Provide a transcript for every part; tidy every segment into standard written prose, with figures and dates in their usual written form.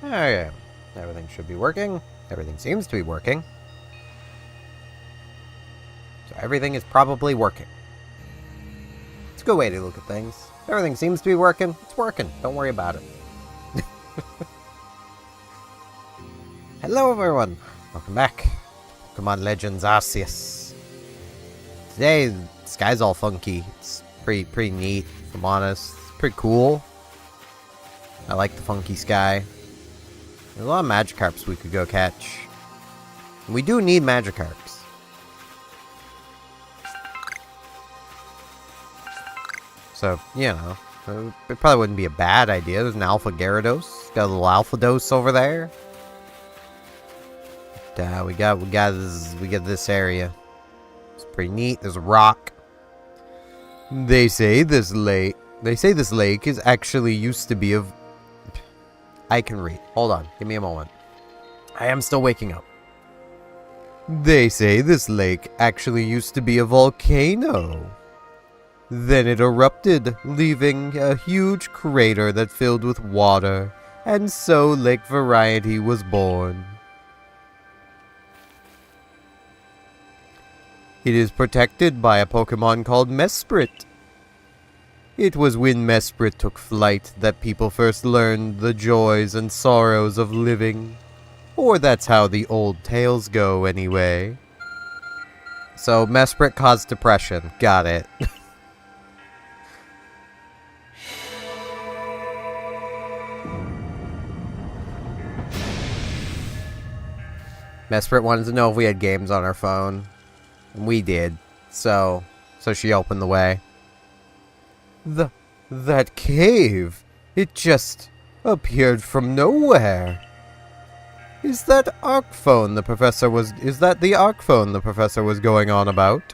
Okay. Everything should be working. Everything seems to be working. So everything is probably working. It's a good way to look at things. Everything seems to be working. It's working. Don't worry about it. Hello everyone. Welcome back. Pokemon Legends Arceus. Today, the sky's all funky. It's pretty neat, if I'm honest. It's pretty cool. I like the funky sky. There's a lot of Magikarps we could go catch. And we do need Magikarps. So, you know, it probably wouldn't be a bad idea. There's an Alpha Gyarados. Got a little Alpha Dose over there. But, we got this area. It's pretty neat. There's a rock. They say this lake is actually used to be of... I can read. Hold on. Give me a moment. I am still waking up. They say this lake actually used to be a volcano. Then it erupted, leaving a huge crater that filled with water, and so Lake Variety was born. It is protected by a Pokemon called Mesprit. It was when Mesprit took flight that people first learned the joys and sorrows of living. Or that's how the old tales go, anyway. So, Mesprit caused depression. Got it. Mesprit wanted to know if we had games on our phone. We did. So she opened the way. That cave, it just appeared from nowhere. Is that the Arc phone the professor was going on about?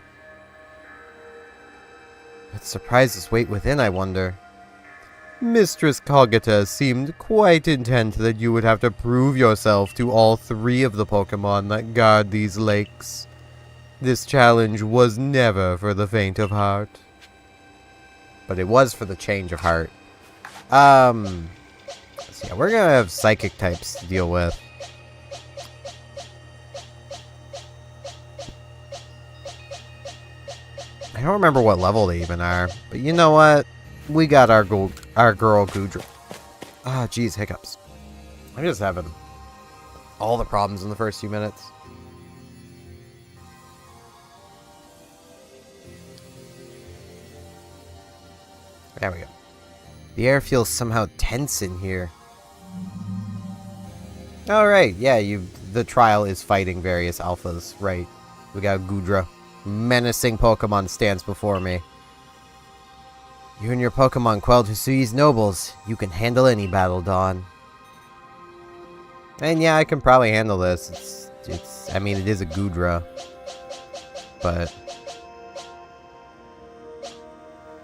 What surprises wait within, I wonder. Mistress Kogita seemed quite intent that you would have to prove yourself to all three of the Pokemon that guard these lakes. This challenge was never for the faint of heart. But it was for the change of heart. So yeah, we're gonna have psychic types to deal with. I don't remember what level they even are, but you know what? We got our girl Goodra. Ah, geez, hiccups. I'm just having all the problems in the first few minutes. There we go. The air feels somehow tense in here. Alright, yeah, the trial is fighting various alphas, right. We got Goodra. Menacing Pokemon stands before me. You and your Pokemon quelled Hisui's nobles. You can handle any battle, Dawn. And yeah, I can probably handle this. I mean, it is a Goodra. But...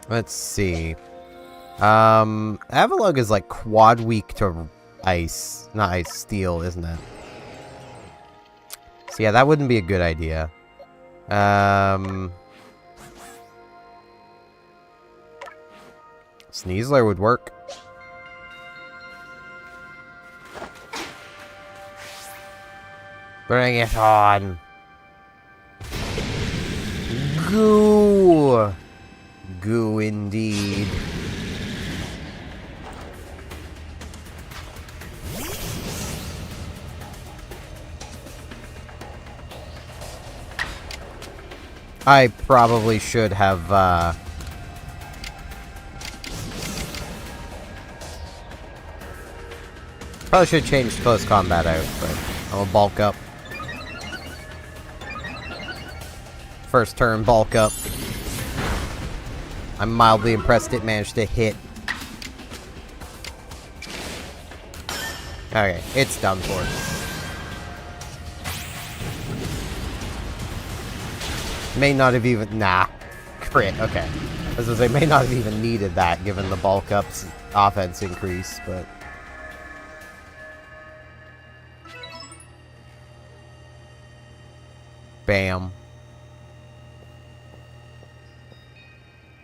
let's see. Avalugg is like quad weak to ice. Not ice, steel, isn't it? So yeah, that wouldn't be a good idea. Sneasler would work. Bring it on. Goo. Goo indeed. I probably should have, probably should change close combat out, but I'm gonna bulk up. First turn, bulk up. I'm mildly impressed it managed to hit. Okay, it's done for. May not have even... nah. Crit, okay. As I say, may not have even needed that, given the bulk up's offense increase, but... bam.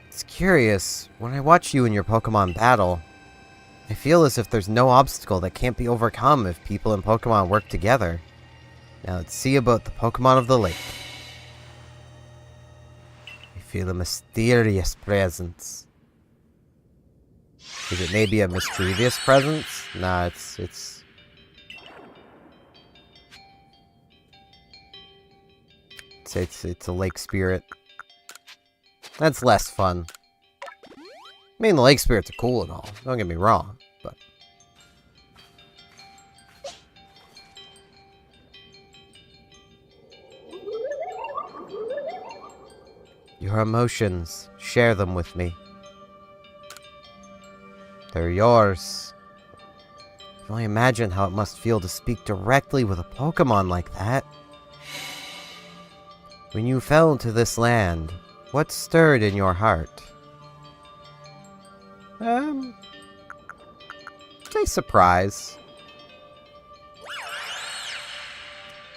It's curious. When I watch you in your Pokemon battle, I feel as if there's no obstacle that can't be overcome if people and Pokemon work together. Now let's see about the Pokemon of the lake. I feel a mysterious presence. Is it maybe a mischievous presence? Nah, it's a lake spirit. That's less fun. I mean, the lake spirits are cool and all. Don't get me wrong, but... Your emotions. Share them with me. They're yours. I can only imagine how it must feel to speak directly with a Pokemon like that. When you fell into this land, what stirred in your heart? Say surprise.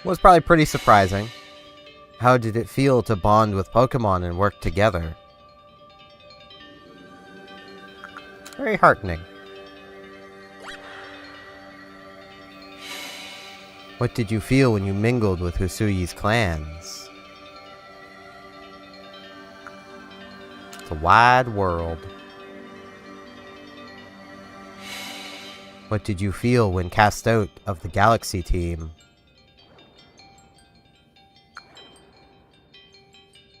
Was probably pretty surprising. How did it feel to bond with Pokemon and work together? Very heartening. What did you feel when you mingled with Hisui's clans? It's a wide world. What did you feel when cast out of the Galaxy team?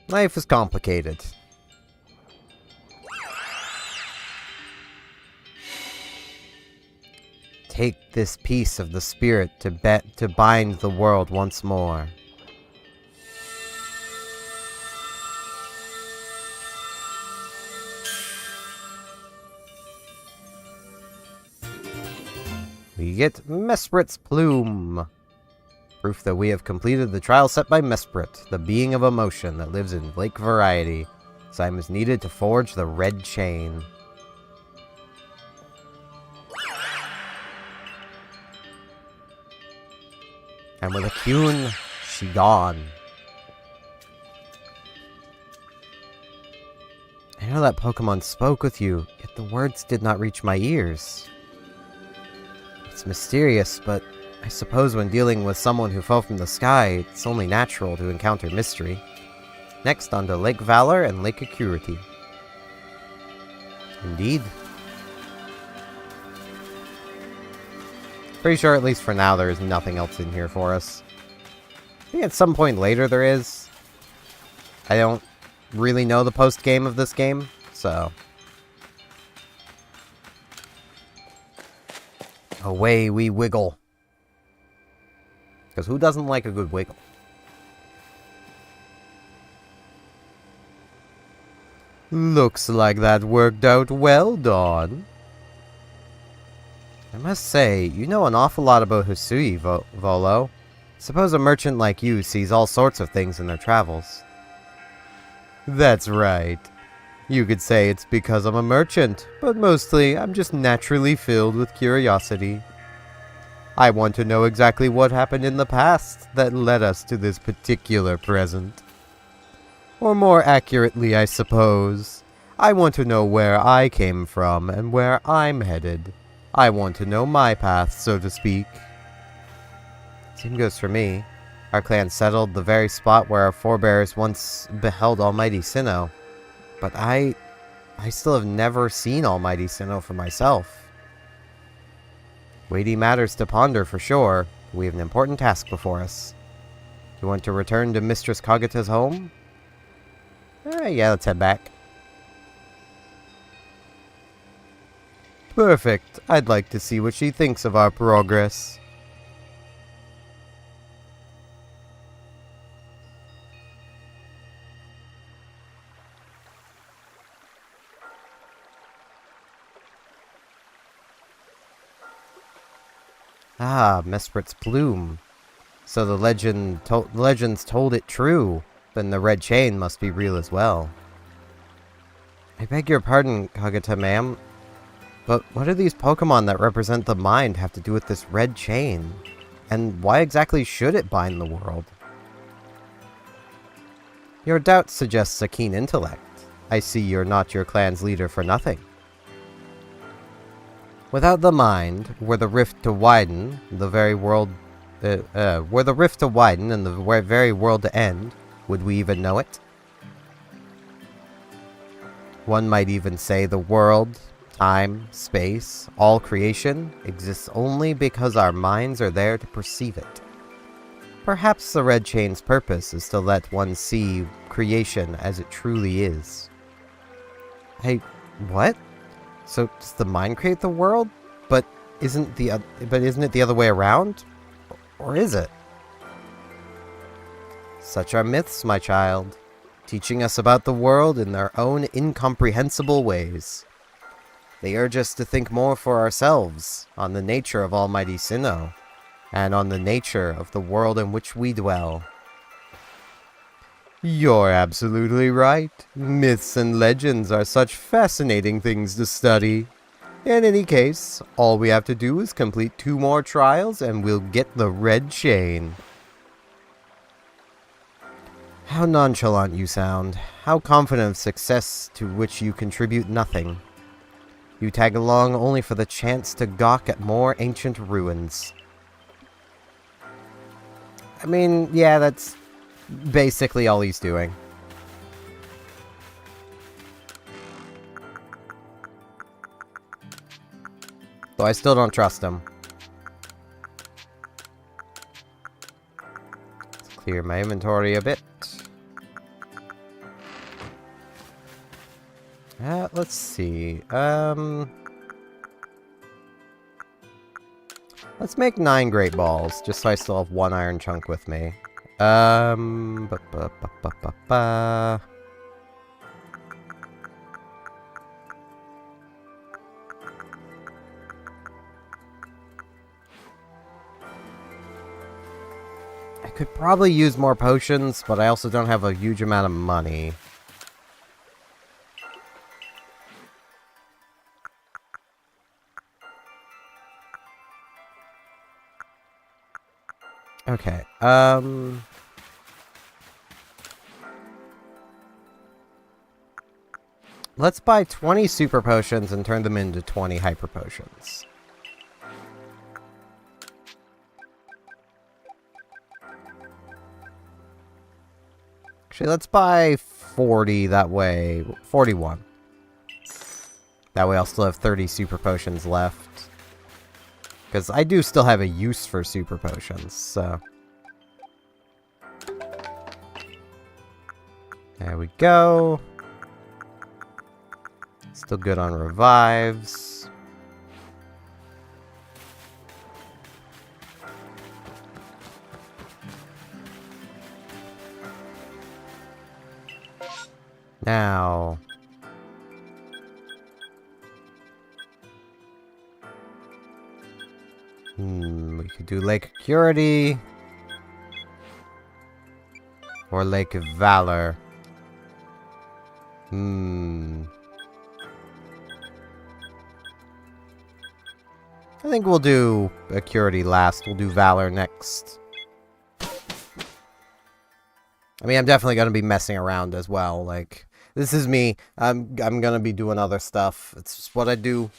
Life is complicated. Take this piece of the spirit to bind the world once more. We get Mesprit's Plume. Proof that we have completed the trial set by Mesprit, the being of emotion that lives in Lake Variety. Time is needed to forge the red chain. And with a Kyun, she gone. I know that Pokemon spoke with you, yet the words did not reach my ears. It's mysterious, but I suppose when dealing with someone who fell from the sky, it's only natural to encounter mystery. Next, on to Lake Valor and Lake Acuity. Indeed. Pretty sure, at least for now, there is nothing else in here for us. I think at some point later there is. I don't really know the post-game of this game, so... Away we wiggle. Because who doesn't like a good wiggle? Looks like that worked out well, Dawn. I must say, you know an awful lot about Hisui, Volo. Suppose a merchant like you sees all sorts of things in their travels. That's right. You could say it's because I'm a merchant, but mostly I'm just naturally filled with curiosity. I want to know exactly what happened in the past that led us to this particular present. Or more accurately, I suppose, I want to know where I came from and where I'm headed. I want to know my path, so to speak. Same goes for me. Our clan settled the very spot where our forebears once beheld Almighty Sinnoh. But I still have never seen Almighty Sinnoh for myself. Weighty matters to ponder for sure. We have an important task before us. Do you want to return to Mistress Kaguta's home? Yeah, let's head back. Perfect. I'd like to see what she thinks of our progress. Ah, Mesprit's Plume. So the legends told it true. Then the red chain must be real as well. I beg your pardon, Kaguta ma'am. But what do these Pokemon that represent the mind have to do with this red chain? And why exactly should it bind the world? Your doubt suggests a keen intellect. I see you're not your clan's leader for nothing. Without the mind, were the rift to widen, the very world... were the rift to widen and the very world to end, would we even know it? One might even say the world, time, space, all creation exists only because our minds are there to perceive it. Perhaps the red chain's purpose is to let one see creation as it truly is. Hey, what? So does the mind create the world? But isn't it the other way around? Or is it? Such are myths, my child, teaching us about the world in their own incomprehensible ways. They urge us to think more for ourselves on the nature of Almighty Sinnoh, and on the nature of the world in which we dwell. You're absolutely right. Myths and legends are such fascinating things to study. In any case, all we have to do is complete 2 more trials and we'll get the red chain. How nonchalant you sound. How confident of success to which you contribute nothing. You tag along only for the chance to gawk at more ancient ruins. I mean, yeah, that's basically all he's doing. Though I still don't trust him. Let's clear my inventory a bit. Let's see. Let's make 9 great balls, just so I still have 1 iron chunk with me. I could probably use more potions, but I also don't have a huge amount of money. Okay, let's buy 20 super potions and turn them into 20 hyper potions. Actually, let's buy 40 that way. 41. That way I'll still have 30 super potions left. Because I do still have a use for super potions, so... There we go. Still good on revives. Now... we could do Lake of Purity. Or Lake of Valor. I think we'll do Purity last. We'll do Valor next. I mean, I'm definitely going to be messing around as well. Like, this is me. I'm going to be doing other stuff. It's just what I do.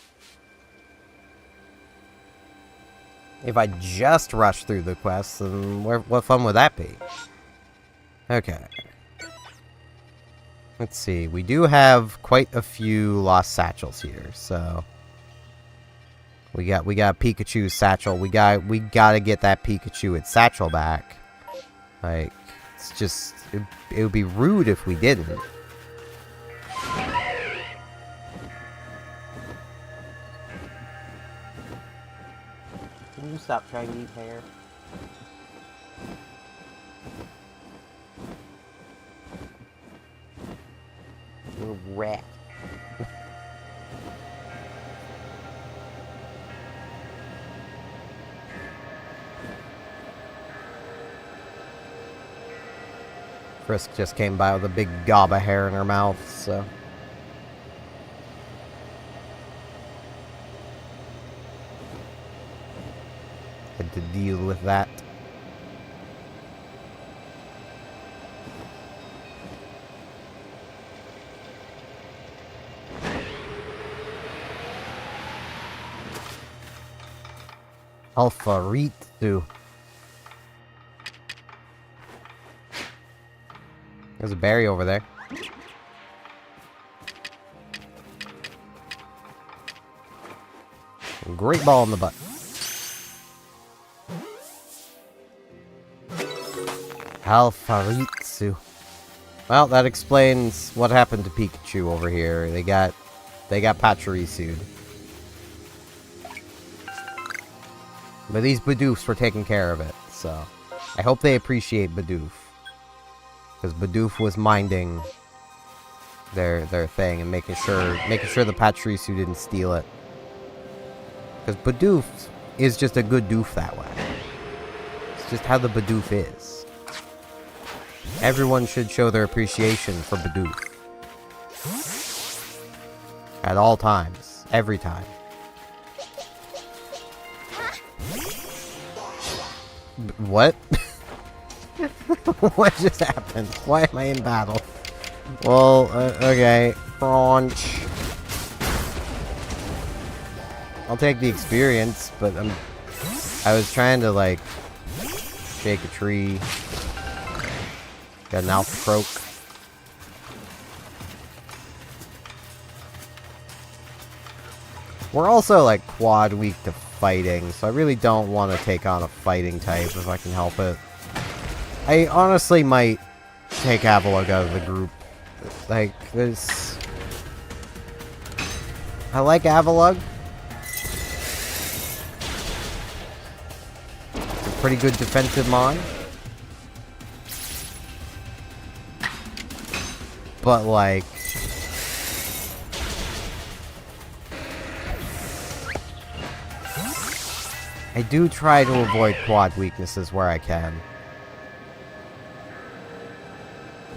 If I just rush through the quests, then what fun would that be? Okay. Let's see. We do have quite a few lost satchels here, so we got Pikachu's satchel. We gotta get that Pikachu its satchel back. Like, it's just it would be rude if we didn't. Can you stop trying to eat hair? You're a rat. Frisk just came by with a big gob of hair in her mouth, so... had to deal with that. Alpharitsu. There's a berry over there. Great ball in the butt. Alpharitsu. Well, that explains what happened to Pikachu over here. They got Pachirisu'd. But these Bidoofs were taking care of it, so I hope they appreciate Bidoof. Because Bidoof was minding their thing and making sure the Pachirisu didn't steal it. Because Bidoof is just a good doof that way. It's just how the Bidoof is. Everyone should show their appreciation for Bidoof. At all times. Every time. What? What just happened? Why am I in battle? Well, okay. Crunch. I'll take the experience, but I was trying to, like, shake a tree. Got an alpha croak. We're also, like, quad weak to fighting, so I really don't want to take on a fighting type if I can help it. I honestly might take Avalugg out of the group. Like, there's... I like Avalugg. It's a pretty good defensive mon. But, like... I do try to avoid quad weaknesses where I can.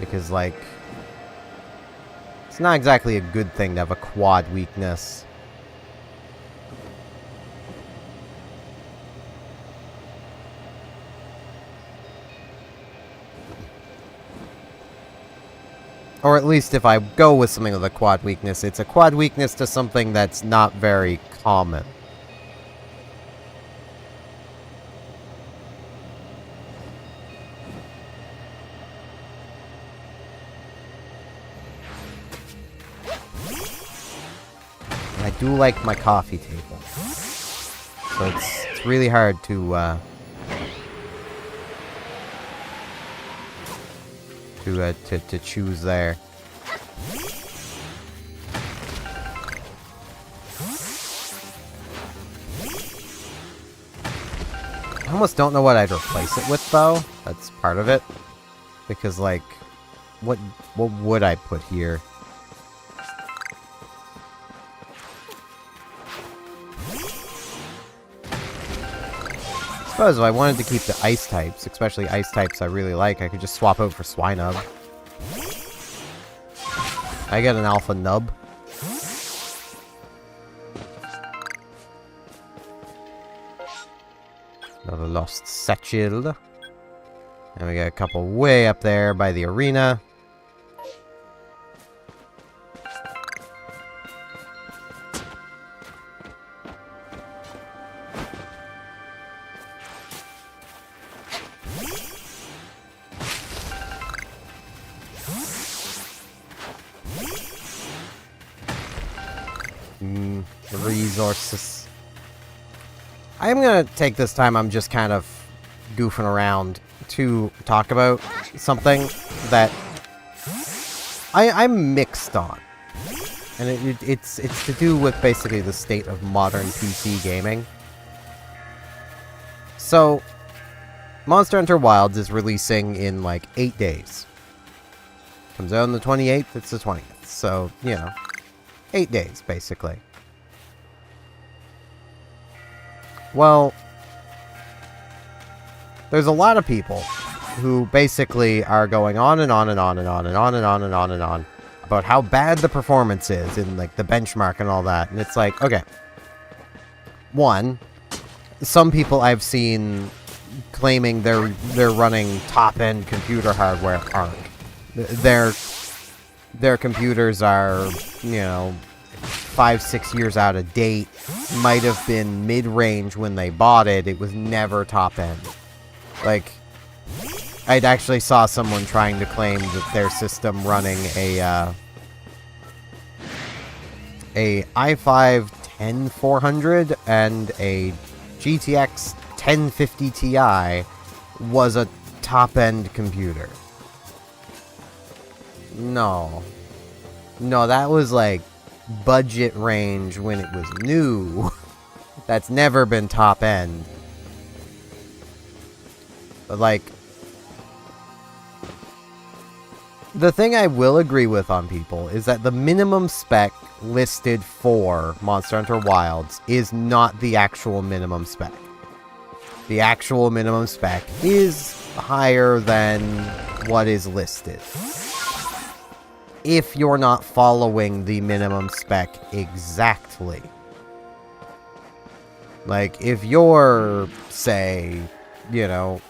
Because, like... It's not exactly a good thing to have a quad weakness. Or at least if I go with something with a quad weakness, it's a quad weakness to something that's not very common. And I do like my coffee table. So it's really hard to choose there. I almost don't know what I'd replace it with, though. That's part of it. Because, like, what would I put here? I suppose if I wanted to keep the ice types, especially ice types I really like, I could just swap out for Swinub. I get an Alpha Nub. Another Lost Setchill. And we got a couple way up there by the arena. Resources. I'm gonna take this time, I'm just kind of goofing around to talk about something that I'm mixed on. And it's to do with basically the state of modern PC gaming. So, Monster Hunter Wilds is releasing in like 8 days. Comes out on the 28th, it's the 20th. So, you know, 8 days, basically. Well, there's a lot of people who basically are going on and on and on and on and on and on and on and on about how bad the performance is in, like, the benchmark and all that. And it's like, okay. One, some people I've seen claiming they're running top-end computer hardware aren't. Their computers are, you know, 5-6 years out of date. might have been mid-range when they bought it. It was never top-end. Like, I'd actually saw someone trying to claim that their system running a i5 10400 and a GTX 1050 Ti was a top-end computer. No. No, that was like budget range when it was new. That's never been top-end. But like, the thing I will agree with on people is that the minimum spec listed for Monster Hunter Wilds is not the actual minimum spec. The actual minimum spec is higher than what is listed, if you're not following the minimum spec exactly. Like, if you're, say, you know,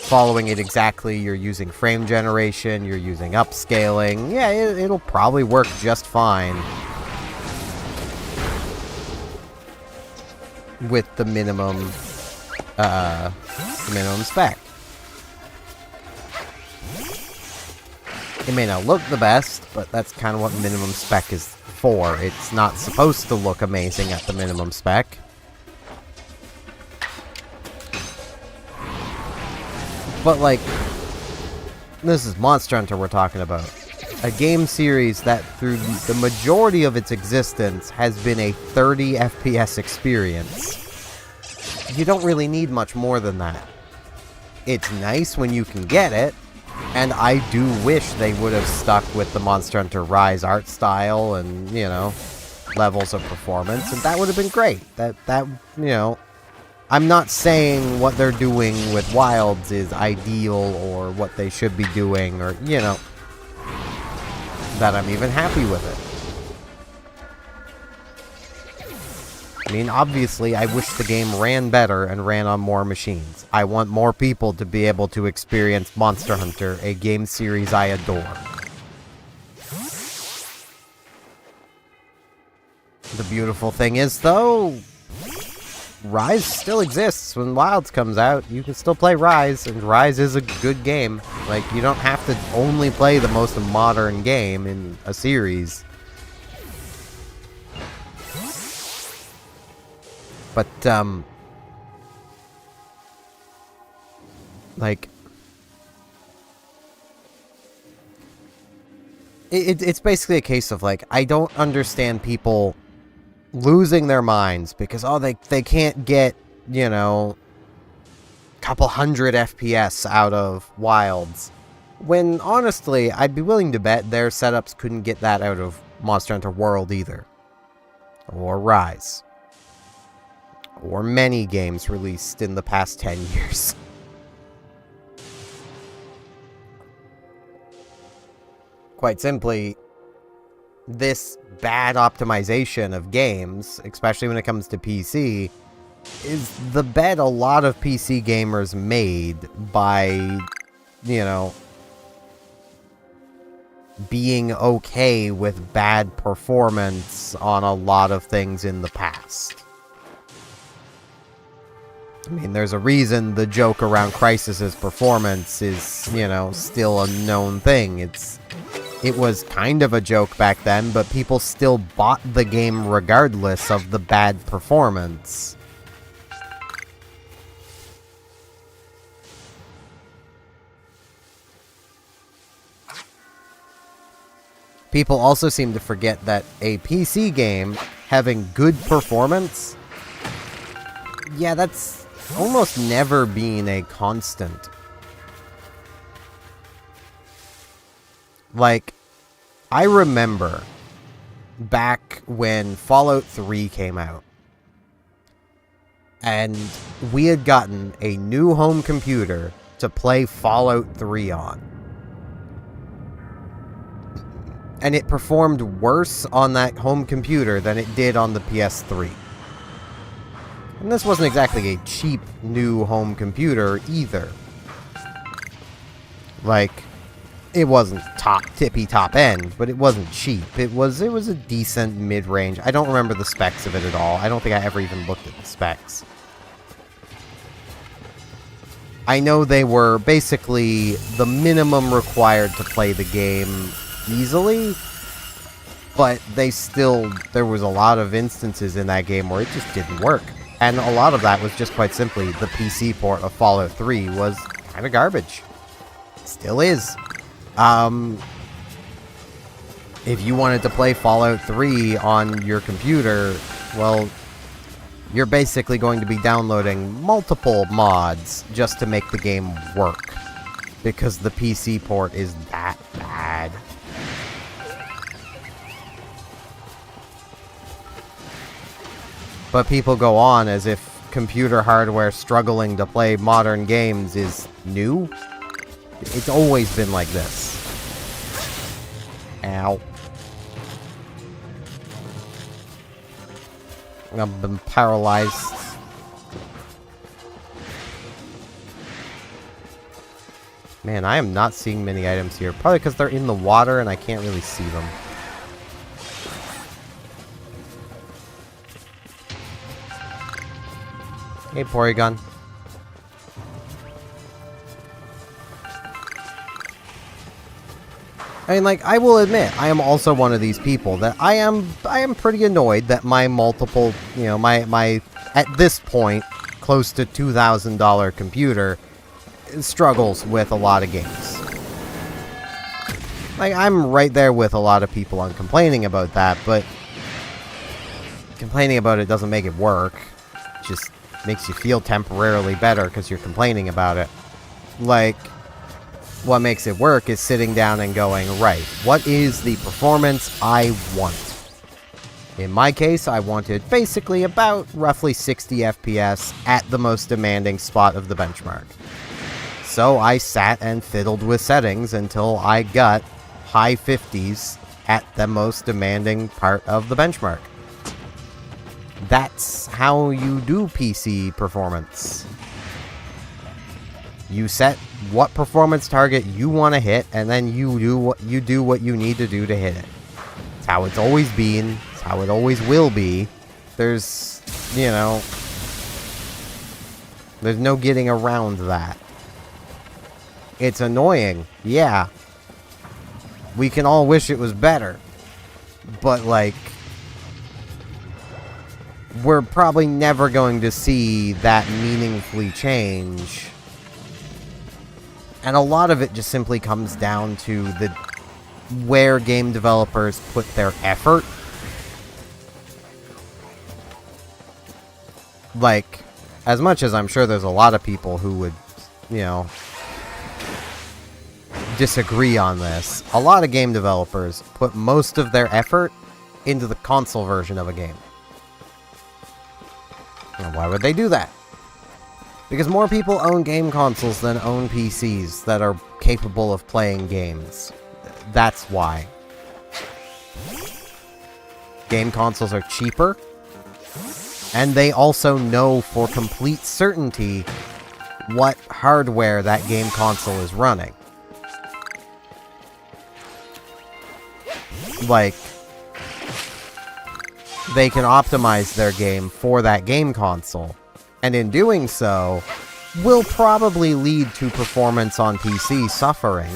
following it exactly, you're using frame generation, you're using upscaling, yeah, it'll probably work just fine with the minimum spec. It may not look the best, but that's kind of what minimum spec is for. It's not supposed to look amazing at the minimum spec. But, like, this is Monster Hunter we're talking about. A game series that, through the majority of its existence, has been a 30 FPS experience. You don't really need much more than that. It's nice when you can get it, and I do wish they would have stuck with the Monster Hunter Rise art style and, you know, levels of performance, and that would have been great. That, you know, I'm not saying what they're doing with Wilds is ideal or what they should be doing, or, you know, that I'm even happy with it. I mean, obviously, I wish the game ran better and ran on more machines. I want more people to be able to experience Monster Hunter, a game series I adore. The beautiful thing is, though, Rise still exists. When Wilds comes out, you can still play Rise, and Rise is a good game. Like, you don't have to only play the most modern game in a series. But, like, it's basically a case of, like, I don't understand people losing their minds because, oh, they can't get, you know, a couple hundred FPS out of Wilds. When, honestly, I'd be willing to bet their setups couldn't get that out of Monster Hunter World either. Or Rise. Or many games released in the past 10 years. Quite simply, this bad optimization of games, especially when it comes to PC, is the bet a lot of PC gamers made by, you know, being okay with bad performance on a lot of things in the past. I mean, there's a reason the joke around Crysis's performance is, you know, still a known thing. It was kind of a joke back then, but people still bought the game regardless of the bad performance. People also seem to forget that a PC game having good performance, yeah, that's almost never been a constant. Like, I remember back when Fallout 3 came out, and we had gotten a new home computer to play Fallout 3 on. And it performed worse on that home computer than it did on the PS3. And this wasn't exactly a cheap new home computer either. Like, It wasn't tippy top end, but it wasn't cheap. It was a decent mid-range. I don't remember the specs of it at all. I don't think I ever even looked at the specs. I know they were basically the minimum required to play the game easily, but there was a lot of instances in that game where it just didn't work. And a lot of that was just quite simply the PC port of Fallout 3 was kind of garbage. Still is. If you wanted to play Fallout 3 on your computer, well, you're basically going to be downloading multiple mods just to make the game work. Because the PC port is that bad. But people go on as if computer hardware struggling to play modern games is new. It's always been like this. Ow. I've been paralyzed. Man, I am not seeing many items here. Probably because they're in the water and I can't really see them. Hey, Porygon. I mean, like, I will admit, I am also one of these people that I am pretty annoyed that my multiple, you know, my at this point, close to $2,000 computer struggles with a lot of games. Like, I'm right there with a lot of people on complaining about that, but complaining about it doesn't make it work. It just makes you feel temporarily better because you're complaining about it. Like, what makes it work is sitting down and going, right, what is the performance I want? In my case, I wanted basically about roughly 60 FPS at the most demanding spot of the benchmark. So I sat and fiddled with settings until I got high 50s at the most demanding part of the benchmark. That's how you do PC performance. You set what performance target you want to hit, and then you do what you need to do to hit it. It's how it's always been. It's how it always will be. There's, you know, there's no getting around that. It's annoying, yeah. We can all wish it was better. But, like, we're probably never going to see that meaningfully change. And a lot of it just simply comes down to where game developers put their effort. Like, as much as I'm sure there's a lot of people who would, you know, disagree on this, a lot of game developers put most of their effort into the console version of a game. And why would they do that? Because more people own game consoles than own PCs that are capable of playing games. That's why. Game consoles are cheaper, and they also know for complete certainty what hardware that game console is running. Like, they can optimize their game for that game console. And in doing so, will probably lead to performance on PC suffering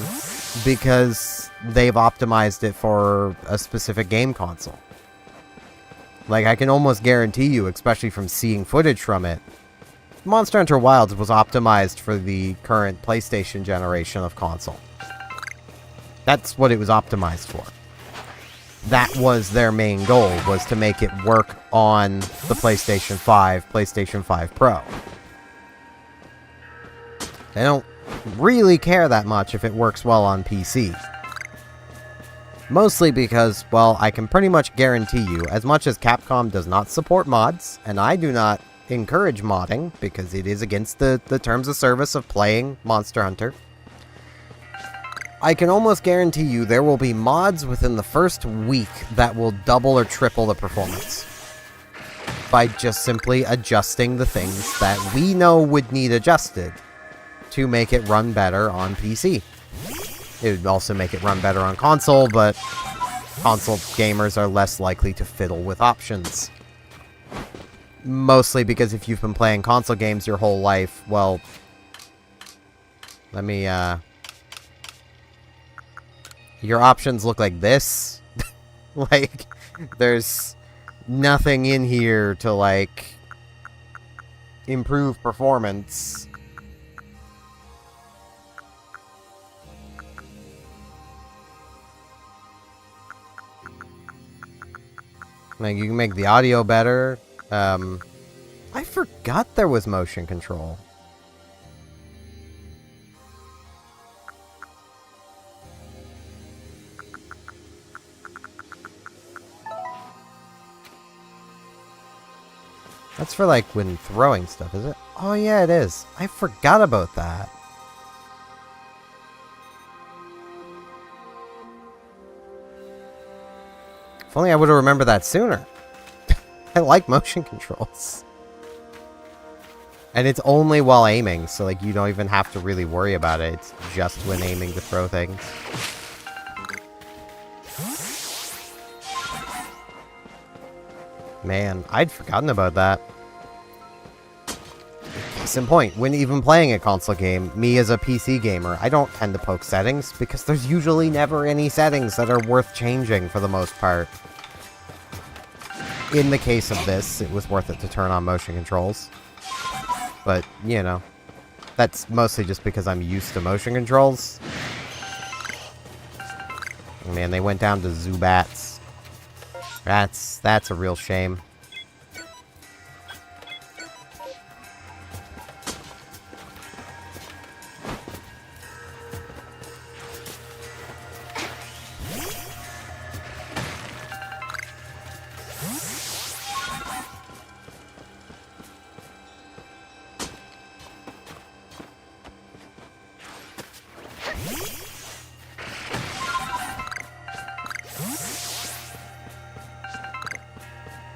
because they've optimized it for a specific game console. Like, I can almost guarantee you, especially from seeing footage from it, Monster Hunter Wilds was optimized for the current PlayStation generation of console. That's what it was optimized for. That was their main goal, was to make it work on the PlayStation 5, PlayStation 5 Pro. They don't really care that much if it works well on PC. Mostly because, well, I can pretty much guarantee you, as much as Capcom does not support mods, and I do not encourage modding, because it is against the terms of service of playing Monster Hunter, I can almost guarantee you there will be mods within the first week that will double or triple the performance. By just simply adjusting the things that we know would need adjusted to make it run better on PC. It would also make it run better on console, but console gamers are less likely to fiddle with options. Mostly because if you've been playing console games your whole life, well... Let me, your options look like this. Like, there's nothing in here to, like, improve performance. Like, you can make the audio better. I forgot there was motion control. That's for, like, when throwing stuff, is it? Oh, yeah, it is. I forgot about that. If only I would have remembered that sooner. I like motion controls. And it's only while aiming, so, like, you don't even have to really worry about it. It's just when aiming to throw things. Man, I'd forgotten about that. Case in point, when even playing a console game, me as a PC gamer, I don't tend to poke settings, because there's usually never any settings that are worth changing for the most part. In the case of this, it was worth it to turn on motion controls. But, you know, that's mostly just because I'm used to motion controls. Man, they went down to Zubats. That's a real shame.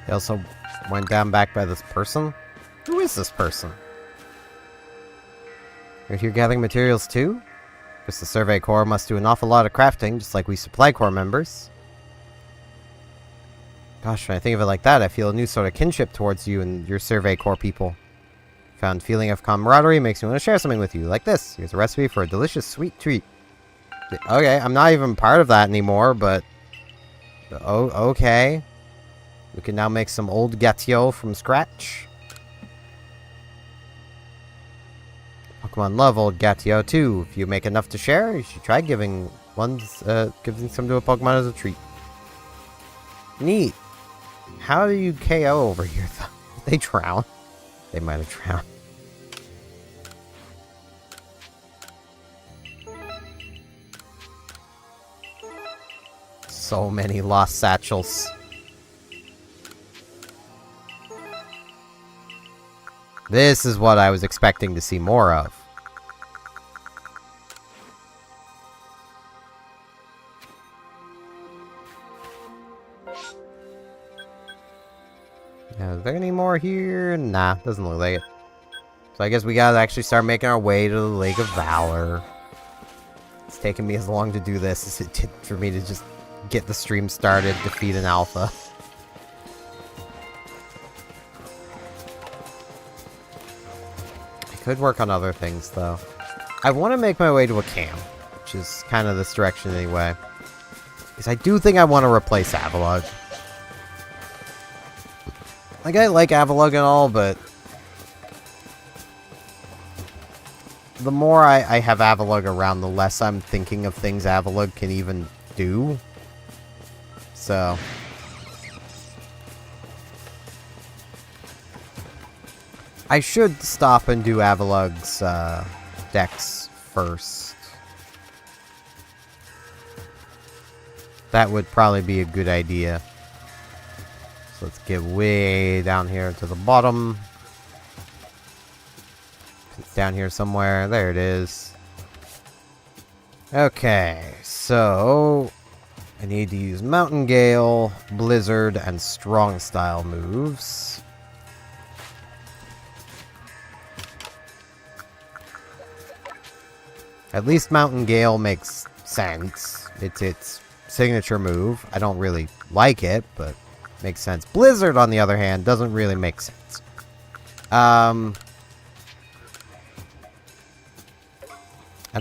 They also went down back by this person? Who is this person? You're here gathering materials too? Guess the Survey Corps must do an awful lot of crafting, just like we Supply Corps members. Gosh, when I think of it like that, I feel a new sort of kinship towards you and your Survey Corps people. Found feeling of camaraderie makes me want to share something with you, like this. Here's a recipe for a delicious sweet treat. Okay, I'm not even part of that anymore, but... Oh, okay. We can now make some old gâteau from scratch. Pokemon love old gâteau too. If you make enough to share, you should try giving some to a Pokemon as a treat. Neat. How do you KO over here though? They drown. They might have drowned. So many lost satchels. This is what I was expecting to see more of. Now, is there any more here? Nah, doesn't look like it. So I guess we gotta actually start making our way to the Lake of Valor. It's taken me as long to do this as it did for me to just get the stream started, defeat an alpha. Could work on other things, though. I want to make my way to a camp, which is kind of this direction anyway. Because I do think I want to replace Avalugg. Like, I like Avalugg and all, but... the more I have Avalugg around, the less I'm thinking of things Avalugg can even do. So... I should stop and do Avalugg's dex first. That would probably be a good idea. So let's get way down here to the bottom. It's down here somewhere. There it is. Okay, so I need to use Mountain Gale, Blizzard, and Strong Style moves. At least Mountain Gale makes sense. It's its signature move. I don't really like it, but makes sense. Blizzard, on the other hand, doesn't really make sense. And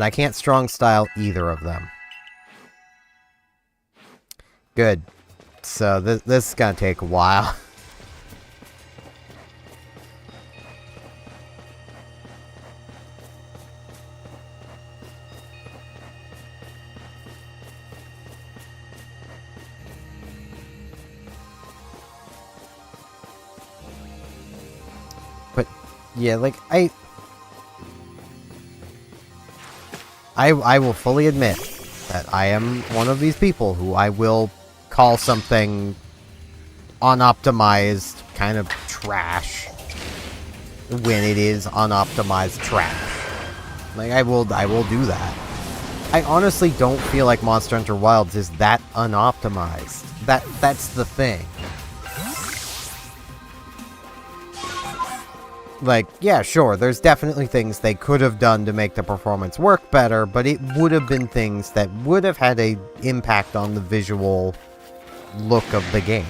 I can't strong style either of them. Good. So this is gonna take a while. But yeah, like I will fully admit that I am one of these people who I will call something unoptimized kind of trash when it is unoptimized trash. Like I will do that. I honestly don't feel like Monster Hunter Wilds is that unoptimized. That's the thing. Like, yeah, sure, there's definitely things they could have done to make the performance work better, but it would have been things that would have had an impact on the visual look of the game.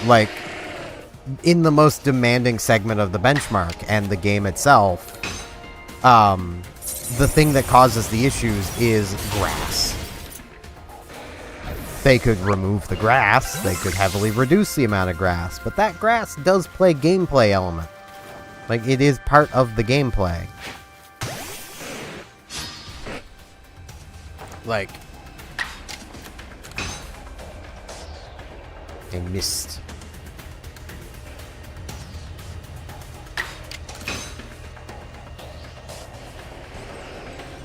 Like, in the most demanding segment of the benchmark and the game itself, the thing that causes the issues is grass. They could remove the grass, they could heavily reduce the amount of grass, but that grass does play gameplay element. Like, it is part of the gameplay. Like, I missed.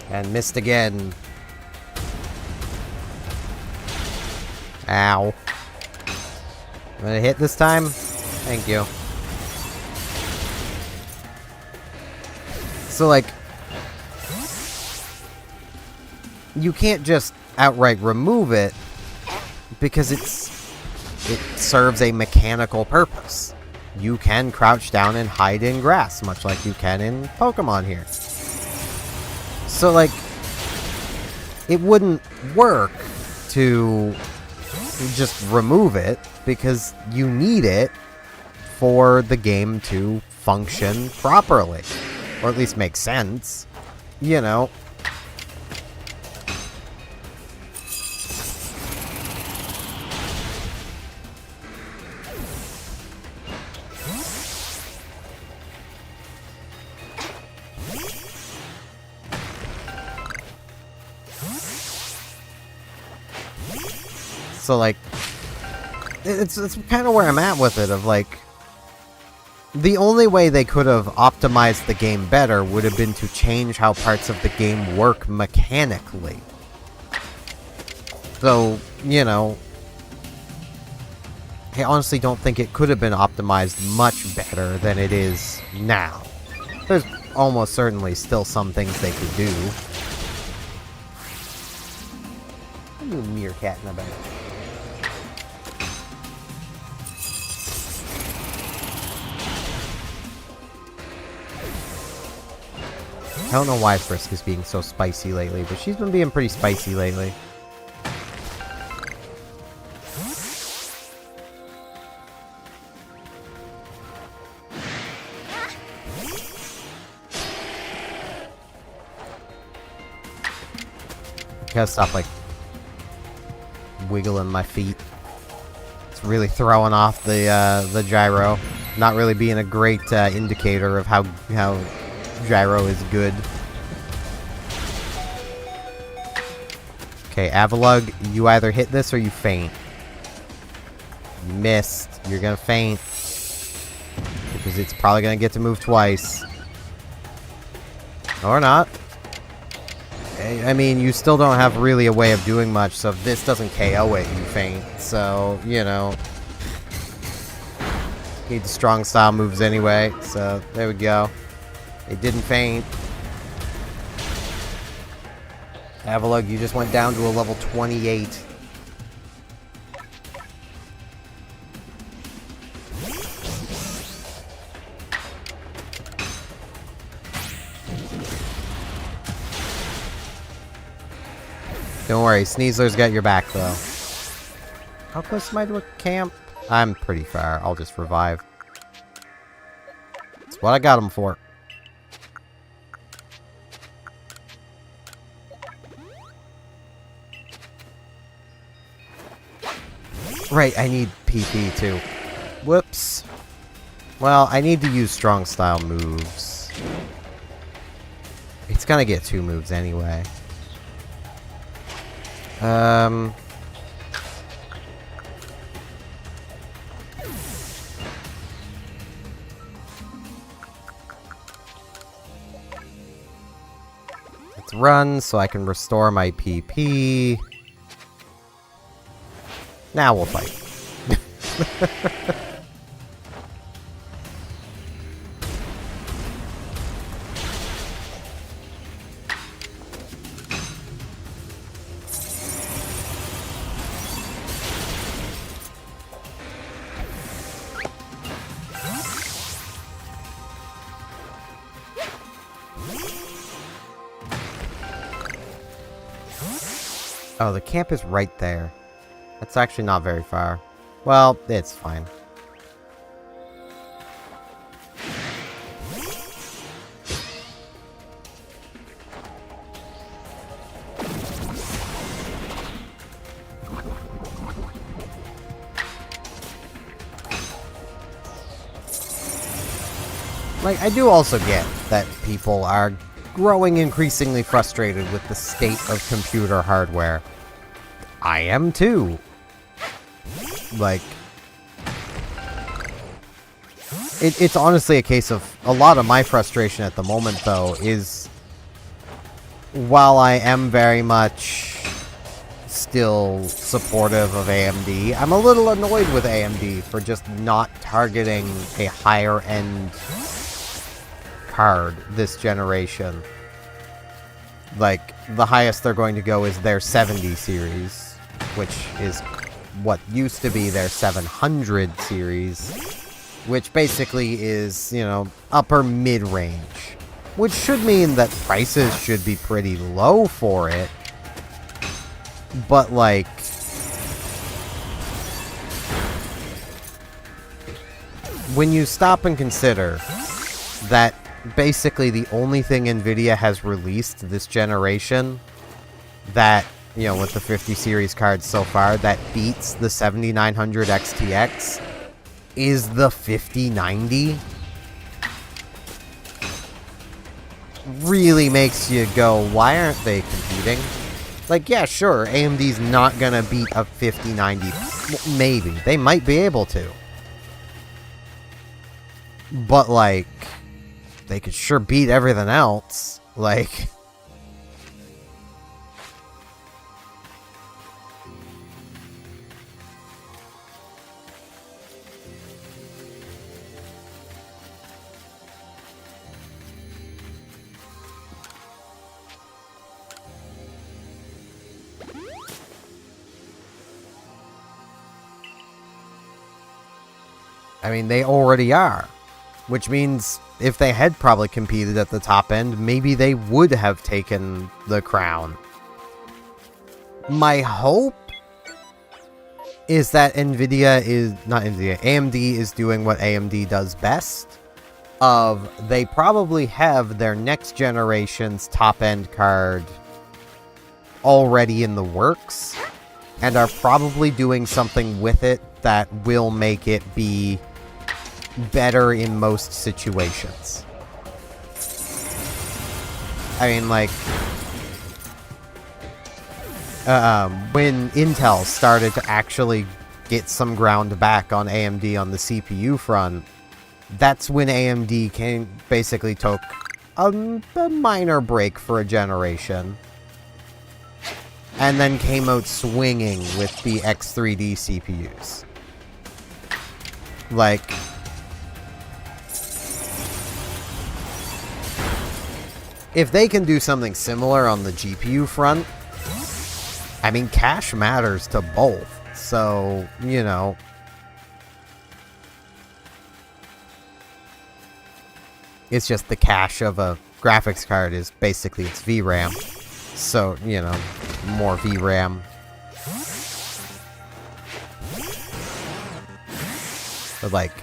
And missed again. Ow. I'm gonna hit this time? Thank you. So, like, you can't just outright remove it because it serves a mechanical purpose. You can crouch down and hide in grass, much like you can in Pokemon here. So, like, it wouldn't work to just remove it because you need it for the game to function properly, or at least make sense, you know. So, like, it's kind of where I'm at with it, of, like, the only way they could have optimized the game better would have been to change how parts of the game work mechanically. So, you know, I honestly don't think it could have been optimized much better than it is now. There's almost certainly still some things they could do. What are you meerkatting about? I don't know why Frisk is being so spicy lately, but she's been being pretty spicy lately. Gotta stop, like, wiggling my feet. It's really throwing off the gyro. Not really being a great indicator of how gyro is good. Okay, Avalug, you either hit this or you faint. You missed. You're gonna faint. Because it's probably gonna get to move twice. Or not. I mean, you still don't have really a way of doing much, so if this doesn't KO it, you faint. So, you know. Need the strong style moves anyway, so there we go. It didn't faint. Avalug, you just went down to a level 28. Don't worry, Sneasler's got your back, though. How close am I to a camp? I'm pretty far. I'll just revive. That's what I got him for. Right, I need PP too. Whoops. Well, I need to use strong style moves. It's gonna get 2 moves anyway. Let's run so I can restore my PP. Now we'll fight. Oh, the camp is right there. That's actually not very far. Well, it's fine. Like, I do also get that people are growing increasingly frustrated with the state of computer hardware. I am too. Like, it's honestly a case of a lot of my frustration at the moment, though, is while I am very much still supportive of AMD, I'm a little annoyed with AMD for just not targeting a higher end card this generation. Like, the highest they're going to go is their 70 series, which is what used to be their 700 series, which basically is, you know, upper mid-range, which should mean that prices should be pretty low for it, but like, when you stop and consider that basically the only thing Nvidia has released this generation that, you know, with the 50 series cards so far, that beats the 7900 XTX is the 5090, really makes you go, why aren't they competing? Like, yeah, sure, AMD's not gonna beat a 5090. Well, maybe. They might be able to. But, like, they could sure beat everything else. Like, I mean, they already are. Which means if they had probably competed at the top end, maybe they would have taken the crown. My hope is that AMD is doing what AMD does best. They probably have their next generation's top-end card already in the works, and are probably doing something with it that will make it be better in most situations. I mean, like, when Intel started to actually get some ground back on AMD on the CPU front, that's when AMD basically took a minor break for a generation, and then came out swinging with the X3D CPUs. Like, if they can do something similar on the GPU front, I mean, cash matters to both. So, you know, it's just the cache of a graphics card is basically its VRAM. So, you know, more VRAM. But like,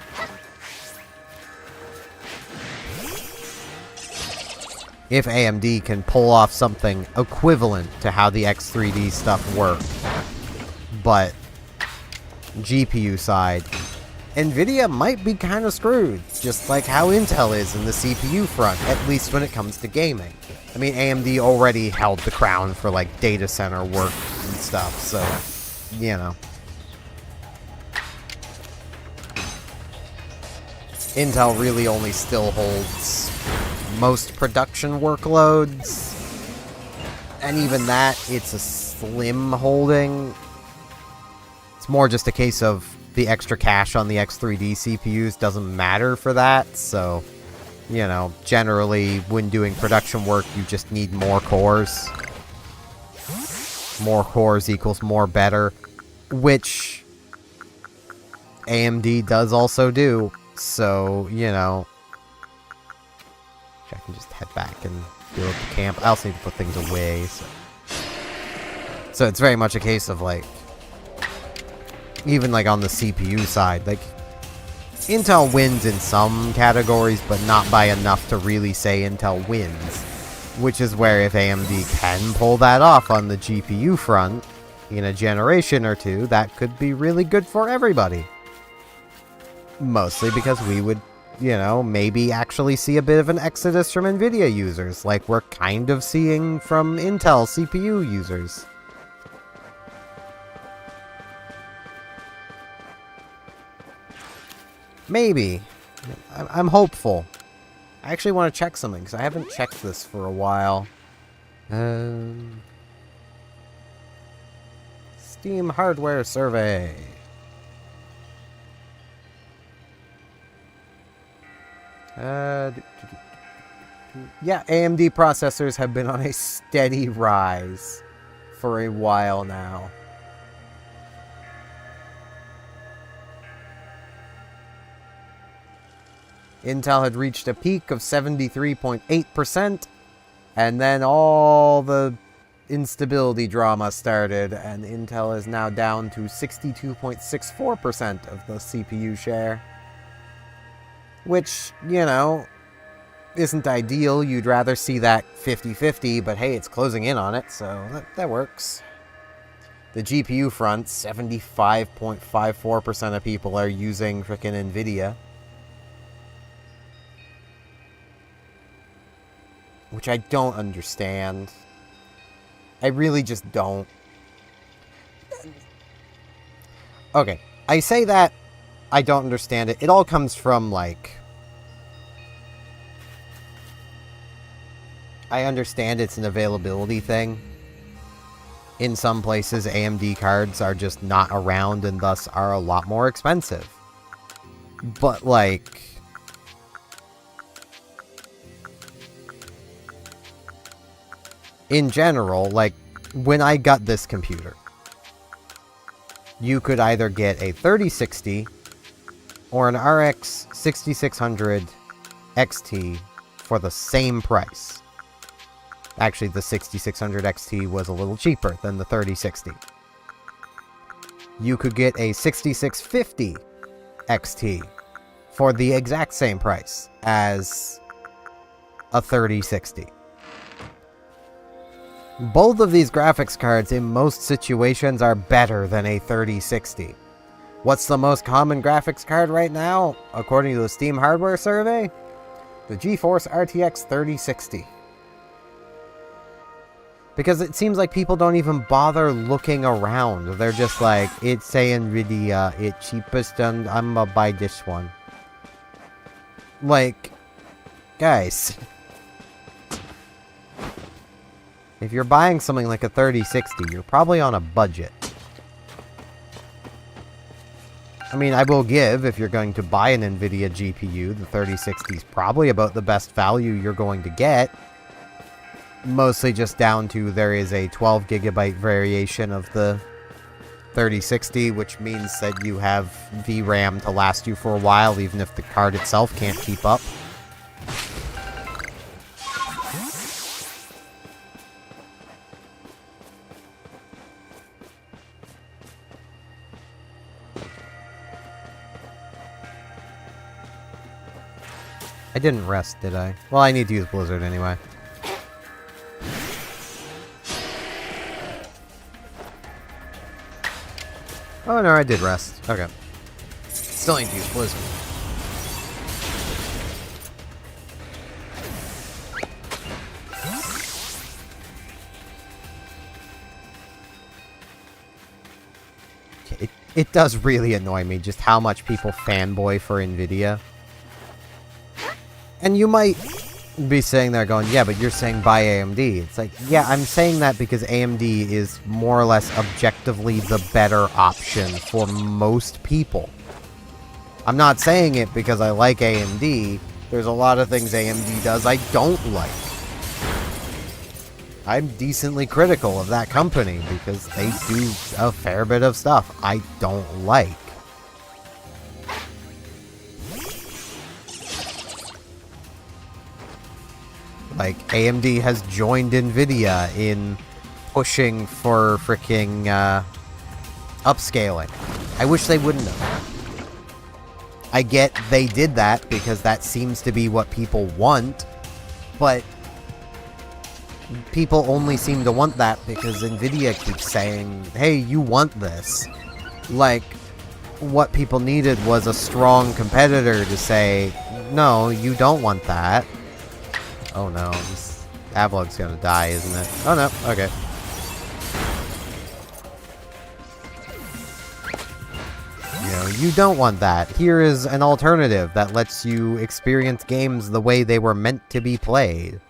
if AMD can pull off something equivalent to how the X3D stuff worked, but GPU side, NVIDIA might be kind of screwed, just like how Intel is in the CPU front, at least when it comes to gaming. I mean, AMD already held the crown for, like, data center work and stuff, so, you know. Intel really only still holds most production workloads, and even that, it's a slim holding. It's more just a case of the extra cache on the X3D CPUs doesn't matter for that, so, you know, generally, when doing production work, you just need more cores. More cores equals more better, which AMD does also do, so, you know, I can just head back and deal with the camp. I also need to put things away, so it's very much a case of, like, even, like, on the CPU side, like, Intel wins in some categories, but not by enough to really say Intel wins. Which is where if AMD can pull that off on the GPU front, in a generation or two, that could be really good for everybody. Mostly because we would, you know, maybe actually see a bit of an exodus from NVIDIA users, like we're kind of seeing from Intel CPU users. Maybe. I'm hopeful. I actually want to check something, because I haven't checked this for a while. Steam hardware survey. Yeah, AMD processors have been on a steady rise for a while now. Intel had reached a peak of 73.8%, and then all the instability drama started, and Intel is now down to 62.64% of the CPU share. Which, you know, isn't ideal. You'd rather see that 50-50, but hey, it's closing in on it, so that works. The GPU front, 75.54% of people are using frickin' NVIDIA. Which I don't understand. I really just don't. Okay, I say that I don't understand it. It all comes from, like, I understand it's an availability thing. In some places, AMD cards are just not around and thus are a lot more expensive. But, like, in general, like, when I got this computer, you could either get a 3060 or an RX 6600 XT for the same price. Actually, the 6600 XT was a little cheaper than the 3060. You could get a 6650 XT for the exact same price as a 3060. Both of these graphics cards in most situations are better than a 3060. What's the most common graphics card right now, according to the Steam hardware survey? The GeForce RTX 3060. Because it seems like people don't even bother looking around. They're just like, it's a NVIDIA, it's cheapest and I'm gonna buy this one. Like, guys, if you're buying something like a 3060, you're probably on a budget. I mean, I will give, if you're going to buy an NVIDIA GPU, the 3060 is probably about the best value you're going to get. Mostly just down to there is a 12 gigabyte variation of the 3060, which means that you have VRAM to last you for a while, even if the card itself can't keep up. didn't rest, did I? Well, I need to use Blizzard anyway. Oh, no, I did rest. Okay. Still need to use Blizzard. It does really annoy me just how much people fanboy for Nvidia. And you might be saying there going, yeah, but you're saying buy AMD. It's like, yeah, I'm saying that because AMD is more or less objectively the better option for most people. I'm not saying it because I like AMD. There's a lot of things AMD does I don't like. I'm decently critical of that company because they do a fair bit of stuff I don't like. Like, AMD has joined Nvidia in pushing for freaking upscaling. I wish they wouldn't have. I get they did that because that seems to be what people want, but people only seem to want that because Nvidia keeps saying, hey, you want this. Like, what people needed was a strong competitor to say, no, you don't want that. Oh no, this Avalog's gonna die, isn't it? Oh no, okay. You know, you don't want that. Here is an alternative that lets you experience games the way they were meant to be played.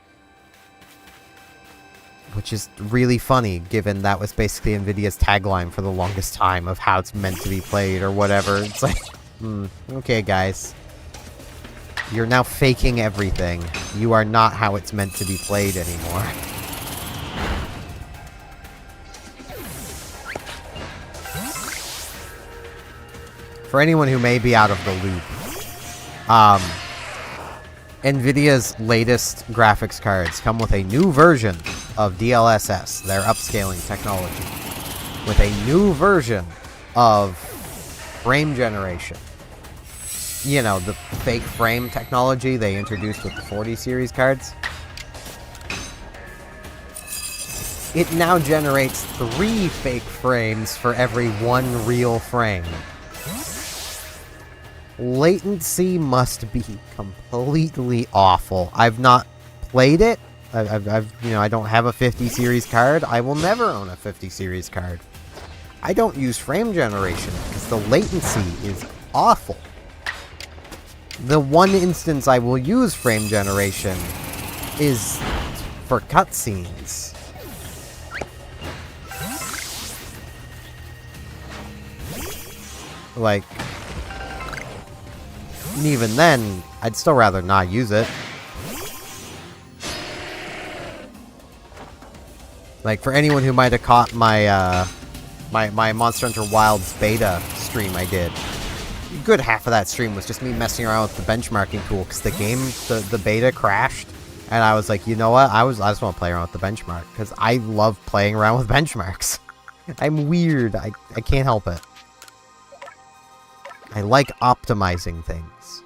Which is really funny, given that was basically Nvidia's tagline for the longest time of how it's meant to be played or whatever. It's like, okay guys. You're now faking everything. You are not how it's meant to be played anymore. For anyone who may be out of the loop, Nvidia's latest graphics cards come with a new version of DLSS, their upscaling technology, with a new version of frame generation. You know, the fake frame technology they introduced with the 40 series cards. It now generates 3 fake frames for every 1 real frame. Latency must be completely awful. I've not played it. I don't have a 50 series card. I will never own a 50 series card. I don't use frame generation because the latency is awful. The one instance I will use frame generation is for cutscenes. Like, and even then, I'd still rather not use it. Like, for anyone who might have caught my, my Monster Hunter Wilds beta stream I did, a good half of that stream was just me messing around with the benchmarking tool, because the game, the beta crashed, and I was like, you know what, I just want to play around with the benchmark, because I love playing around with benchmarks. I'm weird, I can't help it. I like optimizing things.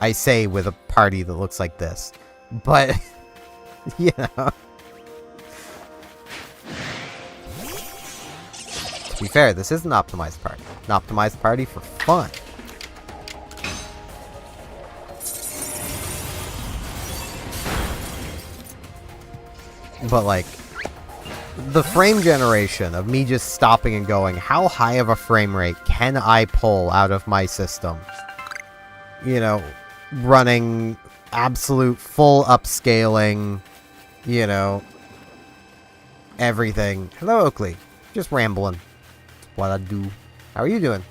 I say with a party that looks like this. But, you know. To be fair, this is an optimized party. An optimized party for fun. But, like, the frame generation of me just stopping and going, how high of a frame rate can I pull out of my system? You know, running absolute full upscaling, you know, everything. Hello, Oakley. Just rambling. What I do. How are you doing?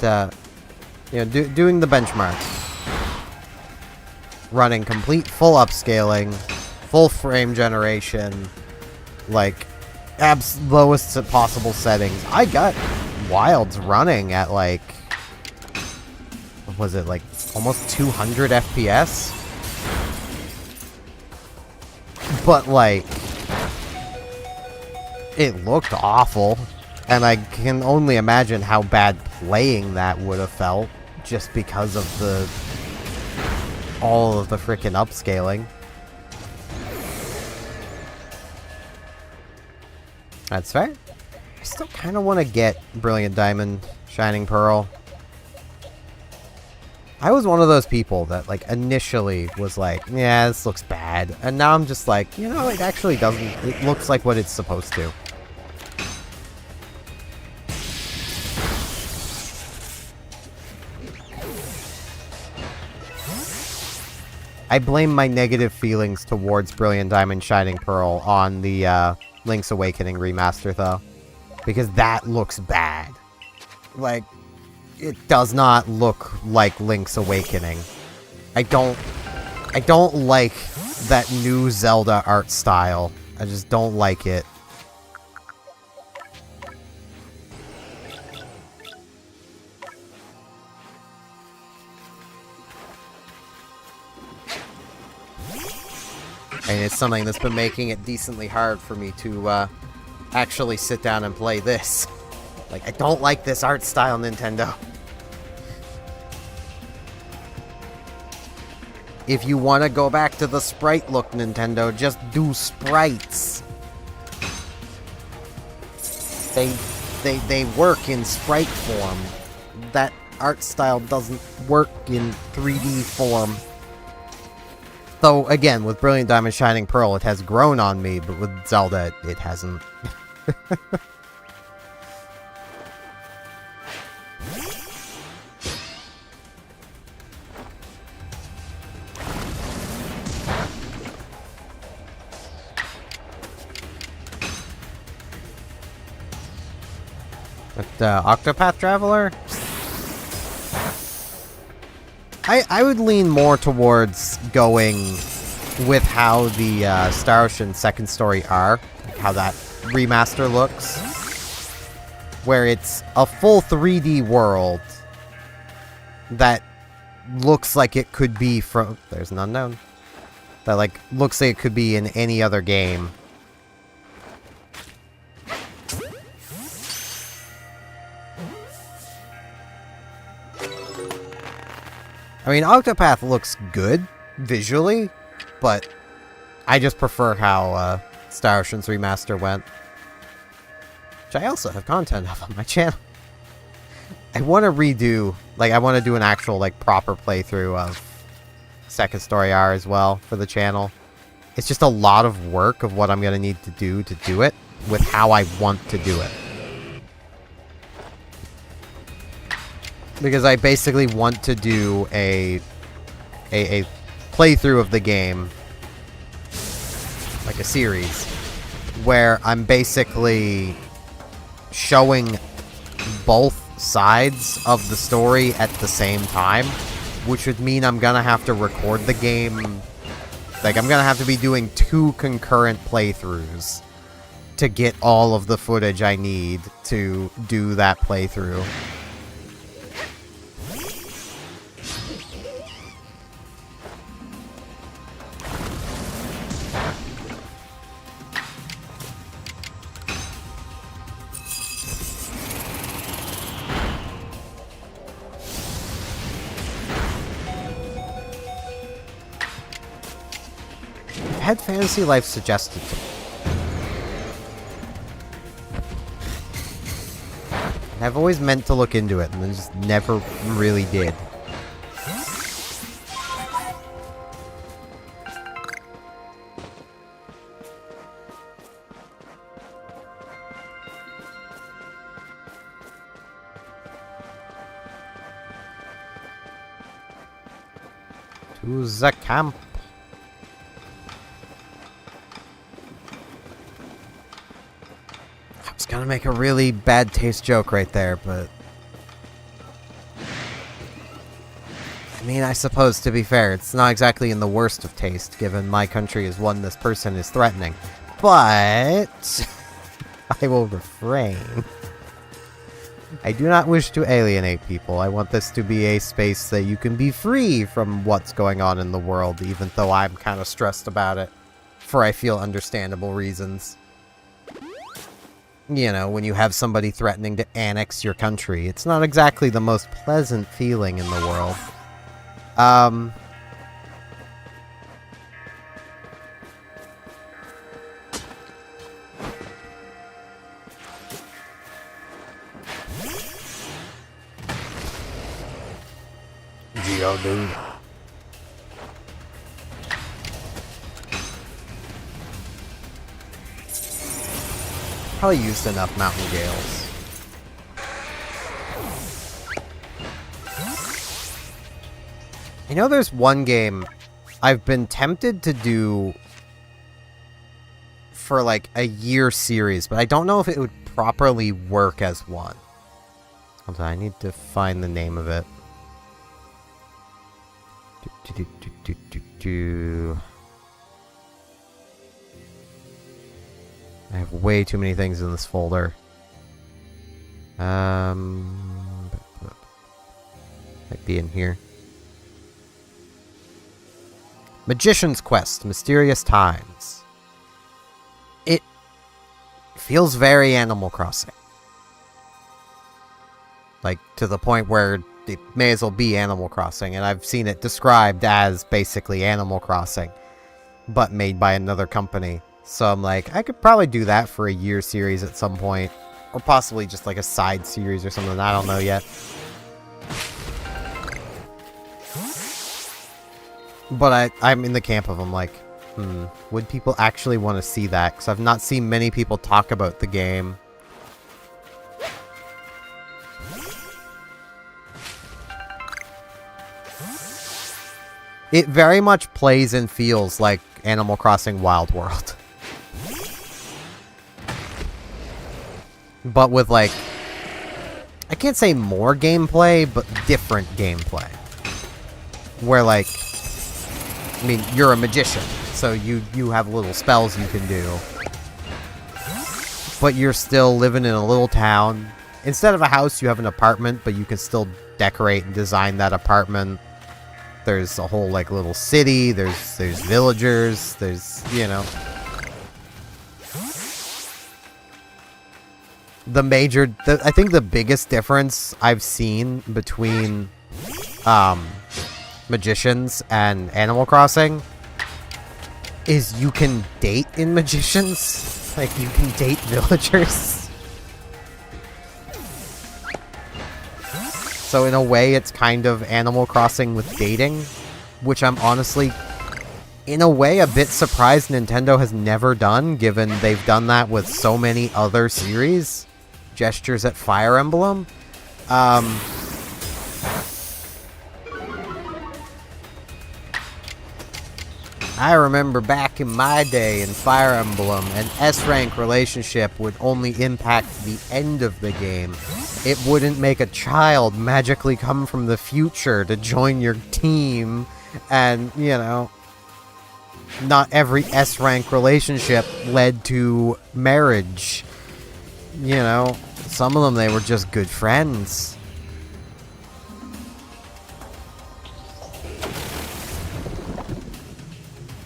You know, doing the benchmarks. Running complete full upscaling, full frame generation, like, lowest possible settings. I got Wilds running at, like, what was it, like, almost 200 FPS? But, like, it looked awful. And I can only imagine how bad playing that would have felt, just because of all of the freaking upscaling. That's fair. I still kind of want to get Brilliant Diamond, Shining Pearl. I was one of those people that, like, initially was like, yeah, this looks bad. And now I'm just like, you know, it actually doesn't. It looks like what it's supposed to. I blame my negative feelings towards Brilliant Diamond Shining Pearl on the Link's Awakening remaster, though. Because that looks bad. Like, it does not look like Link's Awakening. I don't like that new Zelda art style. I just don't like it. And it's something that's been making it decently hard for me to actually sit down and play this. Like, I don't like this art style, Nintendo. If you want to go back to the sprite look, Nintendo, just do sprites. They work in sprite form. That art style doesn't work in 3D form. Though, again, with Brilliant Diamond Shining Pearl, it has grown on me, but with Zelda, it hasn't. But, Octopath Traveler? I would lean more towards going with how the Star Ocean Second Story are, how that remaster looks, where it's a full 3D world that looks like it could be from... There's an unknown. That, like, looks like it could be in any other game. I mean, Octopath looks good, visually, but I just prefer how Star Ocean's Remaster went. Which I also have content of on my channel. I want to redo, like, I want to do an actual, like, proper playthrough of Second Story R as well for the channel. It's just a lot of work of what I'm going to need to do it, with how I want to do it. Because I basically want to do a playthrough of the game, like a series, where I'm basically showing both sides of the story at the same time, which would mean I'm gonna have to record the game, like I'm gonna have to be doing 2 concurrent playthroughs to get all of the footage I need to do that playthrough. Had Fantasy Life suggested to me. And I've always meant to look into it, and I just never really did. To the camp. I was gonna make a really bad taste joke right there, but... I mean, I suppose, to be fair, it's not exactly in the worst of taste, given my country is one this person is threatening. But... I will refrain. I do not wish to alienate people. I want this to be a space that you can be free from what's going on in the world, even though I'm kind of stressed about it, for I feel understandable reasons. you know, when you have somebody threatening to annex your country. It's not exactly the most pleasant feeling in the world. Dude. Probably used enough mountain gales. You know, there's one game I've been tempted to do for like a year series, but I don't know if it would properly work as one. Hold on, I need to find the name of it. I have way too many things in this folder. Might be in here. Magician's Quest, Mysterious Times. It feels very Animal Crossing. Like, to the point where it may as well be Animal Crossing, and I've seen it described as basically Animal Crossing, but made by another company. So I'm like, I could probably do that for a year series at some point, or possibly just like a side series or something. I don't know yet. But I'm in the camp of, I'm like, would people actually want to see that? Because I've not seen many people talk about the game. It very much plays and feels like Animal Crossing Wild World. But with, like, I can't say more gameplay, but different gameplay. Where, like, I mean, you're a magician, so you have little spells you can do. But you're still living in a little town. Instead of a house, you have an apartment, but you can still decorate and design that apartment. There's a whole, like, little city, there's villagers, there's, you know. I think the biggest difference I've seen between, Magicians and Animal Crossing is you can date in Magicians. Like, you can date villagers. So in a way, it's kind of Animal Crossing with dating, which I'm honestly, in a way, a bit surprised Nintendo has never done, given they've done that with so many other series. Gestures at Fire Emblem. I remember back in my day in Fire Emblem, an S-rank relationship would only impact the end of the game. It wouldn't make a child magically come from the future to join your team, and, you know, not every S-rank relationship led to marriage. You know, some of them, they were just good friends.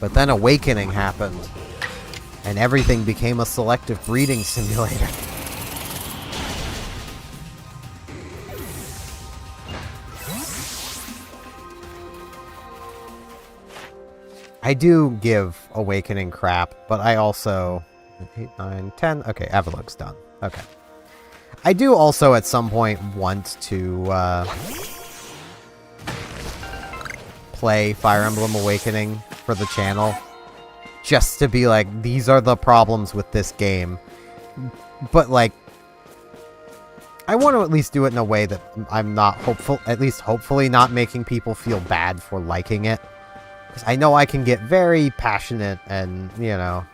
But then Awakening happened, and everything became a selective breeding simulator. I do give Awakening crap, but I also... 8, 9, 10... Okay, Avalok's done. Okay. I do also at some point want to play Fire Emblem Awakening for the channel. Just to be like, these are the problems with this game. But like, I want to at least do it in a way that I'm not hopefully not making people feel bad for liking it. Because I know I can get very passionate and, you know,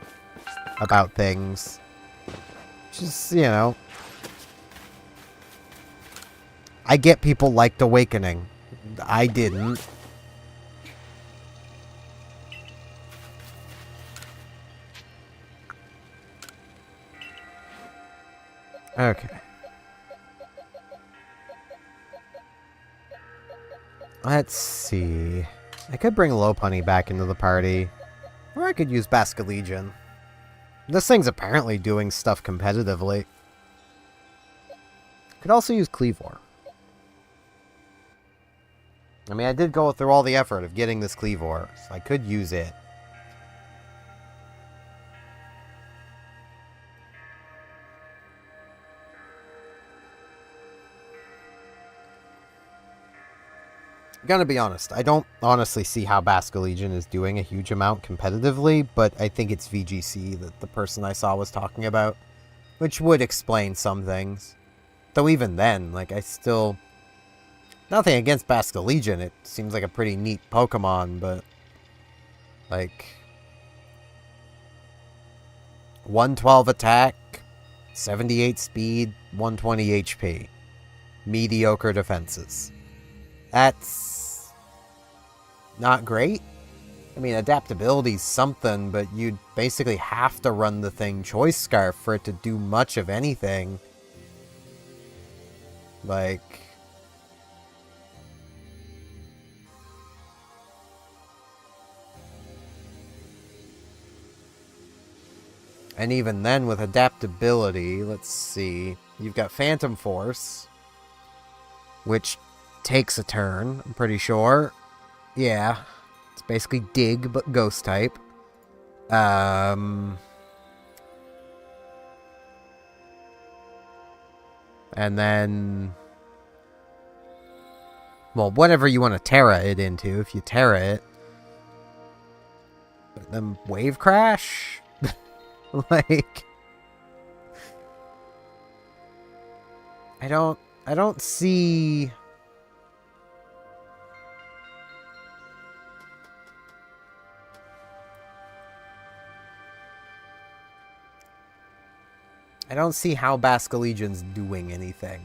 about things. Just, you know. I get people liked Awakening. I didn't. Okay. Let's see. I could bring Lopunny back into the party. Or I could use Basque Legion. This thing's apparently doing stuff competitively. Could also use Cleavor. I mean, I did go through all the effort of getting this Cleavor, so I could use it. Gonna be honest, I don't honestly see how Basculegion is doing a huge amount competitively, but I think it's VGC that the person I saw was talking about, which would explain some things. Though even then, like, I still... Nothing against Basculegion, it seems like a pretty neat Pokemon, but... Like... 112 attack, 78 speed, 120 HP. Mediocre defenses. That's... not great. I mean, adaptability's something, but you'd basically have to run the thing Choice Scarf for it to do much of anything. Like... And even then, with adaptability, let's see. You've got Phantom Force, which takes a turn, I'm pretty sure. Yeah. It's basically Dig, but Ghost type. And then... Well, whatever you want to Terra it into, if you Terra it. But then Wave Crash? Like... I don't see... I don't see how Basculegion's doing anything.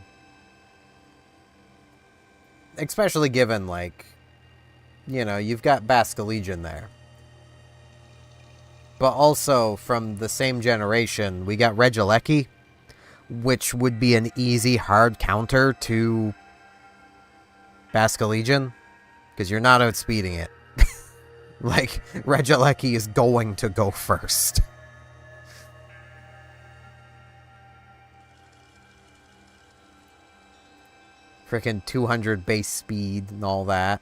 Especially given, like, you know, you've got Basculegion there. But also, from the same generation, we got Regieleki, which would be an easy, hard counter to Basculegion, because you're not outspeeding it. Like, Regieleki is going to go first. Frickin' 200 base speed and all that.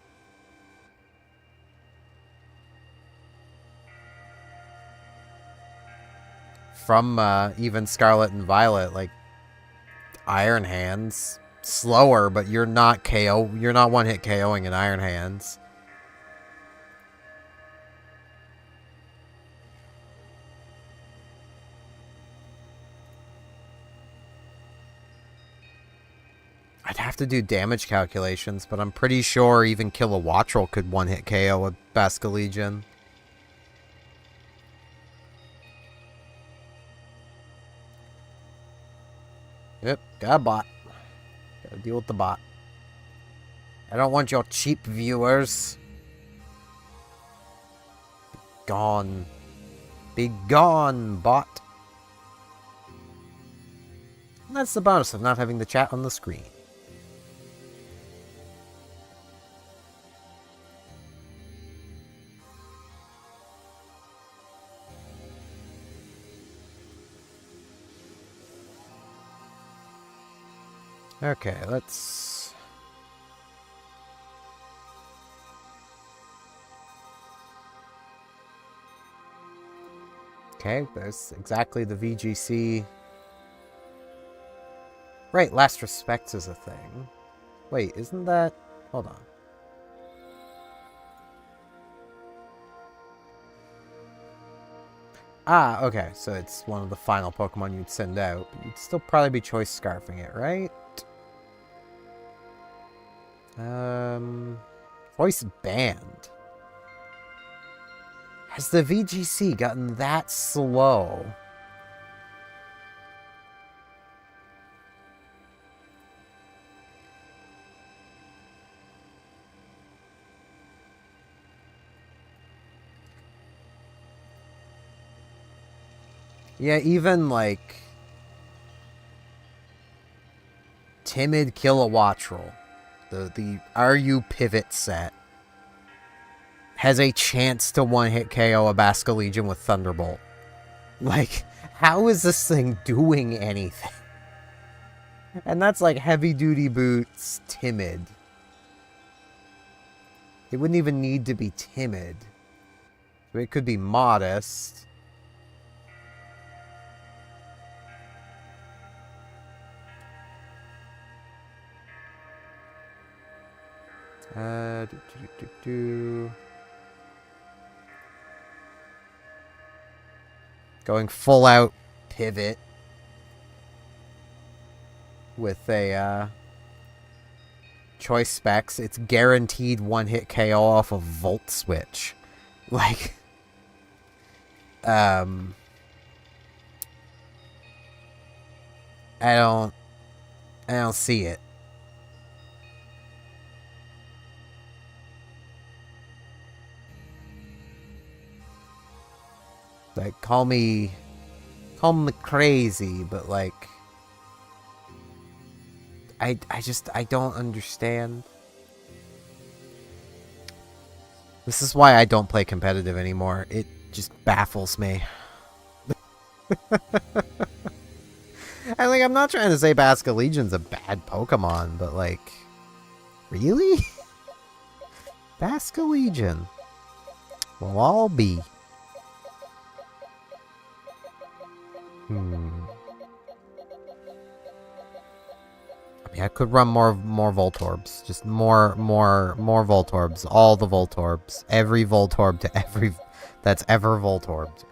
From even Scarlet and Violet, like Iron Hands, slower, but you're not you're not one-hit KOing in Iron Hands. I'd have to do damage calculations, but I'm pretty sure even Kilowattrel could one-hit KO a Basculegion. Yep, got a bot. Gotta deal with the bot. I don't want your cheap viewers. Be gone. Be gone, bot. And that's the bonus of not having the chat on the screen. Okay, let's... Okay, there's exactly the VGC. Right, Last Respects is a thing. Wait, isn't that... Hold on. Ah, okay, so it's one of the final Pokemon you'd send out. But you'd still probably be Choice Scarfing it, right? Voice Band. Has the VGC gotten that slow? Yeah, even like Timid Kilowattrel, the RU pivot set, has a chance to one-hit KO a Basculegion with Thunderbolt. Like, how is this thing doing anything? And that's like heavy duty boots, timid. It wouldn't even need to be timid. It could be modest. Going full out pivot with a choice specs. It's guaranteed one-hit KO off of Volt Switch. Like, I don't see it. Like, call me crazy, but like, I don't understand. This is why I don't play competitive anymore. It just baffles me. And like, I'm not trying to say Basculegion's a bad Pokemon, but like, really? Basculegion. Well, I'll be. I mean, I could run more Voltorbs. Just more Voltorbs. All the Voltorbs. Every Voltorb to every that's ever Voltorbed.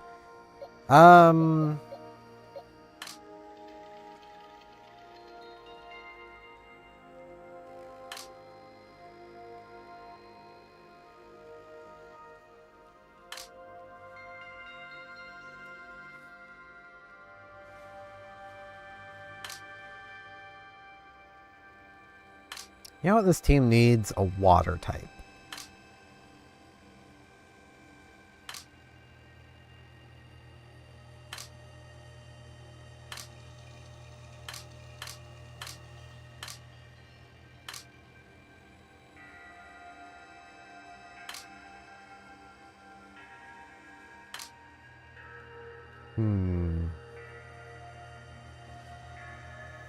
You know what this team needs? A water type.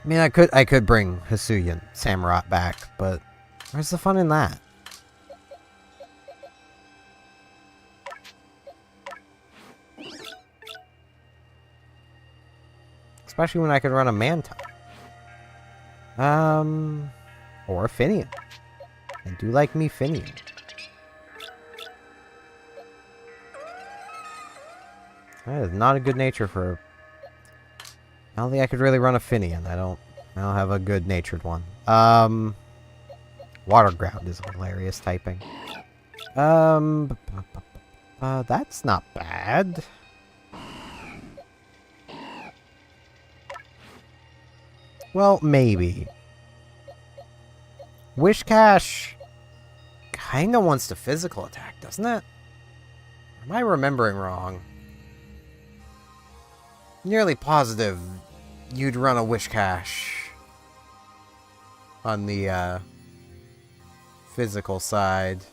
I mean, I could bring Hisuian Samurott back, but where's the fun in that? Especially when I could run a Manta. Or a Finian. I do like me Finian. That is not a good nature for... I don't think I could really run a Finian. I don't have a good natured one. Water Ground is hilarious typing. That's not bad. Well, maybe. Wishcash kinda wants to physical attack, doesn't it? Am I remembering wrong? Nearly positive you'd run a Wishcash on the physical side.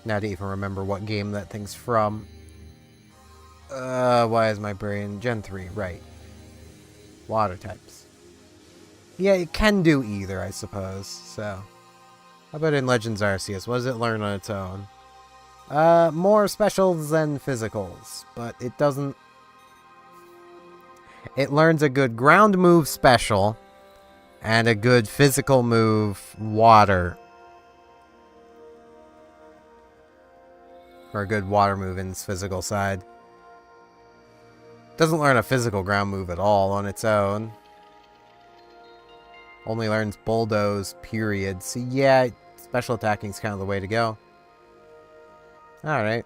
Now to even remember what game that thing's from. Why is my brain... Gen 3, right. Water types. Yeah, it can do either, I suppose, so... How about in Legends Arceus? What does it learn on its own? More specials than physicals, but it doesn't... It learns a good ground move special, and a good physical move water. Or a good water move in its physical side. Doesn't learn a physical ground move at all on its own. Only learns Bulldoze, period. So yeah, special attacking is kind of the way to go. Alright.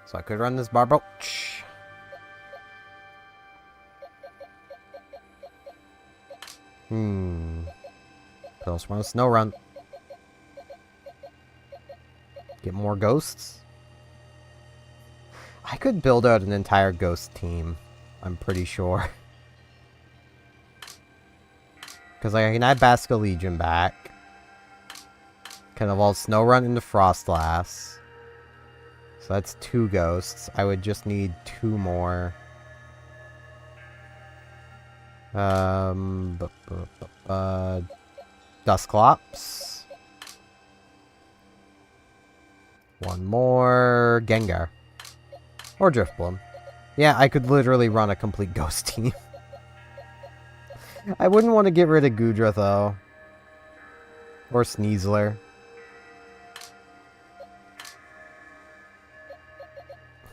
So I could run this Barboach. Pills run a Snow Run. Get more ghosts. I could build out an entire ghost team. I'm pretty sure. Because I can add Basculegion back. Can evolve Snow Run into Frostlass. So that's 2 ghosts. I would just need 2 more. Dusclops. 1 more. Gengar. Or Driftbloom. Yeah, I could literally run a complete ghost team. I wouldn't want to get rid of Gudra, though. Or Sneasler.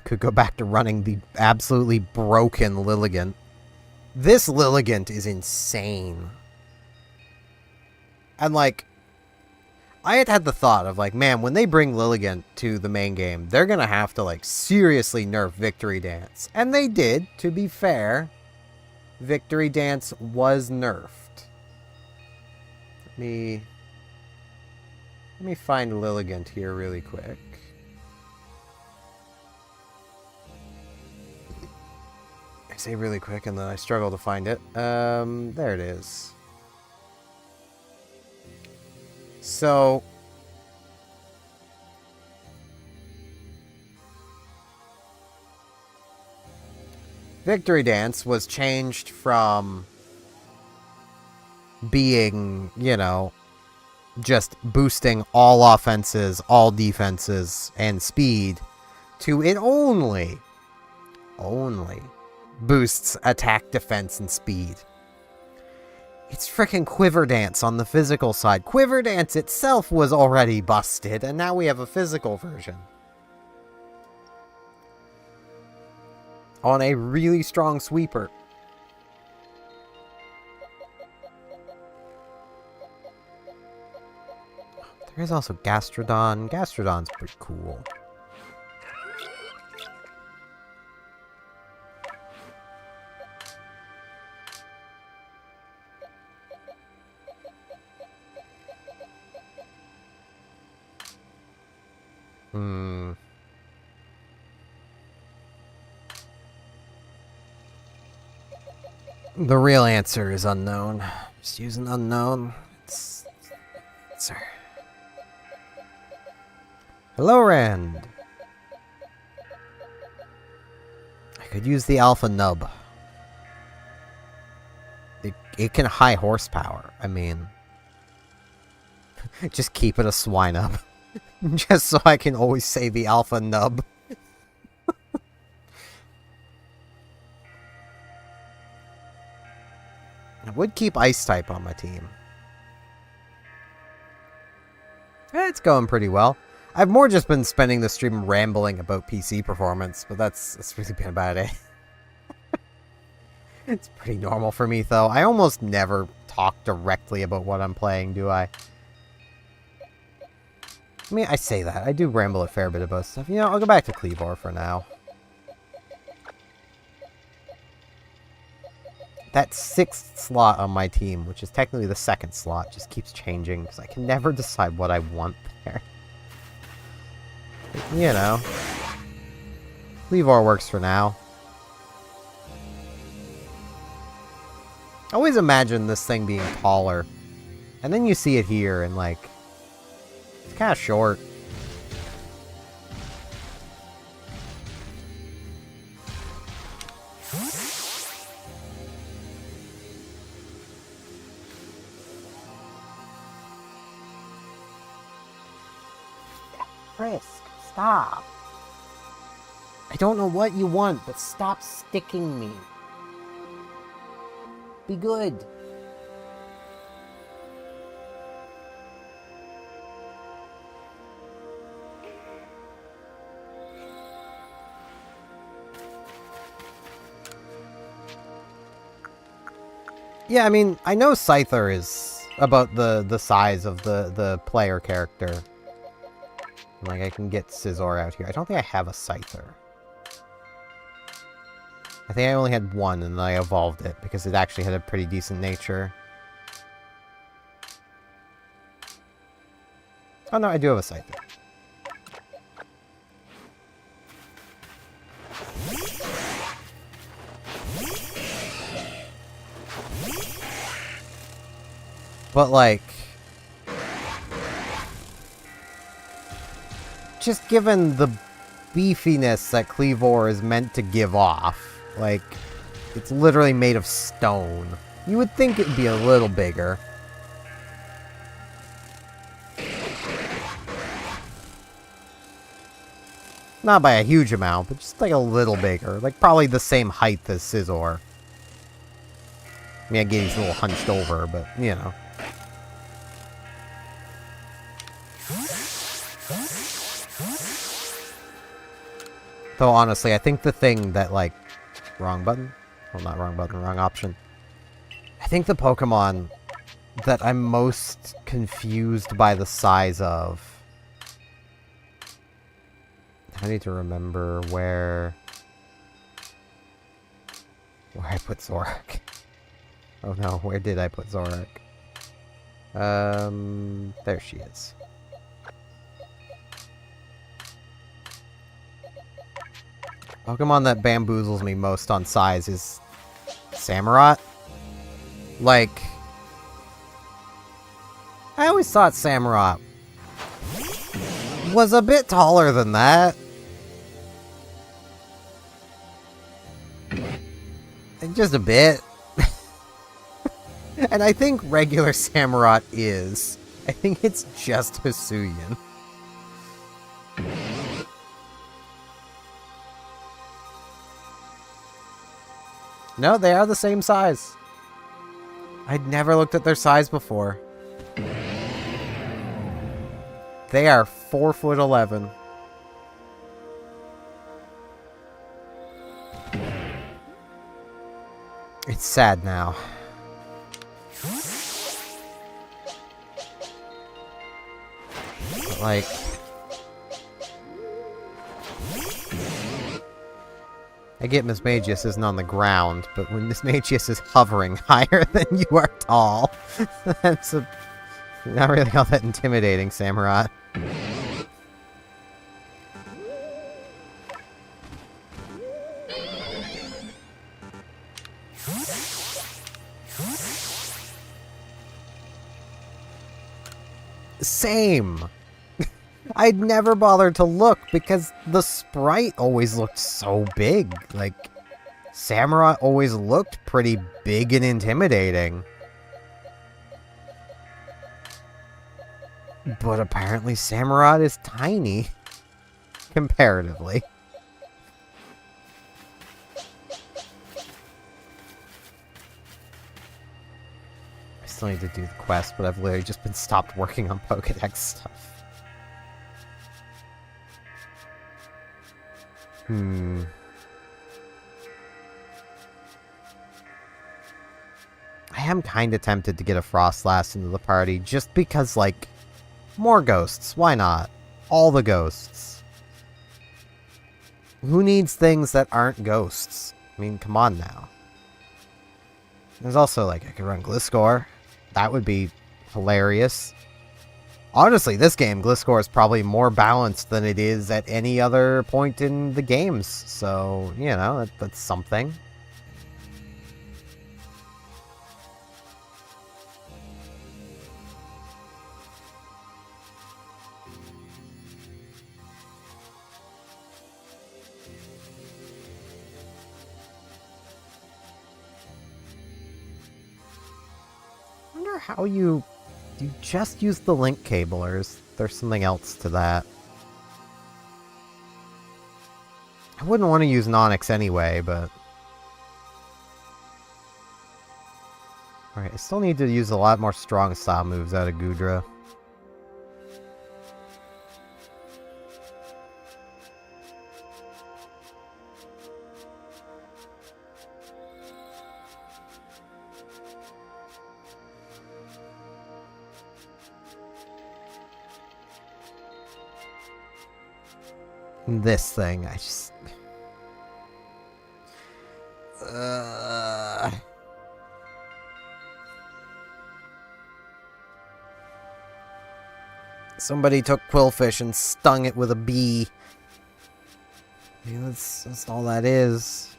Could go back to running the absolutely broken Lilligant. This Lilligant is insane. And, like, I had the thought of, like, man, when they bring Lilligant to the main game, they're gonna have to, like, seriously nerf Victory Dance. And they did, to be fair. Victory Dance was nerfed. Let me find Lilligant here really quick. I say really quick and then I struggle to find it. There it is. So, Victory Dance was changed from being, you know, just boosting all offenses, all defenses, and speed to it only boosts attack, defense, and speed. It's frickin' Quiver Dance on the physical side. Quiver Dance itself was already busted, and now we have a physical version. On a really strong sweeper. There is also Gastrodon. Gastrodon's pretty cool. The real answer is unknown. Just use an unknown. Sir. Hello, Rand. I could use the Alpha Nub. It can high horsepower. I mean, just keep it a Swinub. Just so I can always say the Alpha Nub. I would keep Ice-type on my team. It's going pretty well. I've more just been spending the stream rambling about PC performance, but that's really been about it. It's pretty normal for me, though. I almost never talk directly about what I'm playing, do I? I mean, I say that. I do ramble a fair bit about stuff. You know, I'll go back to Kleavor for now. That 6th slot on my team, which is technically the 2nd slot, just keeps changing, because I can never decide what I want there. But, you know. Kleavor works for now. I always imagine this thing being taller. And then you see it here, and like, it's kind of short. Frisk, stop. I don't know what you want, but stop sticking me. Be good. Yeah, I mean, I know Scyther is about the size of the player character. Like, I can get Scizor out here. I don't think I have a Scyther. I think I only had one, and then I evolved it, because it actually had a pretty decent nature. Oh no, I do have a Scyther. But, like, just given the beefiness that Cleavor is meant to give off. Like, it's literally made of stone. You would think it'd be a little bigger. Not by a huge amount, but just like a little bigger. Like probably the same height as Scizor. I mean, again, he's a little hunched over, but, you know. Though, honestly, I think the thing that, like... Wrong button? Well, not wrong button, wrong option. I think the Pokemon that I'm most confused by the size of... I need to remember where I put Zorak. Oh no, where did I put Zorak? There she is. Pokemon that bamboozles me most on size is Samurott. Like, I always thought Samurott was a bit taller than that. Just a bit. And I think regular Samurott is. I think it's just Hisuian. No, they are the same size. I'd never looked at their size before. They are 4'11". It's sad now. But like... I get Miss Magius isn't on the ground, but when Miss Magius is hovering higher than you are tall, that's not really all that intimidating, Samurott. Same! I'd never bothered to look because the sprite always looked so big. Like, Samurott always looked pretty big and intimidating. But apparently Samurott is tiny. Comparatively. I still need to do the quest, but I've literally just been stopped working on Pokédex stuff. I am kind of tempted to get a Frostlass into the party, just because, like, more ghosts. Why not? All the ghosts. Who needs things that aren't ghosts? I mean, come on now. There's also, like, I could run Gliscor. That would be hilarious. Honestly, this game, Gliscor is probably more balanced than it is at any other point in the games. So, you know, that's something. I wonder how you... Do you just use the link cable, or is there something else to that? I wouldn't want to use Nonix anyway, but... Alright, I still need to use a lot more strong style moves out of Goodra. This thing, I just... Somebody took Quillfish and stung it with a bee. I mean, that's all that is.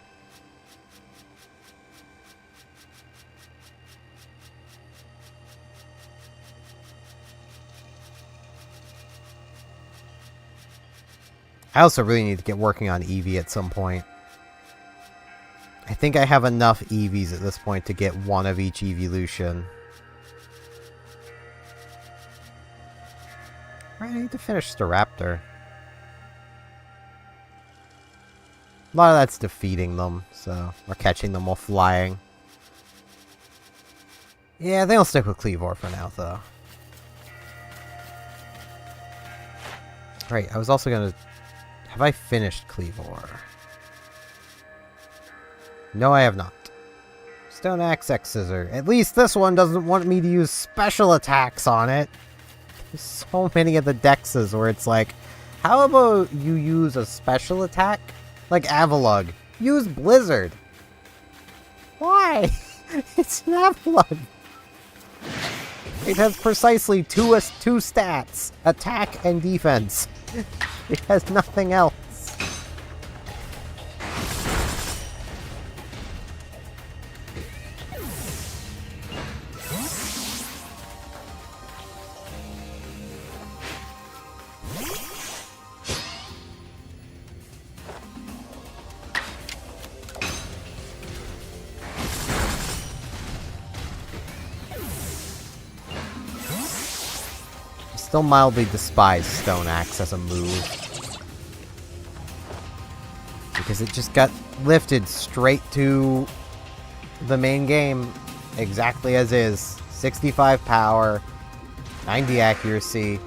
I also really need to get working on Eevee at some point. I think I have enough Eevees at this point to get one of each evolution. Right, I need to finish Staraptor. A lot of that's defeating them, so... or catching them while flying. Yeah, they'll stick with Cleavor for now, though. Right, I was also gonna... have I finished Cleavor? No, I have not. Stone Axe, X Scissor. At least this one doesn't want me to use special attacks on it. There's so many of the Dexes where it's like, how about you use a special attack? Like Avalugg. Use Blizzard. Why? It's an Avalugg. It has precisely two stats. Attack and defense. It has nothing else. Still mildly despise Stone Axe as a move. Because it just got lifted straight to the main game exactly as is. 65 power, 90 accuracy,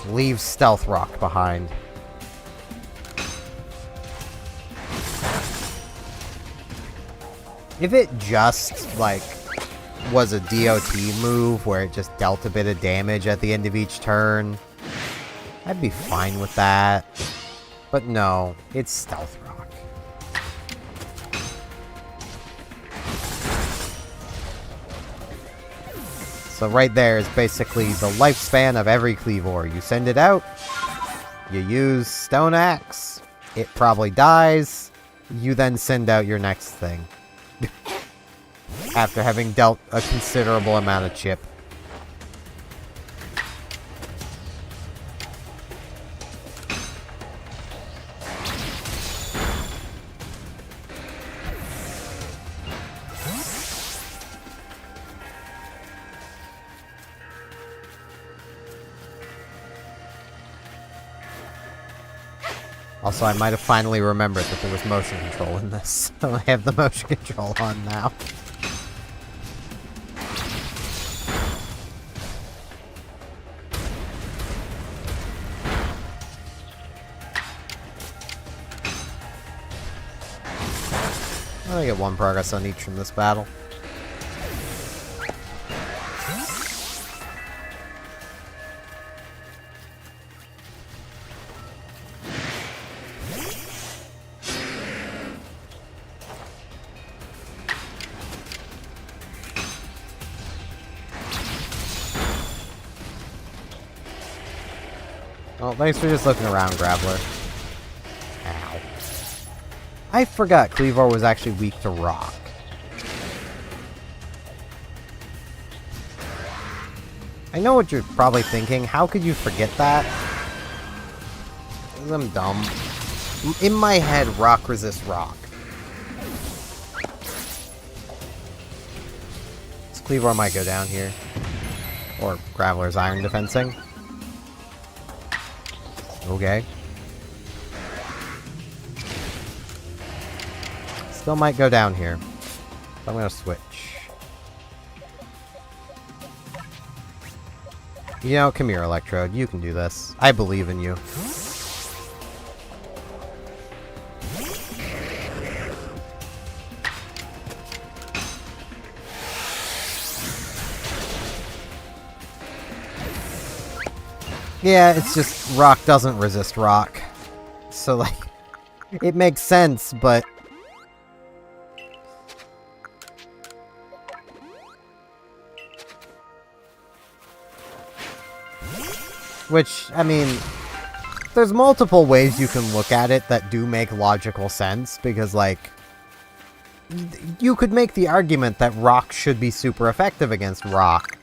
leaves Stealth Rock behind. If it just, like, was a DOT move where it just dealt a bit of damage at the end of each turn, I'd be fine with that. But no, it's Stealth Rock. So right there is basically the lifespan of every Cleavor. You send it out, you use Stone Axe, it probably dies, you then send out your next thing. After having dealt a considerable amount of chip. Also, I might have finally remembered that there was motion control in this, so I have the motion control on now. I get one progress on each from this battle. Well, thanks for just looking around, Graveler. Ow. I forgot Cleavor was actually weak to rock. I know what you're probably thinking. How could you forget that? I'm dumb. In my head, rock resists rock. This Cleavor might go down here. Or Graveler's iron defensing. Okay. Still might go down here. So I'm gonna switch. You know, come here, Electrode. You can do this. I believe in you. Yeah, it's just rock doesn't resist rock. So, like, it makes sense, but... Which, I mean, there's multiple ways you can look at it that do make logical sense, because, like, you could make the argument that rock should be super effective against rock.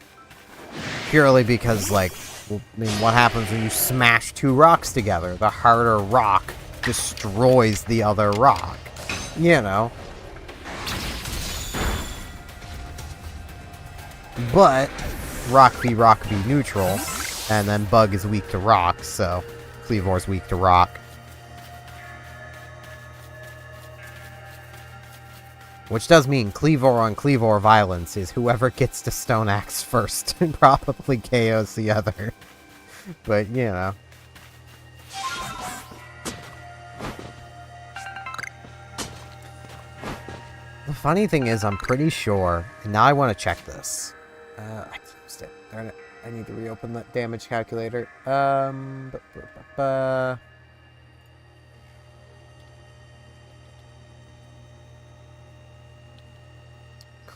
Purely because, like, Well, I mean, what happens when you smash two rocks together? The harder rock destroys the other rock. You know. But rock be neutral, and then Bug is weak to rock, so Kleavor's weak to rock. Which does mean Kleavor on Kleavor violence is whoever gets to Stone Axe first and probably KOs the other. But, you know. The funny thing is, I'm pretty sure, and now I want to check this. I closed it. Darn it. I need to reopen that damage calculator.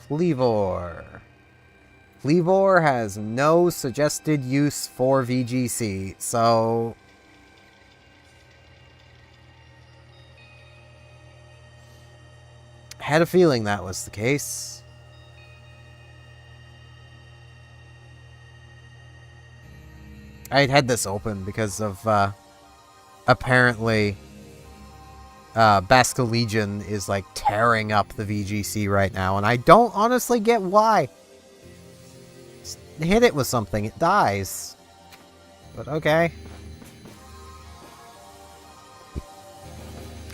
Kleavor. Kleavor has no suggested use for VGC, so... I had a feeling that was the case. I'd had this open because of, apparently... Basque Legion is like tearing up the VGC right now, and I don't honestly get why. Just hit it with something, it dies. But okay.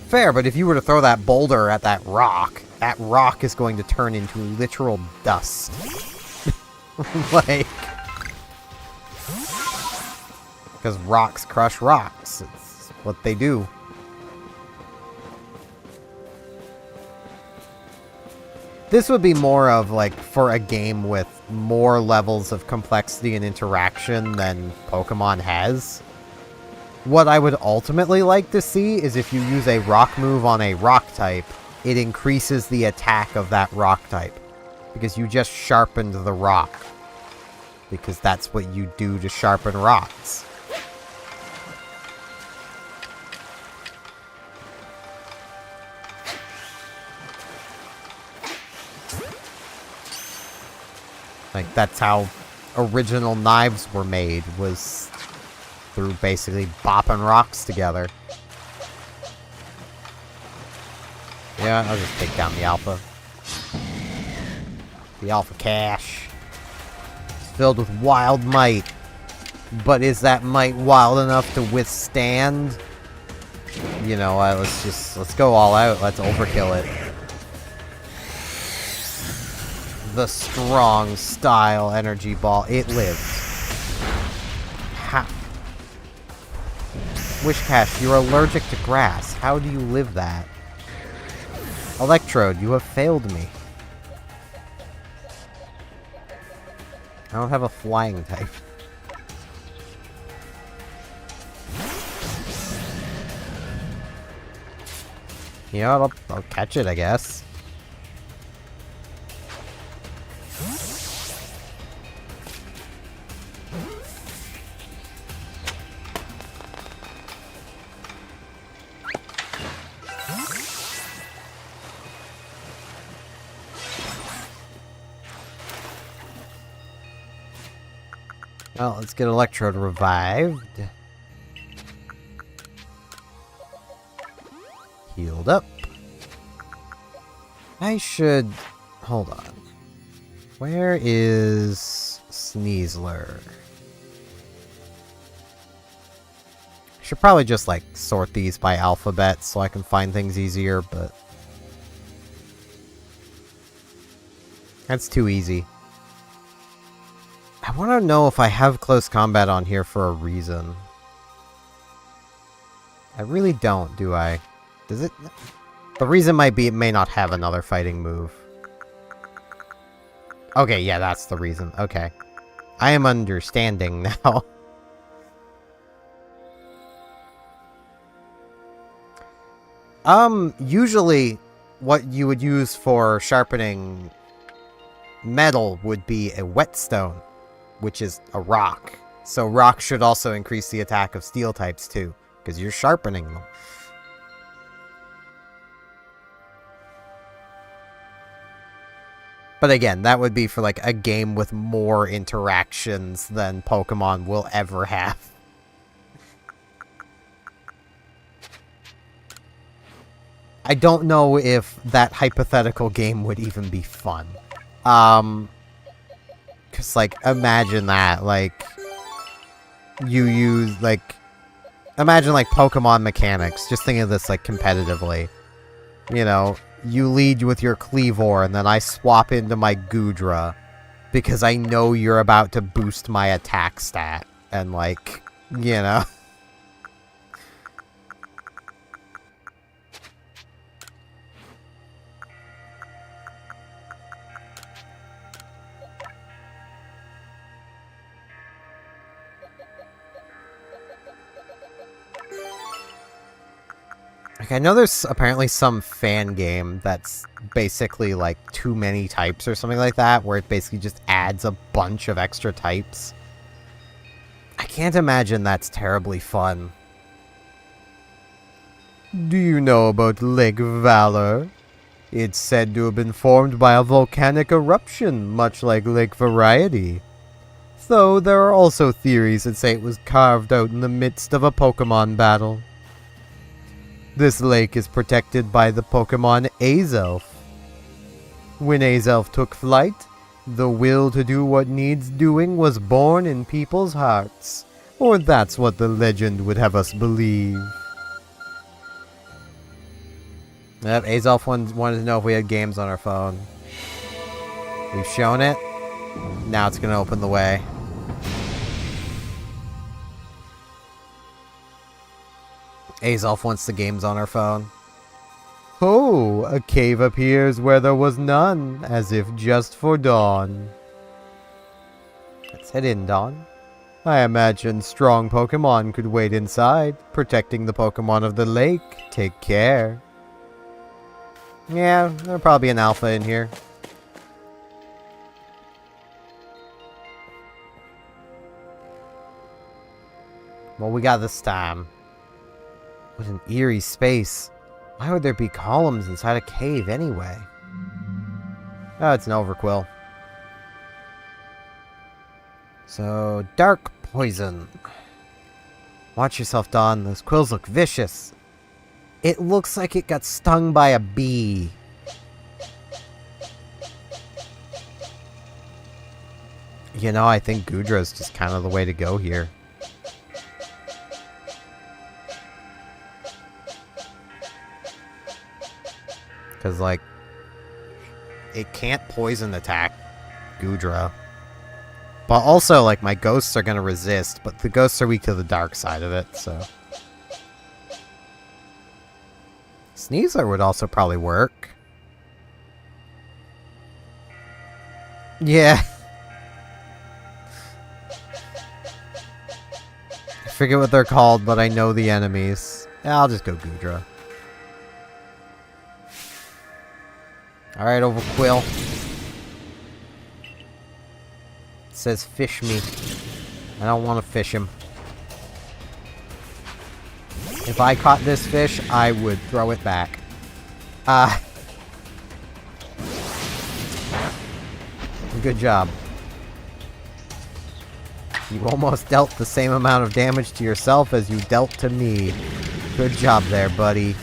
Fair, but if you were to throw that boulder at that rock is going to turn into literal dust. Like... Because rocks crush rocks. It's what they do. This would be more of, like, for a game with more levels of complexity and interaction than Pokemon has. What I would ultimately like to see is if you use a rock move on a rock type, it increases the attack of that rock type. Because you just sharpened the rock. Because that's what you do to sharpen rocks. Like, that's how original knives were made, was through basically bopping rocks together. Yeah, I'll just take down the Alpha. The Alpha Cache. It's filled with wild might. But is that might wild enough to withstand? You know, let's go all out. Let's overkill it. The strong style energy ball. It lived. Ha. Wishcash, you're allergic to grass. How do you live that? Electrode, you have failed me. I don't have a flying type. You know what? I'll catch it, I guess. Well, let's get Electrode revived. Healed up. I should... Hold on. Where is Sneasler? I should probably just, like, sort these by alphabet so I can find things easier, but... That's too easy. I want to know if I have close combat on here for a reason. I really don't, do I? Does it? The reason might be it may not have another fighting move. Okay, yeah, that's the reason. Okay. I am understanding now. Usually what you would use for sharpening metal would be a whetstone, which is a rock. So rock should also increase the attack of steel types too, because you're sharpening them. But again, that would be for like a game with more interactions than Pokemon will ever have. I don't know if that hypothetical game would even be fun. Because, like, imagine that, like, you use, like, imagine, like, Pokemon mechanics. Just think of this, like, competitively. You know, you lead with your Cleavor, and then I swap into my Goodra, because I know you're about to boost my attack stat. And, like, you know... Like, I know there's apparently some fan game that's basically, like, too many types or something like that, where it basically just adds a bunch of extra types. I can't imagine that's terribly fun. Do you know about Lake Valor? It's said to have been formed by a volcanic eruption, much like Lake Variety. Though there are also theories that say it was carved out in the midst of a Pokemon battle. This lake is protected by the Pokemon Azelf. When Azelf took flight, the will to do what needs doing was born in people's hearts. Or that's what the legend would have us believe. Yep, Azelf wanted to know if we had games on our phone. We've shown it. Now it's going to open the way. Azelf wants the games on her phone. Oh, a cave appears where there was none, as if just for Dawn. Let's head in, Dawn. I imagine strong Pokemon could wait inside, protecting the Pokemon of the lake. Take care. Yeah, there'll probably be an alpha in here. What we got this time? What an eerie space. Why would there be columns inside a cave anyway? Oh, it's an Overquill. So, dark poison. Watch yourself, Dawn. Those quills look vicious. It looks like it got stung by a bee. You know, I think Goodra is just kind of the way to go here. Because, like, it can't poison attack Goodra. But also, like, my ghosts are going to resist, but the ghosts are weak to the dark side of it, so. Sneasler would also probably work. Yeah. I forget what they're called, but I know the enemies. Yeah, I'll just go Goodra. Alright, Overquill. It says fish me. I don't want to fish him. If I caught this fish, I would throw it back. Good job. You almost dealt the same amount of damage to yourself as you dealt to me. Good job there, buddy.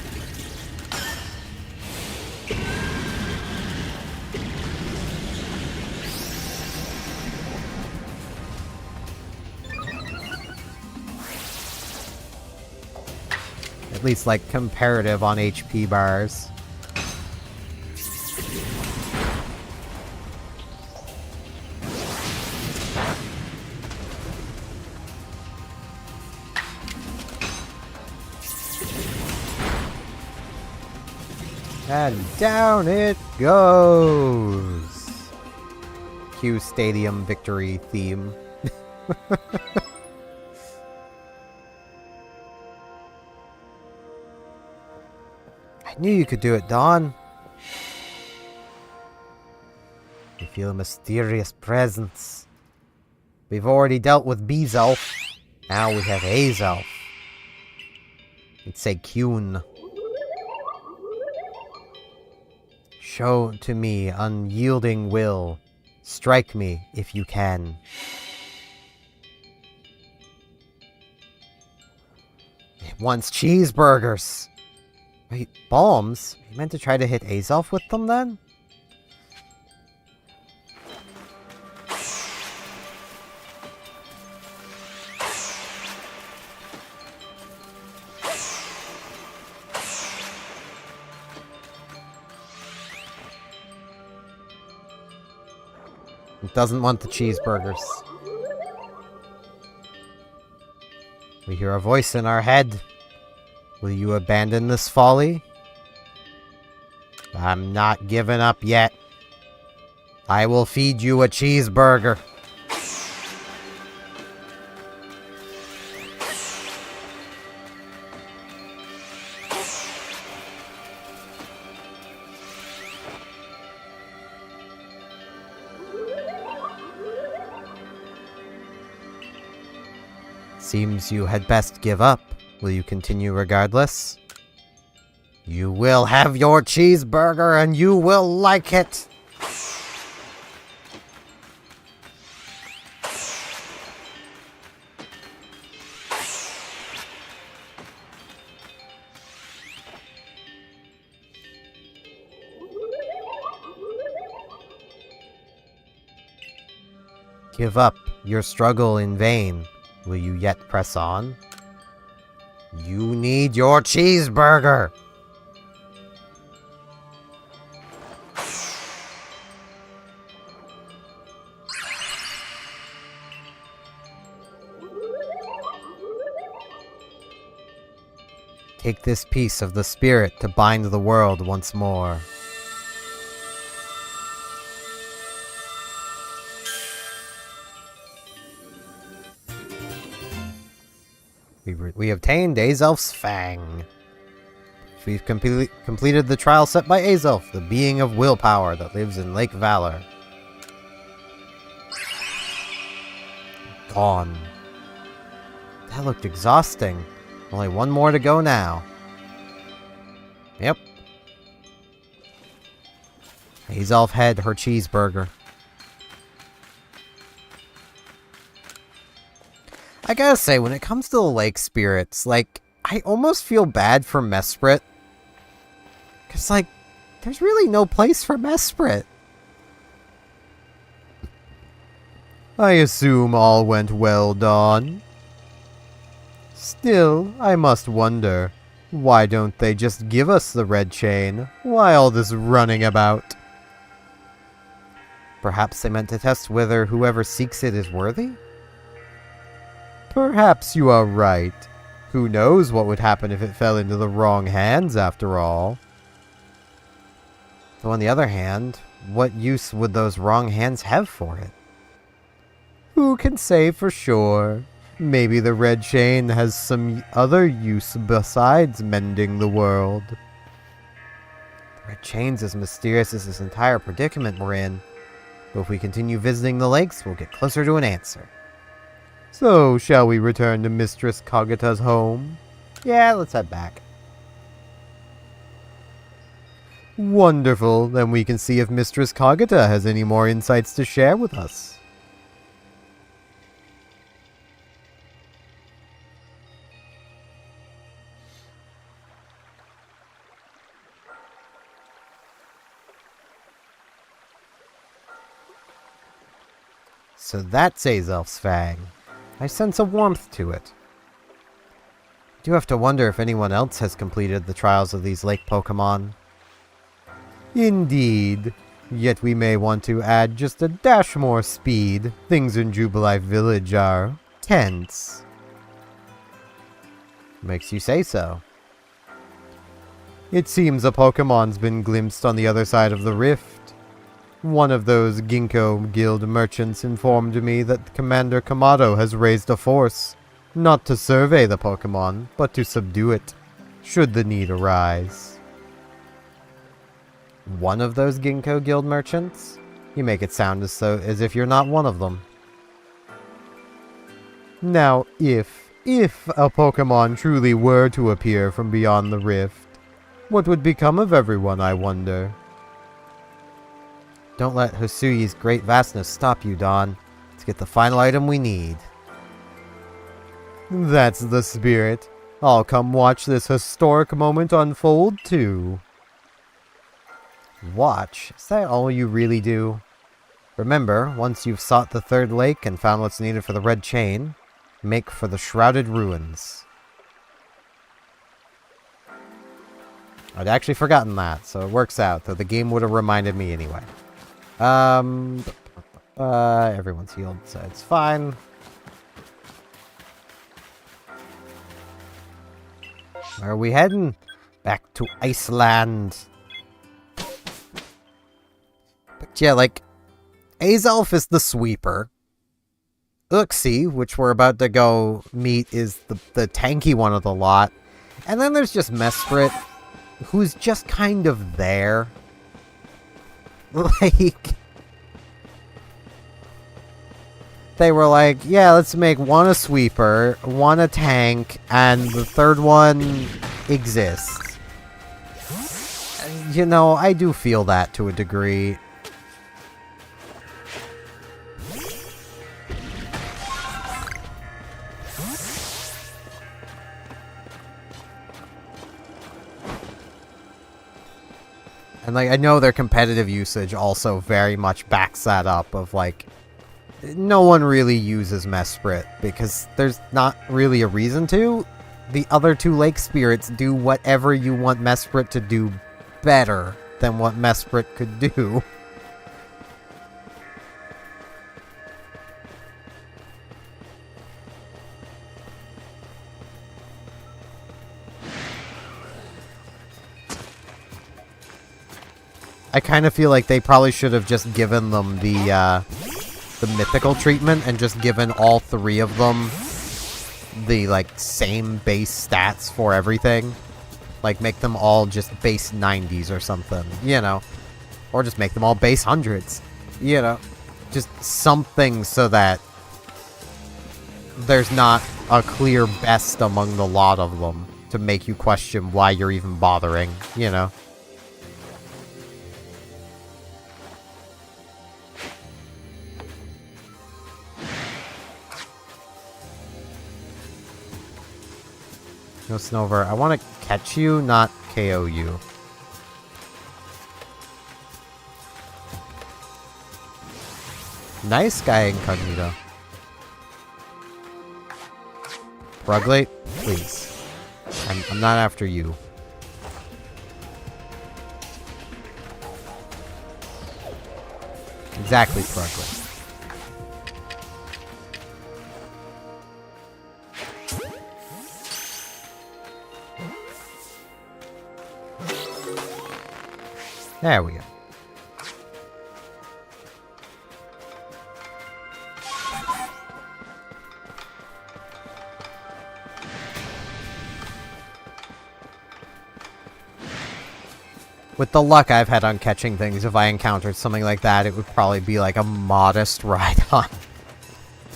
At least, like, comparative on HP bars. And down it goes! Cue stadium victory theme. I knew you could do it, Dawn. You feel a mysterious presence. We've already dealt with Bezelf. Now we have Azelf. Let's say Kuhn. Show to me unyielding will. Strike me if you can. It wants cheeseburgers. Wait, bombs? You meant to try to hit Azelf with them then? It doesn't want the cheeseburgers. We hear a voice in our head. Will you abandon this folly? I'm not giving up yet. I will feed you a cheeseburger. Seems you had best give up. Will you continue regardless? You will have your cheeseburger and you will like it! Give up your struggle in vain. Will you yet press on? You need your cheeseburger! Take this piece of the spirit to bind the world once more. We obtained Azelf's Fang. We've completed the trial set by Azelf, the being of willpower that lives in Lake Valor. Gone. That looked exhausting. Only one more to go now. Yep. Azelf had her cheeseburger. I gotta say, when it comes to the lake spirits, like, I almost feel bad for Mesprit. Cause, like, there's really no place for Mesprit. I assume all went well, Dawn. Still, I must wonder, why don't they just give us the red chain? Why all this running about? Perhaps they meant to test whether whoever seeks it is worthy? Perhaps you are right. Who knows what would happen if it fell into the wrong hands, after all. Though on the other hand, what use would those wrong hands have for it? Who can say for sure? Maybe the red chain has some other use besides mending the world. The red chain's as mysterious as this entire predicament we're in. But if we continue visiting the lakes, we'll get closer to an answer. So, shall we return to Mistress Kaguta's home? Yeah, let's head back. Wonderful, then we can see if Mistress Kaguta has any more insights to share with us. So that's Azelf's Fang. I sense a warmth to it. I do have to wonder if anyone else has completed the trials of these lake Pokemon. Indeed. Yet we may want to add just a dash more speed. Things in Jubilife Village are tense. Makes you say so. It seems a Pokemon's been glimpsed on the other side of the rift. One of those Ginkgo Guild merchants informed me that Commander Kamado has raised a force, not to survey the Pokemon, but to subdue it, should the need arise. One of those Ginkgo Guild merchants? You make it sound as if you're not one of them. Now, if a Pokemon truly were to appear from beyond the rift, what would become of everyone, I wonder? Don't let Hosui's great vastness stop you, Dawn. Let's get the final item we need. That's the spirit. I'll come watch this historic moment unfold, too. Watch? Is that all you really do? Remember, once you've sought the third lake and found what's needed for the red chain, make for the shrouded ruins. I'd actually forgotten that, so it works out, though the game would have reminded me anyway. Everyone's healed, so it's fine. Where are we heading? Back to Iceland. But yeah, like, Azelf is the sweeper. Uxie, which we're about to go meet, is the tanky one of the lot. And then there's just Mesprit, who's just kind of there. Like, they were like, yeah, let's make one a sweeper, one a tank, and the third one exists. You know, I do feel that to a degree. And, like, I know their competitive usage also very much backs that up of, like, no one really uses Mesprit because there's not really a reason to. The other two Lake Spirits do whatever you want Mesprit to do better than what Mesprit could do. I kind of feel like they probably should have just given them the mythical treatment and just given all three of them the, like, same base stats for everything. Like, make them all just base 90s or something, you know. Or just make them all base 100s, you know. Just something so that there's not a clear best among the lot of them to make you question why you're even bothering, you know. No, Snover, I want to catch you, not KO you. Nice guy, Incognito. Ruglate, please. I'm not after you. Exactly, Ruglate. There we go. With the luck I've had on catching things, if I encountered something like that, it would probably be like a modest ride-on.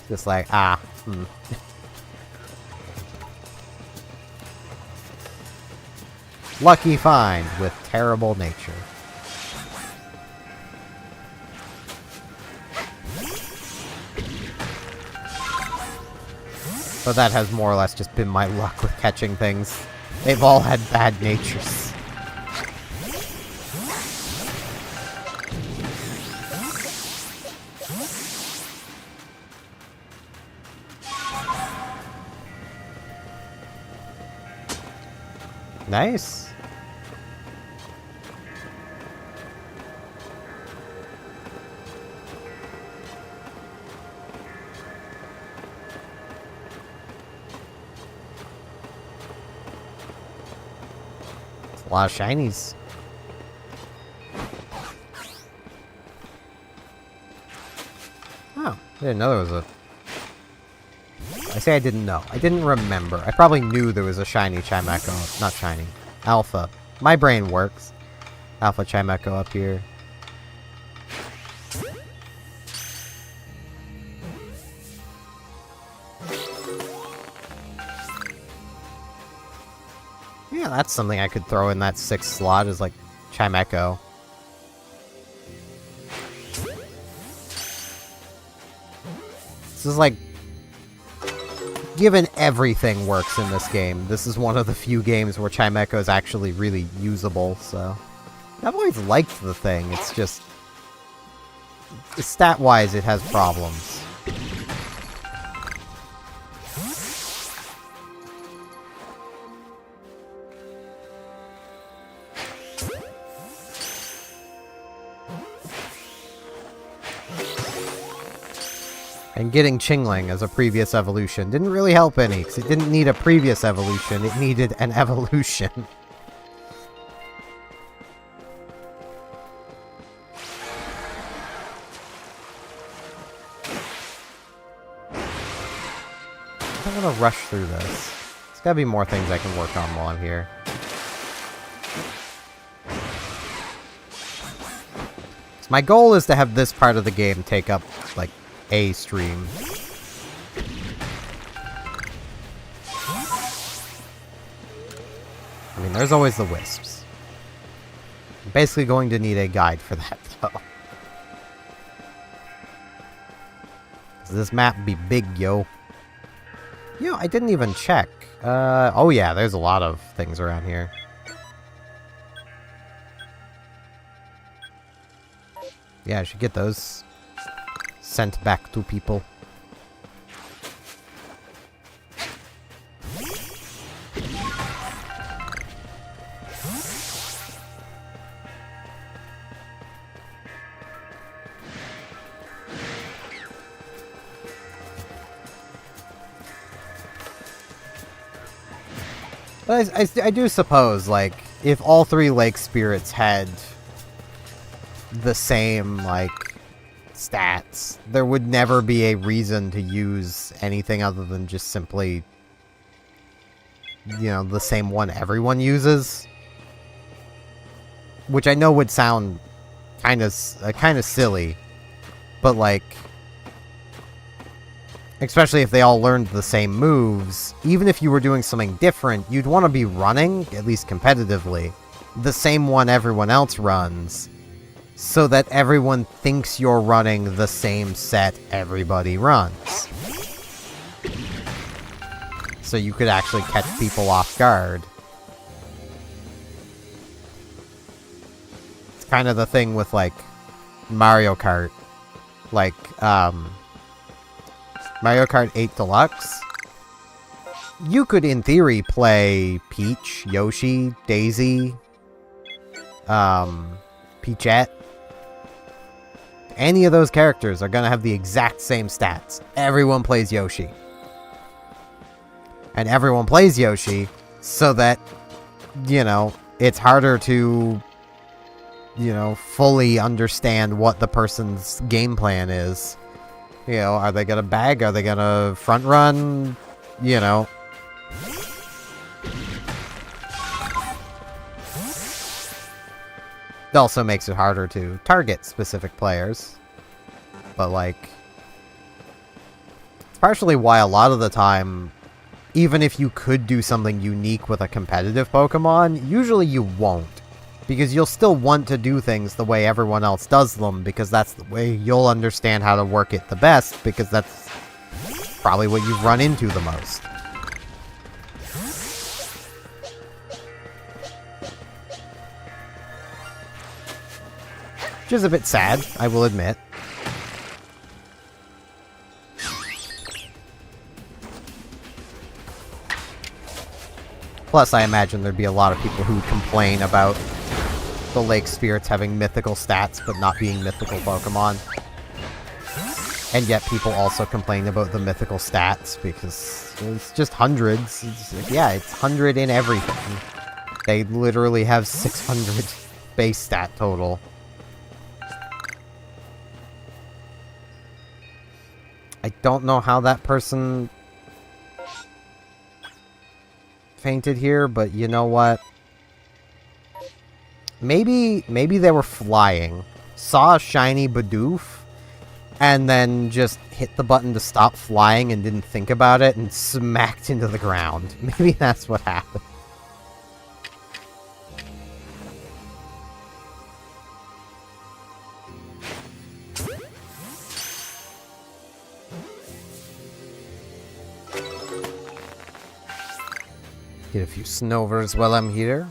Just like, Lucky find with terrible nature. But that has more or less just been my luck with catching things. They've all had bad natures. Nice. A lot of shinies. Oh, I didn't know there was a... I say I didn't know. I didn't remember. I probably knew there was a shiny Chimecho. Not shiny. Alpha. My brain works. Alpha Chimecho up here. Yeah, that's something I could throw in that 6th slot is like Chimecho. This is like, given everything works in this game, this is one of the few games where Chimecho is actually really usable, so... I've always liked the thing, it's just... Stat-wise, it has problems. And getting Chingling as a previous evolution didn't really help any, because it didn't need a previous evolution, it needed an evolution. I'm gonna rush through this. There's gotta be more things I can work on while I'm here. So my goal is to have this part of the game take up, like, a stream. I mean, there's always the wisps. I'm basically going to need a guide for that, though. This map be big, yo. You know, I didn't even check. Oh yeah, there's a lot of things around here. Yeah, I should get those sent back to people. But I do suppose, like, if all three lake spirits had the same, like, stats, there would never be a reason to use anything other than just simply, you know, the same one everyone uses. Which I know would sound kind of silly, but, like, especially if they all learned the same moves, even if you were doing something different, you'd want to be running, at least competitively, the same one everyone else runs, so that everyone thinks you're running the same set everybody runs. So you could actually catch people off guard. It's kind of the thing with, like, Mario Kart. Like, Mario Kart 8 Deluxe, you could, in theory, play Peach, Yoshi, Daisy, Peachette. Any of those characters are going to have the exact same stats. Everyone plays Yoshi. And everyone plays Yoshi so that, you know, it's harder to, you know, fully understand what the person's game plan is. You know, are they gonna bag? Are they gonna front run? You know. It also makes it harder to target specific players. But, like, it's partially why a lot of the time, even if you could do something unique with a competitive Pokemon, usually you won't. Because you'll still want to do things the way everyone else does them, because that's the way you'll understand how to work it the best, because that's probably what you've run into the most. Which is a bit sad, I will admit. Plus, I imagine there'd be a lot of people who would complain about the lake spirits having mythical stats but not being mythical Pokemon. And yet people also complain about the mythical stats because it's just hundreds. It's like, yeah, it's 100 in everything. They literally have 600 base stat total. I don't know how that person fainted here, but you know what? Maybe they were flying, saw a shiny Bidoof, and then just hit the button to stop flying and didn't think about it and smacked into the ground. Maybe that's what happened. Get a few snovers while I'm here.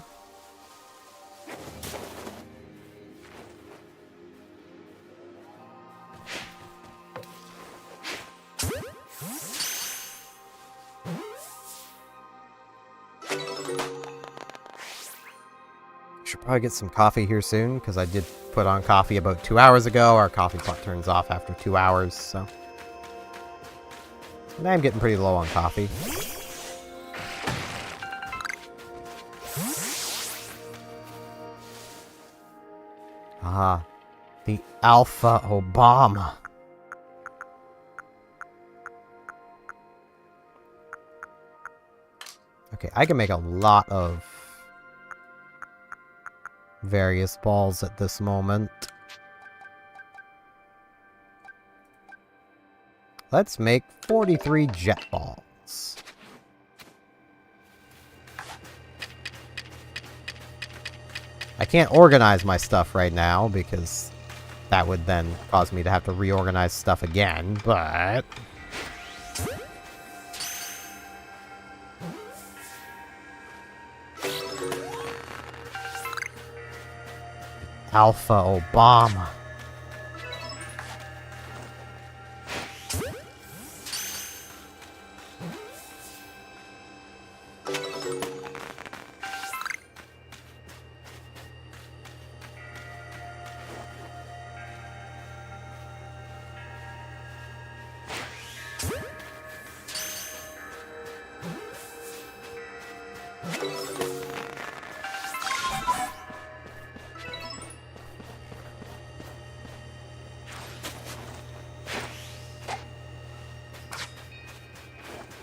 Should probably get some coffee here soon, because I did put on coffee about 2 hours ago. Our coffee pot turns off after 2 hours, so... And I'm getting pretty low on coffee. Ah, the Alpha Obama. Okay, I can make a lot of various balls at this moment. Let's make 43 jet balls. I can't organize my stuff right now because that would then cause me to have to reorganize stuff again, but... Alpha Obama.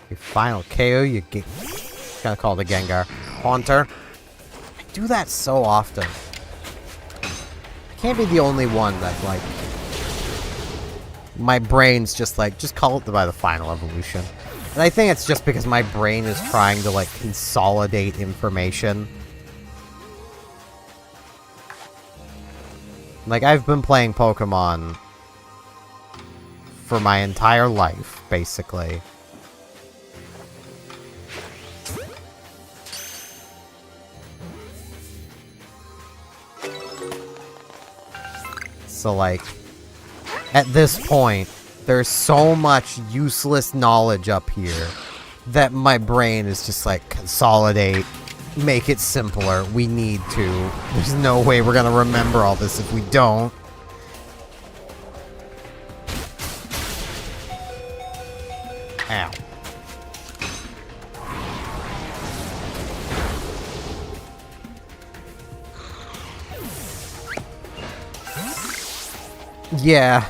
Your final KO, you get... Gotta call the Gengar. Haunter. I do that so often. I can't be the only one that, like... My brain's just like, just call it by the final evolution. And I think it's just because my brain is trying to, like, consolidate information. Like, I've been playing Pokemon for my entire life, basically. So, like, at this point, there's so much useless knowledge up here that my brain is just like, consolidate, make it simpler. We need to. There's no way we're gonna remember all this if we don't. Ow. Yeah.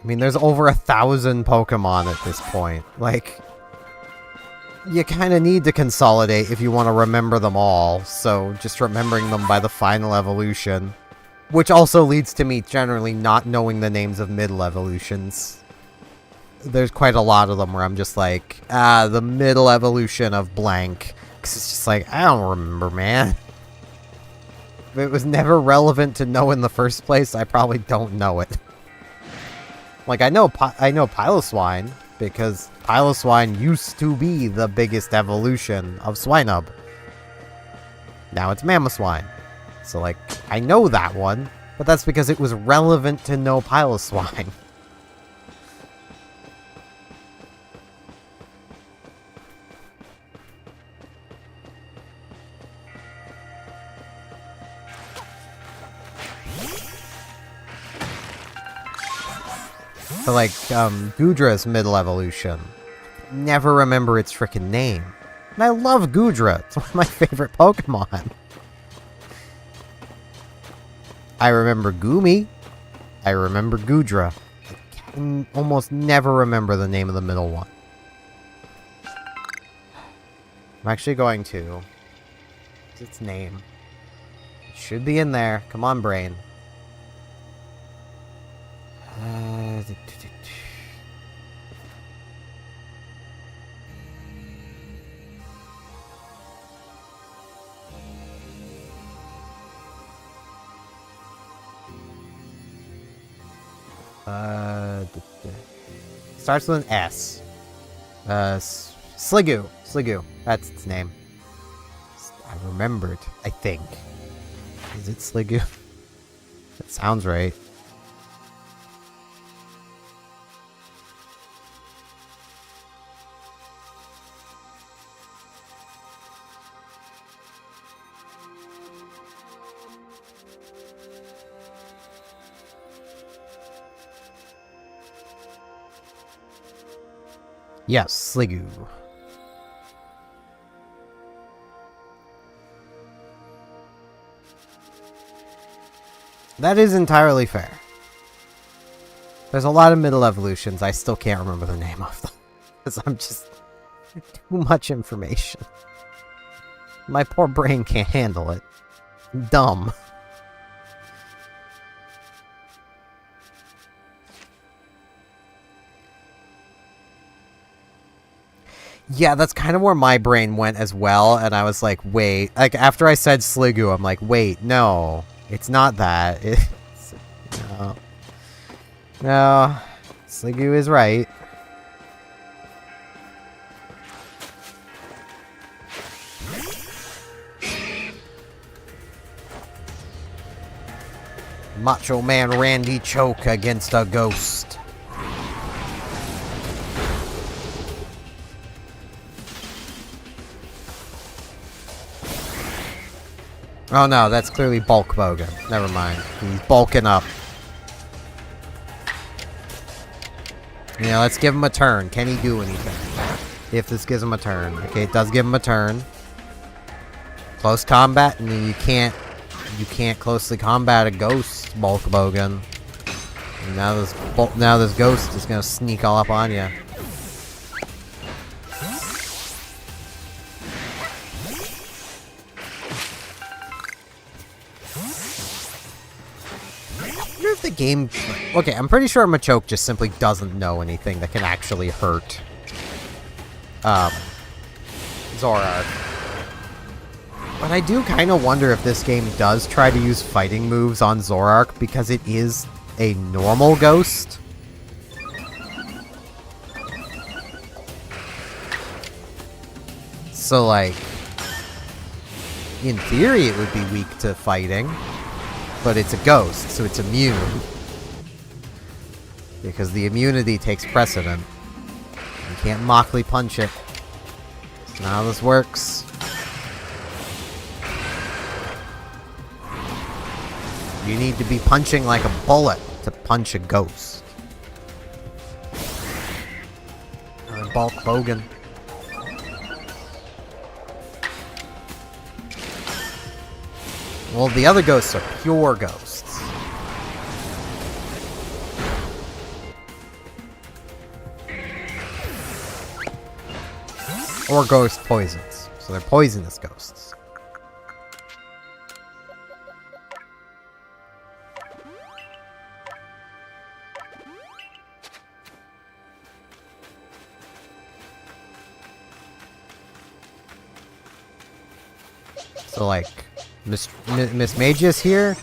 I mean, there's over 1,000 Pokemon at this point. Like, you kind of need to consolidate if you want to remember them all. So, just remembering them by the final evolution. Which also leads to me generally not knowing the names of middle evolutions. There's quite a lot of them where I'm just like, the middle evolution of blank. Because it's just like, I don't remember, man. If it was never relevant to know in the first place, I probably don't know it. Like, I know Piloswine, because Piloswine used to be the biggest evolution of Swinub. Now it's Mamoswine. So, like, I know that one, but that's because it was relevant to know Piloswine. So, like, Goodra's middle evolution. Never remember its frickin' name. And I love Goodra. It's one of my favorite Pokemon. I remember Goomy. I remember Goodra. I can almost never remember the name of the middle one. I'm actually going to... What's its name? It should be in there. Come on, brain. Starts with an S. Sliggoo. Sliggoo. That's its name. I remembered, I think. Is it Sliggoo? That sounds right. Yes, Sliggoo. That is entirely fair. There's a lot of middle evolutions. I still can't remember the name of them. Because I'm just... too much information. My poor brain can't handle it. Dumb. Yeah, that's kind of where my brain went as well, and I was like, wait. Like, after I said Sliggoo, I'm like, wait, no. It's not that. It's... No. No. Sliggoo is right. Macho Man Randy choke against a ghost. Oh no, that's clearly Bulk Bogan. Never mind. He's bulking up. Yeah, let's give him a turn. Can he do anything? If this gives him a turn. Okay, it does give him a turn. Close combat, and then you can't closely combat a ghost, Bulk Bogan. And now this ghost is gonna sneak all up on you. The game... Okay, I'm pretty sure Machoke just simply doesn't know anything that can actually hurt Zoroark. But I do kind of wonder if this game does try to use fighting moves on Zoroark because it is a normal ghost. So, like, in theory it would be weak to fighting. But it's a ghost, so it's immune. Because the immunity takes precedent. You can't Mockley punch it. That's not how this works. You need to be punching like a bullet to punch a ghost. Bulk Bogan. Well, the other ghosts are pure ghosts. Or ghost poisons. So they're poisonous ghosts. So, like... Miss Magius here,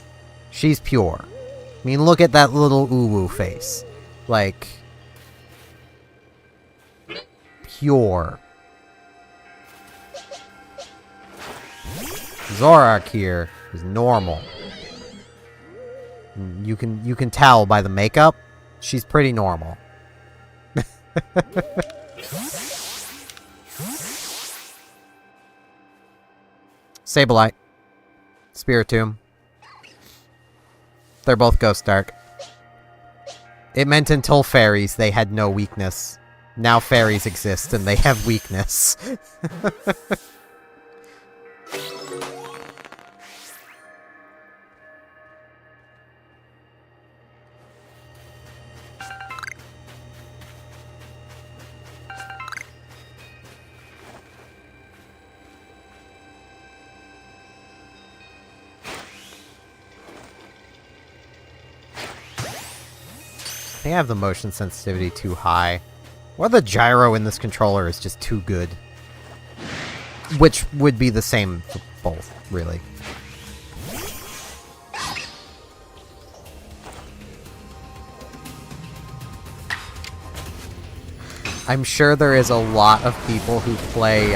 she's pure. I mean, look at that little uwu face. Like, pure. Zoroark here is normal. You can tell by the makeup, she's pretty normal. Sableye. Spiritomb. They're both Ghost Dark. It meant until fairies they had no weakness. Now fairies exist and they have weakness. I think I have the motion sensitivity too high. Or the gyro in this controller is just too good. Which would be the same for both, really. I'm sure there is a lot of people who play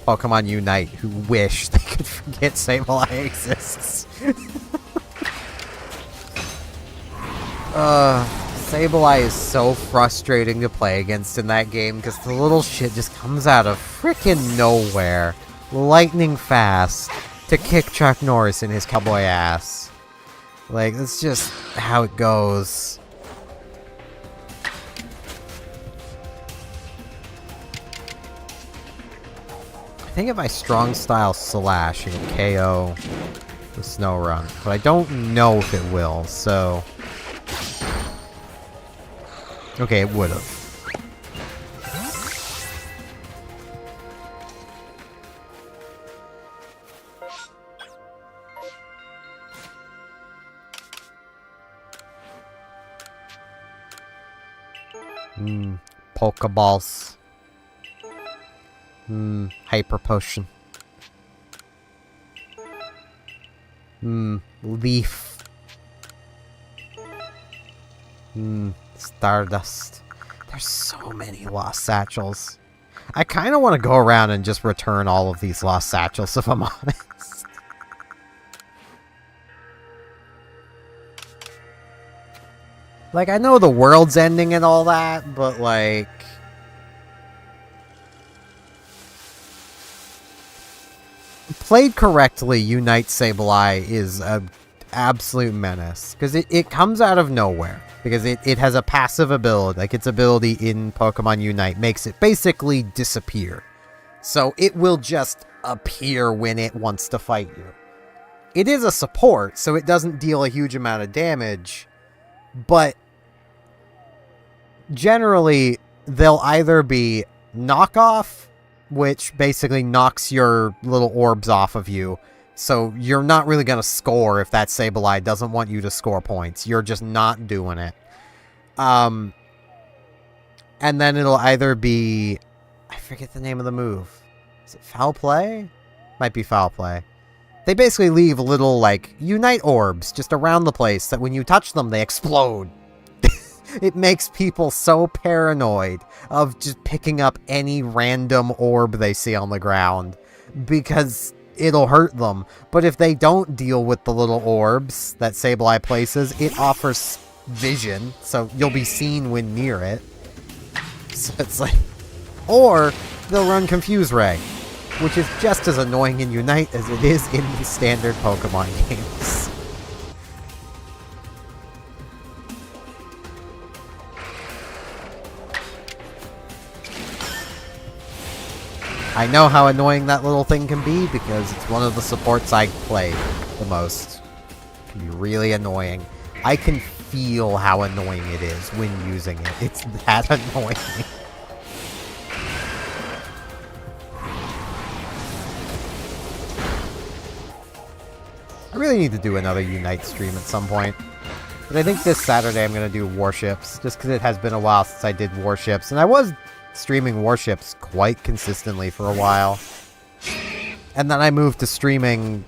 Pokemon Unite who wish they could forget Sableye exists. Sableye is so frustrating to play against in that game because the little shit just comes out of frickin' nowhere, lightning fast, to kick Chuck Norris in his cowboy ass. Like, that's just how it goes. I think if I strong style Slash, it can KO the Snow Run, but I don't know if it will, so... Okay, it would've. Pokeballs. Hyper Potion. Leaf. Stardust. There's so many lost satchels. I kind of want to go around and just return all of these lost satchels, if I'm honest. Like, I know the world's ending and all that, but, like... Played correctly, Unite Sableye is an absolute menace. Because it comes out of nowhere. Because it has a passive ability. Like, its ability in Pokemon Unite makes it basically disappear. So it will just appear when it wants to fight you. It is a support, so it doesn't deal a huge amount of damage. But generally, they'll either be knockoff, which basically knocks your little orbs off of you. So you're not really going to score if that Sableye doesn't want you to score points. You're just not doing it. And then it'll either be... I forget the name of the move. Is it Foul Play? Might be Foul Play. They basically leave little, like, Unite orbs just around the place that when you touch them, they explode. It makes people so paranoid of just picking up any random orb they see on the ground. Because it'll hurt them. But if they don't deal with the little orbs that Sableye places, it offers vision. So you'll be seen when near it. So it's like... Or they'll run Confuse Ray, which is just as annoying in Unite as it is in the standard Pokemon games. I know how annoying that little thing can be because it's one of the supports I play the most. It can be really annoying. I can feel how annoying it is when using it. It's that annoying. I really need to do another Unite stream at some point. But I think this Saturday I'm going to do Warships, just because it has been a while since I did Warships. And I was streaming Warships quite consistently for a while. And then I moved to streaming...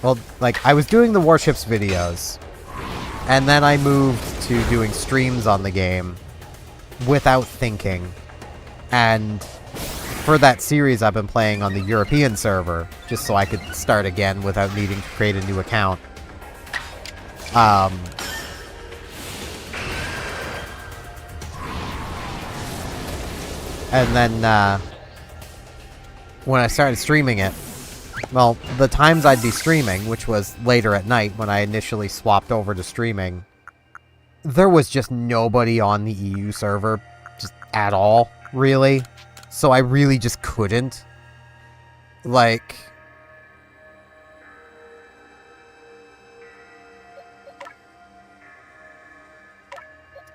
Well, like, I was doing the Warships videos. And then I moved to doing streams on the game without thinking. And for that series I've been playing on the European server, just so I could start again without needing to create a new account. And then, when I started streaming it, well, the times I'd be streaming, which was later at night when I initially swapped over to streaming, there was just nobody on the EU server, just at all, really. So I really just couldn't. Like...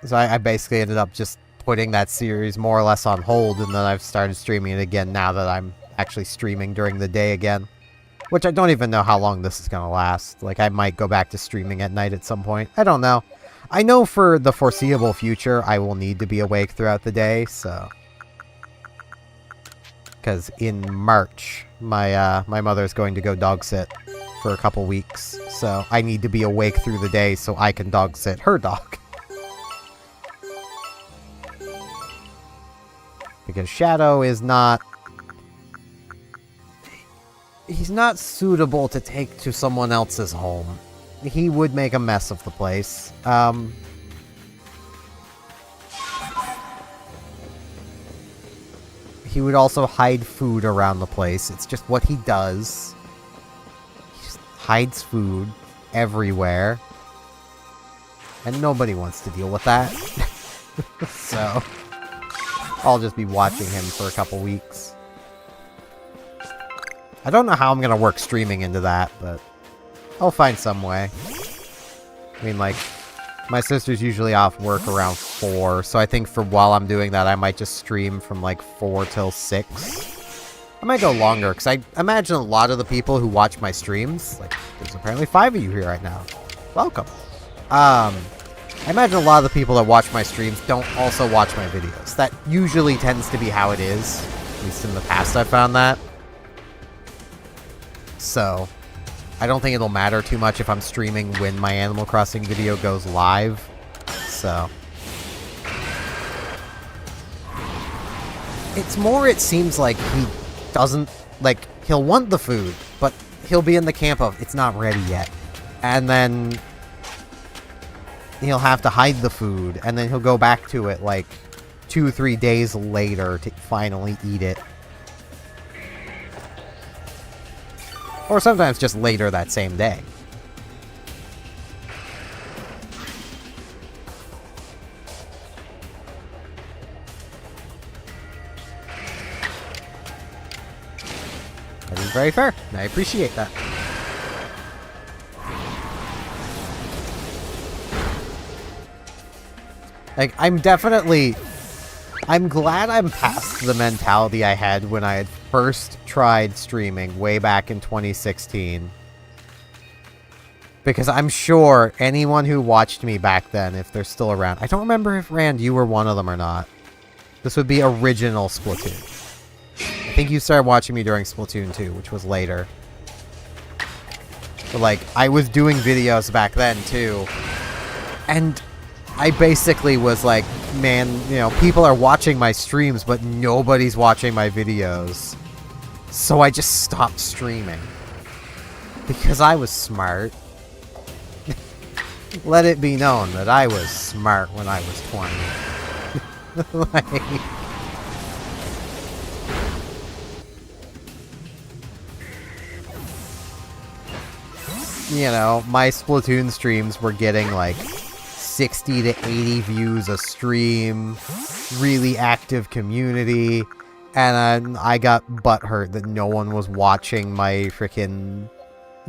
So I basically ended up just putting that series more or less on hold, and then I've started streaming it again now that I'm actually streaming during the day again. Which I don't even know how long this is going to last. Like, I might go back to streaming at night at some point. I don't know. I know for the foreseeable future, I will need to be awake throughout the day, so... Because in March, my mother's going to go dog sit for a couple weeks. So I need to be awake through the day so I can dog sit her dog. Because Shadow is not... He's not suitable to take to someone else's home. He would make a mess of the place. He would also hide food around the place. It's just what he does. He just hides food everywhere. And nobody wants to deal with that. So, I'll just be watching him for a couple weeks. I don't know how I'm gonna work streaming into that, but I'll find some way. I mean, like, my sister's usually off work around 4, so I think for while I'm doing that, I might just stream from, like, 4 till 6. I might go longer, because I imagine a lot of the people who watch my streams, like, there's apparently 5 of you here right now. Welcome. I imagine a lot of the people that watch my streams don't also watch my videos. That usually tends to be how it is. At least in the past I've found that. So, I don't think it'll matter too much if I'm streaming when my Animal Crossing video goes live. So. It's more, it seems like he doesn't, like, he'll want the food, but he'll be in the camp of, it's not ready yet. And then he'll have to hide the food, and then he'll go back to it, like, 2 or 3 days later to finally eat it. Or sometimes just later that same day. That is very fair. I appreciate that. Like, I'm glad I'm past the mentality I had when I had first tried streaming way back in 2016. Because I'm sure anyone who watched me back then, if they're still around... I don't remember if, Rand, you were one of them or not. This would be original Splatoon. I think you started watching me during Splatoon 2, which was later. But, like, I was doing videos back then, too. And I basically was like, man, you know, people are watching my streams, but nobody's watching my videos. So I just stopped streaming. Because I was smart. Let it be known that I was smart when I was 20. Like, you know, my Splatoon streams were getting like 60 to 80 views a stream, really active community, and I got butthurt that no one was watching my freaking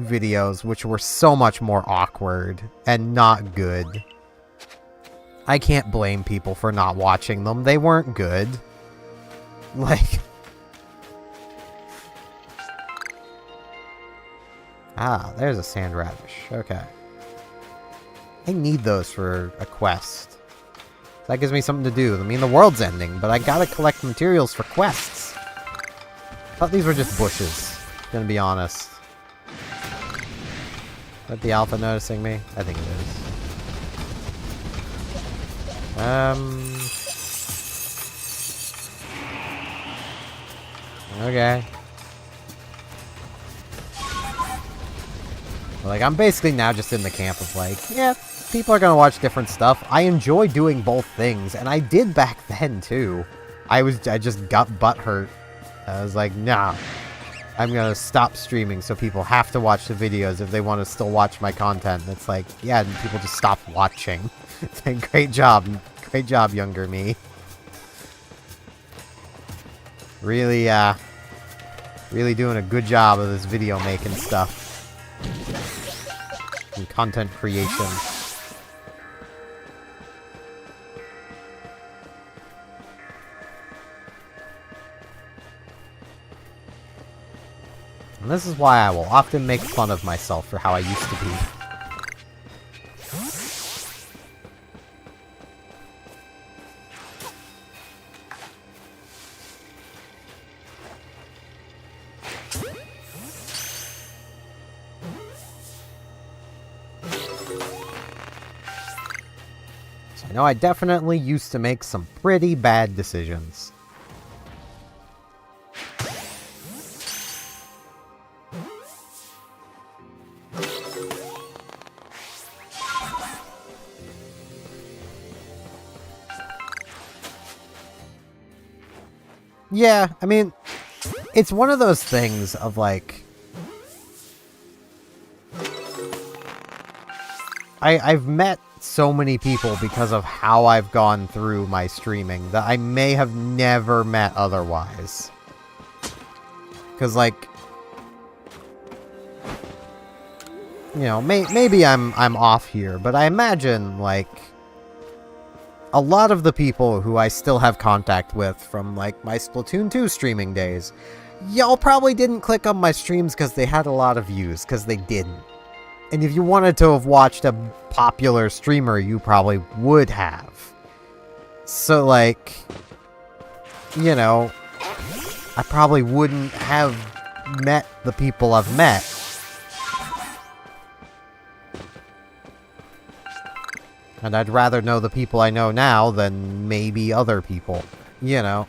videos, which were so much more awkward and not good. I can't blame people for not watching them. They weren't good. Like... Ah, there's a sand radish. Okay. I need those for a quest. That gives me something to do. I mean, the world's ending, but I gotta collect materials for quests. I thought these were just bushes, gonna be honest. Is the alpha noticing me? I think it is. Okay. Like, I'm basically now just in the camp of like, yeah, people are gonna watch different stuff. I enjoy doing both things, and I did back then too. I just got butthurt. I was like, nah, I'm gonna stop streaming so people have to watch the videos if they want to still watch my content. And it's like, yeah, and people just stop watching. It's like, great job, younger me. Really, really doing a good job of this video making stuff. And content creation. And this is why I will often make fun of myself for how I used to be. So I know I definitely used to make some pretty bad decisions. Yeah, I mean, it's one of those things of, like... I've met so many people because of how I've gone through my streaming that I may have never met otherwise. Because, like... You know, maybe I'm off here, but I imagine, like... A lot of the people who I still have contact with from, like, my Splatoon 2 streaming days, y'all probably didn't click on my streams because they had a lot of views, because they didn't. And if you wanted to have watched a popular streamer, you probably would have. So, like, you know, I probably wouldn't have met the people I've met. And I'd rather know the people I know now than maybe other people, you know.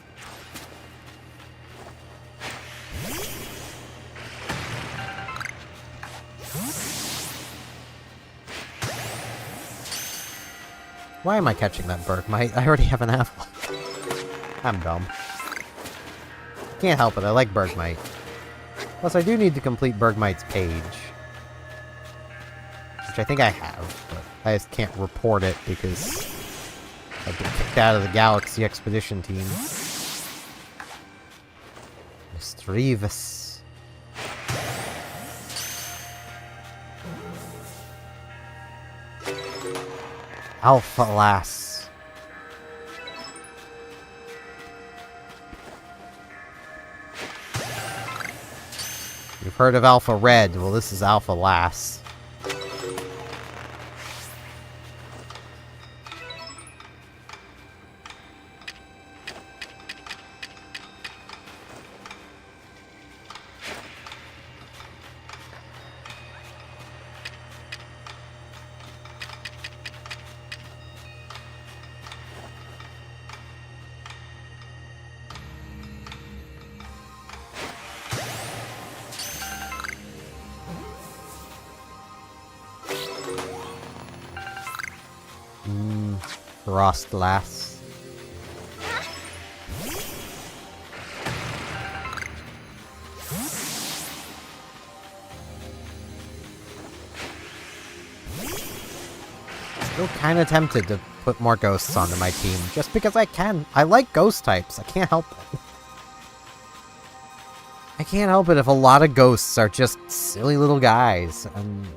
Why am I catching that Bergmite? I already have an apple. I'm dumb. Can't help it, I like Bergmite. Plus, I do need to complete Bergmite's page. Which I think I have, but I just can't report it because I've been kicked out of the Galaxy Expedition team. Mischievous. Alpha Lass. You've heard of Alpha Red, well this is Alpha Lass. Frost Lass. Still kind of tempted to put more ghosts onto my team, just because I can. I like ghost types, I can't help it. I can't help it if a lot of ghosts are just silly little guys, and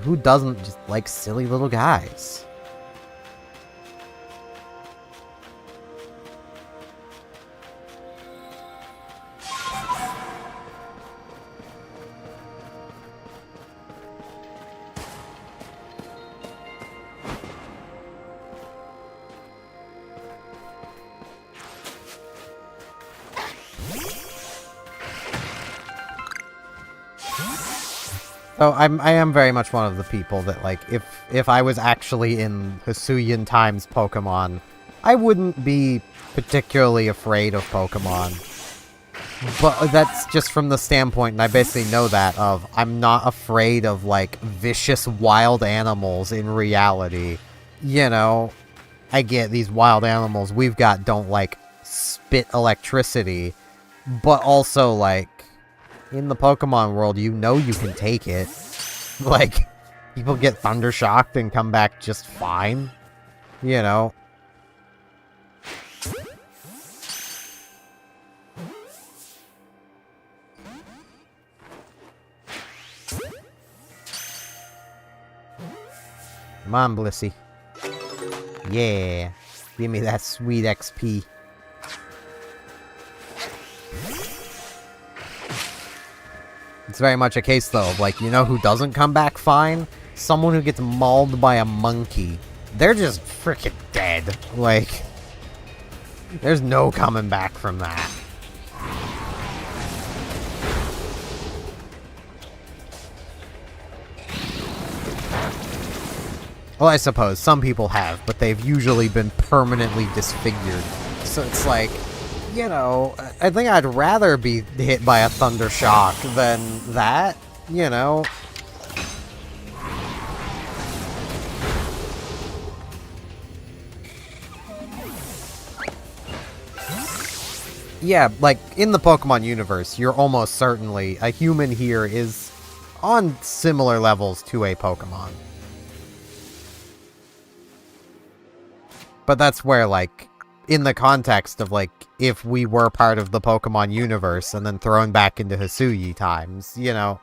who doesn't just like silly little guys? So I am very much one of the people that, like, if I was actually in Hisuian times Pokemon, I wouldn't be particularly afraid of Pokemon. But that's just from the standpoint, and I basically know that, of I'm not afraid of, like, vicious wild animals in reality. You know, I get these wild animals we've got don't, like, spit electricity, but also, like, in the Pokemon world, you know you can take it. Like, people get thunder shocked and come back just fine. You know. Come on, Blissey. Yeah. Give me that sweet XP. It's very much a case, though, of, like, you know who doesn't come back fine? Someone who gets mauled by a monkey. They're just freaking dead. Like, there's no coming back from that. Well, I suppose some people have, but they've usually been permanently disfigured. So it's like, you know, I think I'd rather be hit by a thunder shock than that, you know. Yeah, like, in the Pokemon universe, you're almost certainly... A human here is on similar levels to a Pokemon. But that's where, like, in the context of, like, if we were part of the Pokemon universe and then thrown back into Hisuian times, you know,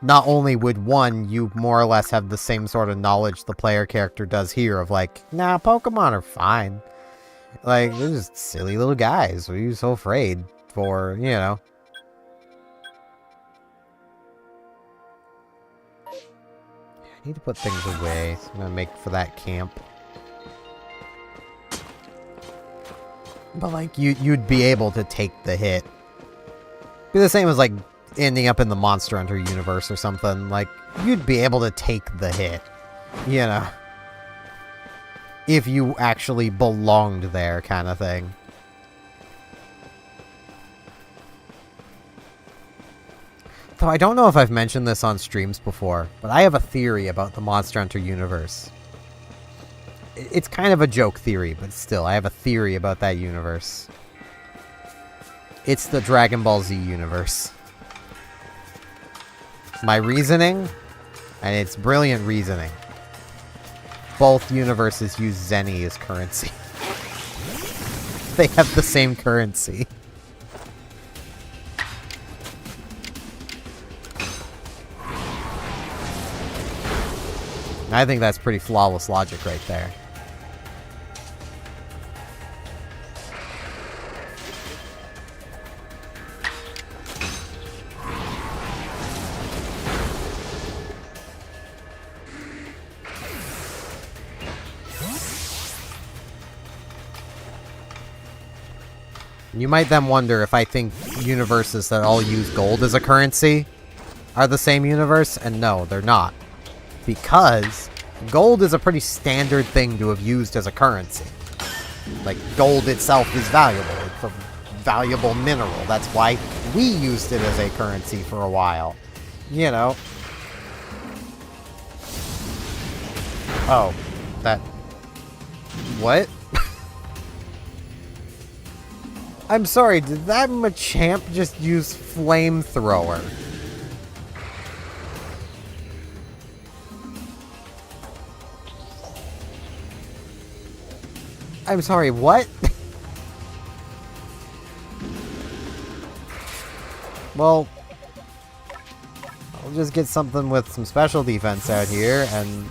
not only would, one, you more or less have the same sort of knowledge the player character does here of, like, nah, Pokemon are fine. Like, they're just silly little guys. What are you so afraid for, you know? I need to put things away, so I'm gonna make for that camp. But, like, you'd be able to take the hit. Be the same as, like, ending up in the Monster Hunter universe or something. Like, you'd be able to take the hit. You know? If you actually belonged there, kind of thing. Though I don't know if I've mentioned this on streams before, but I have a theory about the Monster Hunter universe. It's kind of a joke theory, but still, I have a theory about that universe. It's the Dragon Ball Z universe. My reasoning, and it's brilliant reasoning. Both universes use Zenny as currency. They have the same currency. I think that's pretty flawless logic right there. You might then wonder if I think universes that all use gold as a currency are the same universe, and no, they're not. Because gold is a pretty standard thing to have used as a currency. Like, gold itself is valuable. It's a valuable mineral. That's why we used it as a currency for a while. You know. Oh. That... What? I'm sorry, did that Machamp just use Flamethrower? I'm sorry, what? Well, I'll just get something with some special defense out here, and...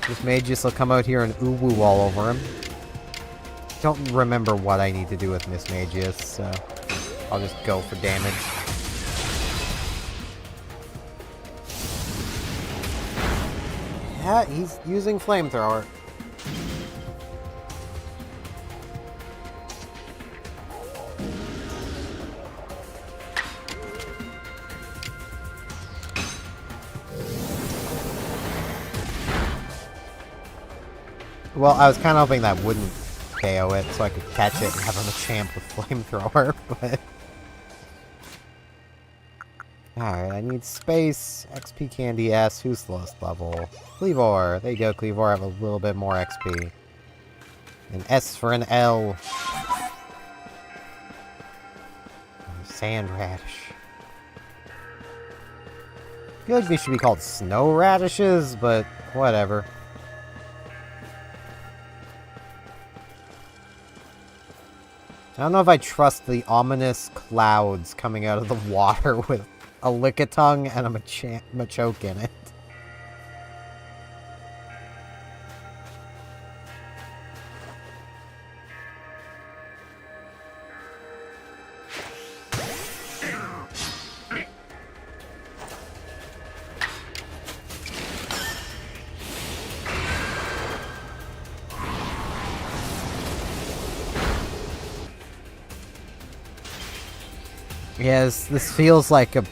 This Magius will come out here and ooh-woo all over him. Don't remember what I need to do with Miss Magius, so I'll just go for damage. Yeah, he's using Flamethrower. Well, I was kind of hoping that wouldn't KO it, so I could catch it and have him a champ with Flamethrower, but... Alright, I need space, XP Candy S, who's the lowest level? Cleavor, there you go, Cleavor, have a little bit more XP. An S for an L. Sand Radish. I feel like these should be called Snow Radishes, but whatever. I don't know if I trust the ominous clouds coming out of the water with a Lickitung and a Machoke in it. Yes, this feels like a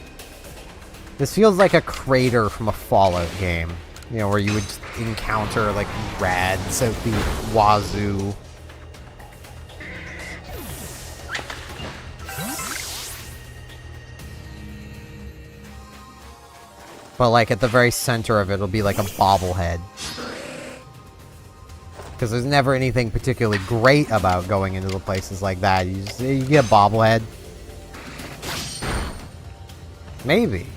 crater from a Fallout game. You know, where you would encounter, like, rads out the wazoo. But, like, at the very center of it, it'll be like a bobblehead. Because there's never anything particularly great about going into the places like that. You get a bobblehead. Maybe.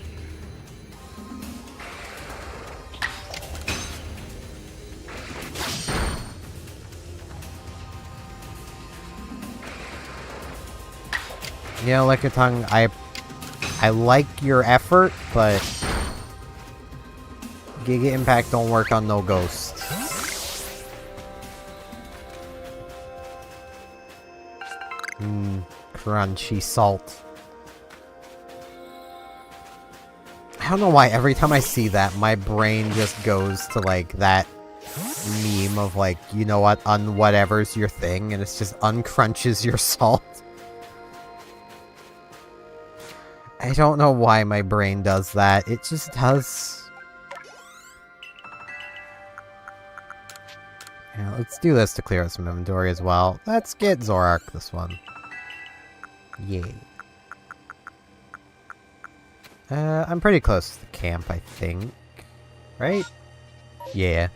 You know, Lickitung, I like your effort, but Giga Impact don't work on no ghosts. Crunchy salt. I don't know why every time I see that, my brain just goes to, like, that meme of, like, you know what, whatever's your thing, and it's just uncrunches your salt. I don't know why my brain does that, it just does. Yeah, let's do this to clear out some inventory as well. Let's get Zorak this one. Yay. I'm pretty close to the camp, I think. Right? Yeah.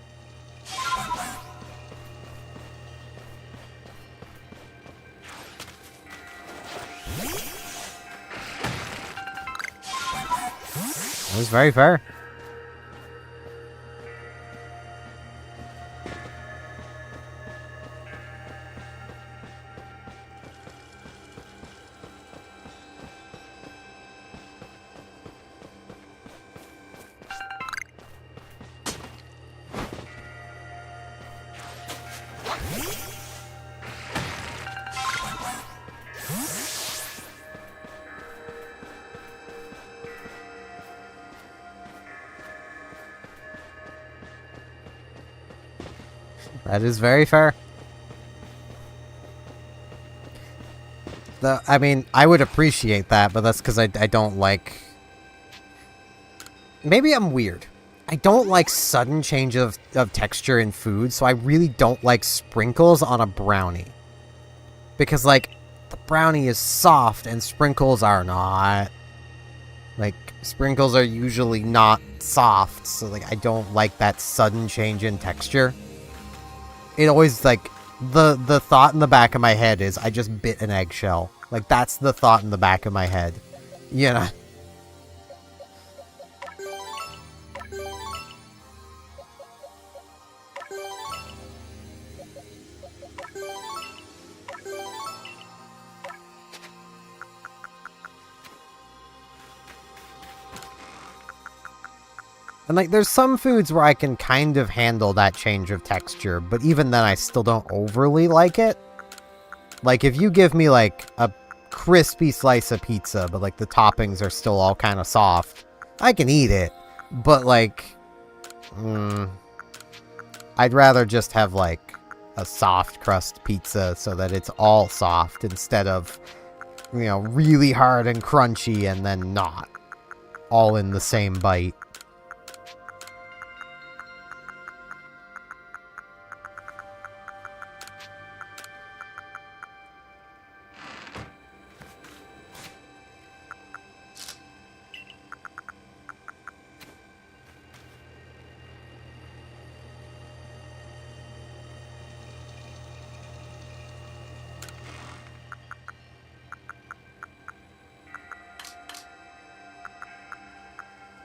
That was very fair. That is very fair. I mean, I would appreciate that, but that's because I don't like... Maybe I'm weird. I don't like sudden change of texture in food, so I really don't like sprinkles on a brownie. Because, like, the brownie is soft and sprinkles are not. Like, sprinkles are usually not soft, so, like, I don't like that sudden change in texture. It always, like, the thought in the back of my head is, I just bit an eggshell. Like, that's the thought in the back of my head. You know? And, like, there's some foods where I can kind of handle that change of texture, but even then I still don't overly like it. Like, if you give me, like, a crispy slice of pizza, but, like, the toppings are still all kind of soft, I can eat it. But, like, I'd rather just have, like, a soft crust pizza so that it's all soft instead of, you know, really hard and crunchy and then not all in the same bite.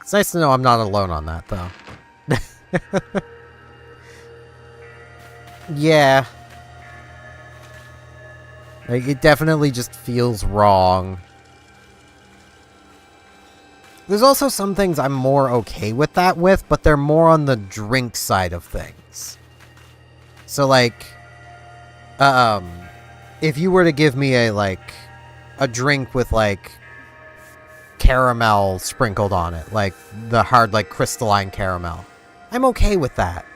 It's nice to know I'm not alone on that, though. Yeah. Like, it definitely just feels wrong. There's also some things I'm more okay with that with, but they're more on the drink side of things. So, like, if you were to give me a drink with, like, caramel sprinkled on it, like the hard, like, crystalline caramel, I'm okay with that.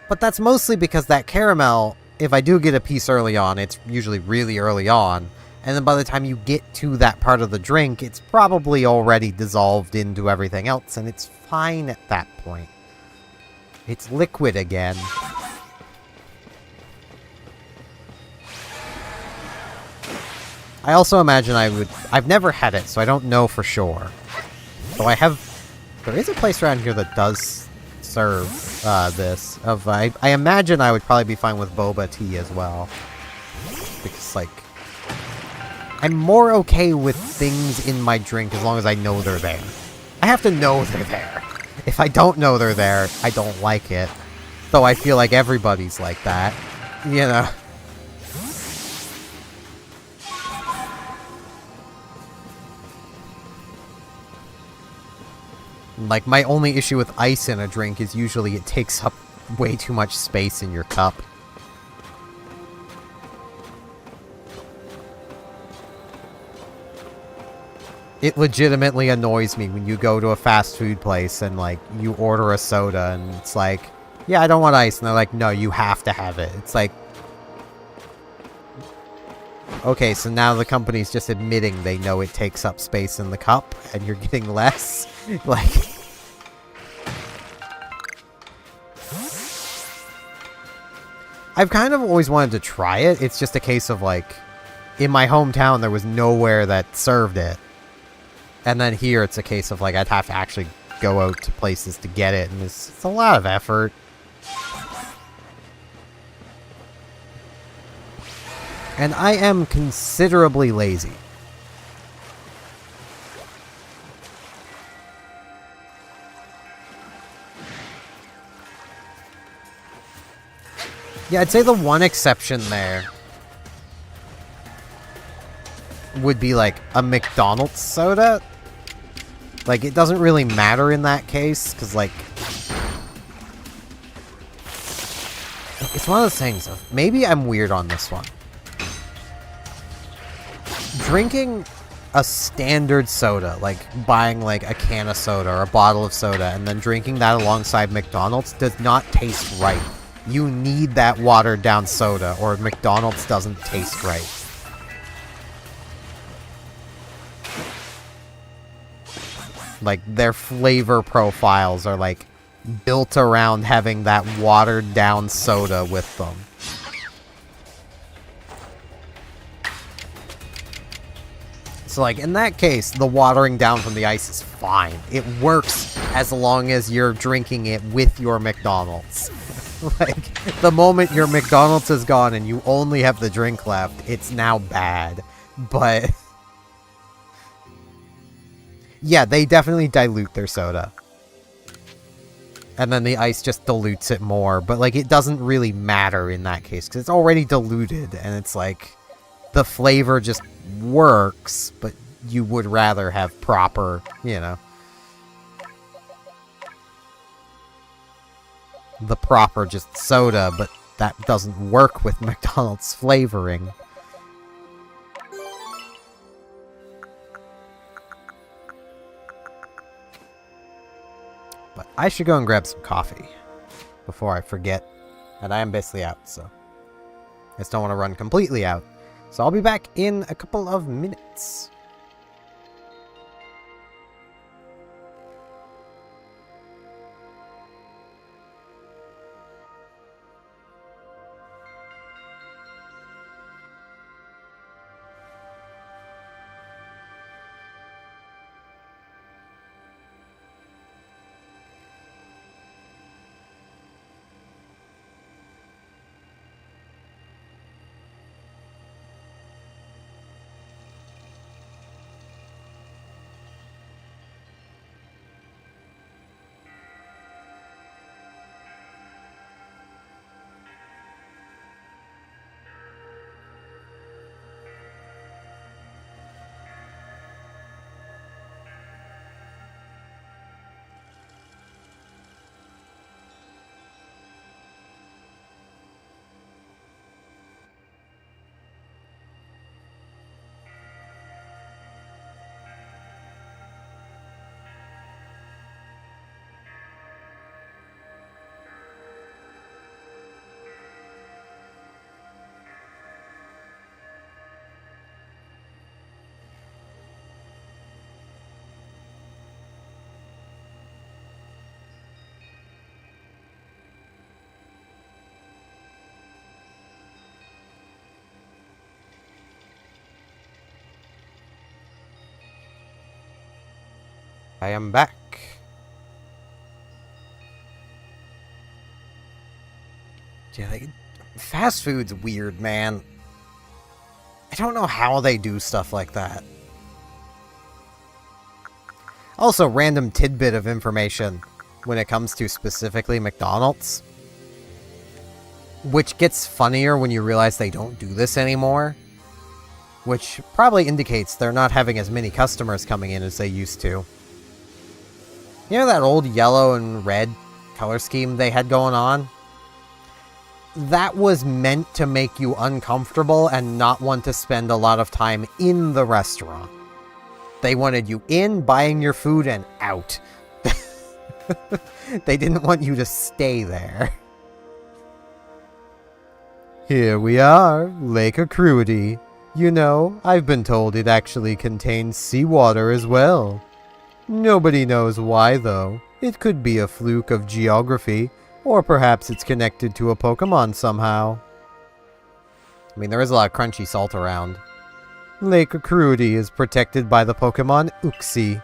But that's mostly because that caramel, if I do get a piece early on, it's usually really early on, and then by the time you get to that part of the drink, it's probably already dissolved into everything else, and it's fine at that point. It's liquid again. I also imagine I've never had it, so I don't know for sure. Though there is a place around here that does serve this. I imagine I would probably be fine with boba tea as well. Because, like, I'm more okay with things in my drink as long as I know they're there. I have to know they're there. If I don't know they're there, I don't like it. Though I feel like everybody's like that. You know? Like, my only issue with ice in a drink is usually it takes up way too much space in your cup. It legitimately annoys me when you go to a fast food place and, like, you order a soda and it's like, yeah, I don't want ice. And they're like, no, you have to have it. It's like, okay, so now the company's just admitting they know it takes up space in the cup and you're getting less. Like, I've kind of always wanted to try it. It's just a case of, like, in my hometown, there was nowhere that served it. And then here, it's a case of, like, I'd have to actually go out to places to get it, and it's a lot of effort. And I am considerably lazy. Yeah, I'd say the one exception there would be, like, a McDonald's soda. Like, it doesn't really matter in that case, because, like, it's one of those things of, maybe I'm weird on this one. Drinking a standard soda, like buying, like, a can of soda or a bottle of soda, and then drinking that alongside McDonald's does not taste right. You need that watered down soda, or McDonald's doesn't taste right. Like, their flavor profiles are, like, built around having that watered down soda with them. So, like, in that case, the watering down from the ice is fine. It works as long as you're drinking it with your McDonald's. Like, the moment your McDonald's is gone and you only have the drink left, it's now bad. But yeah, they definitely dilute their soda. And then the ice just dilutes it more. But, like, it doesn't really matter in that case, because it's already diluted, and it's like, the flavor just works, but you would rather have proper, you know, the proper just soda, but that doesn't work with McDonald's flavoring. But I should go and grab some coffee before I forget. And I am basically out, so I just don't want to run completely out. So I'll be back in a couple of minutes. I am back. Yeah, fast food's weird, man. I don't know how they do stuff like that. Also, random tidbit of information when it comes to specifically McDonald's. Which gets funnier when you realize they don't do this anymore. Which probably indicates they're not having as many customers coming in as they used to. You know that old yellow and red color scheme they had going on? That was meant to make you uncomfortable and not want to spend a lot of time in the restaurant. They wanted you in, buying your food, and out. They didn't want you to stay there. Here we are, Lake Acuity. You know, I've been told it actually contains seawater as well. Nobody knows why, though. It could be a fluke of geography, or perhaps it's connected to a Pokemon somehow. I mean, there is a lot of crunchy salt around. Lake Acuity is protected by the Pokemon Uxie.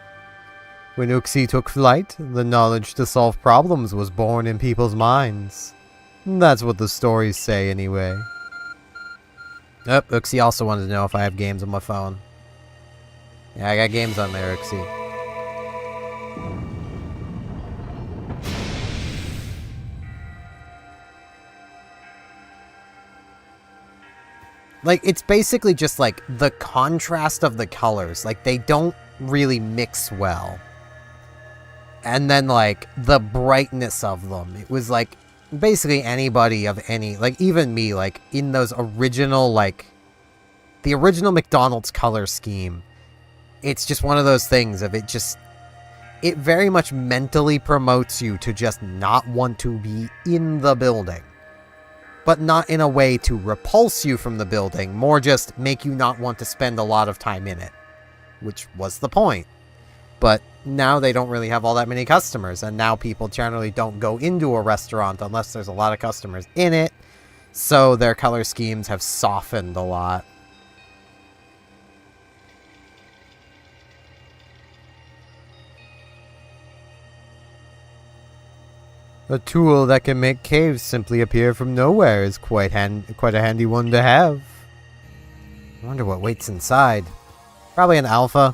When Uxie took flight, the knowledge to solve problems was born in people's minds. That's what the stories say, anyway. Oh, Uxie also wanted to know if I have games on my phone. Yeah, I got games on there, Uxie. Like, it's basically just, like, the contrast of the colors. Like, they don't really mix well. And then, like, the brightness of them. It was, like, basically anybody of any... Like, even me, like, in those original, like... The original McDonald's color scheme. It's just one of those things of it just... It very much mentally promotes you to just not want to be in the building. But not in a way to repulse you from the building, more just make you not want to spend a lot of time in it. Which was the point. But now they don't really have all that many customers, and now people generally don't go into a restaurant unless there's a lot of customers in it, so their color schemes have softened a lot. A tool that can make caves simply appear from nowhere is quite a handy one to have. I wonder what waits inside. Probably an alpha.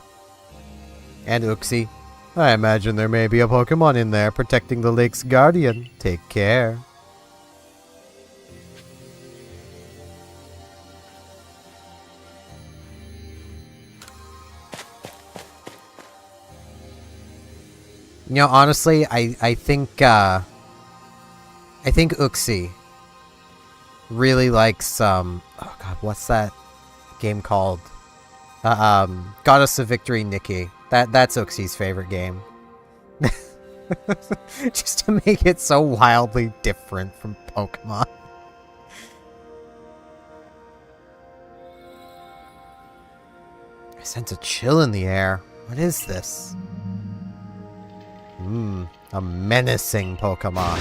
And Uxie. I imagine there may be a Pokemon in there protecting the lake's guardian. Take care. You know, honestly, I think Uxie really likes, oh god, what's that game called? Goddess of Victory Nikki. That's Uxie's favorite game. Just to make it so wildly different from Pokemon. I sense a chill in the air. What is this? A menacing Pokemon.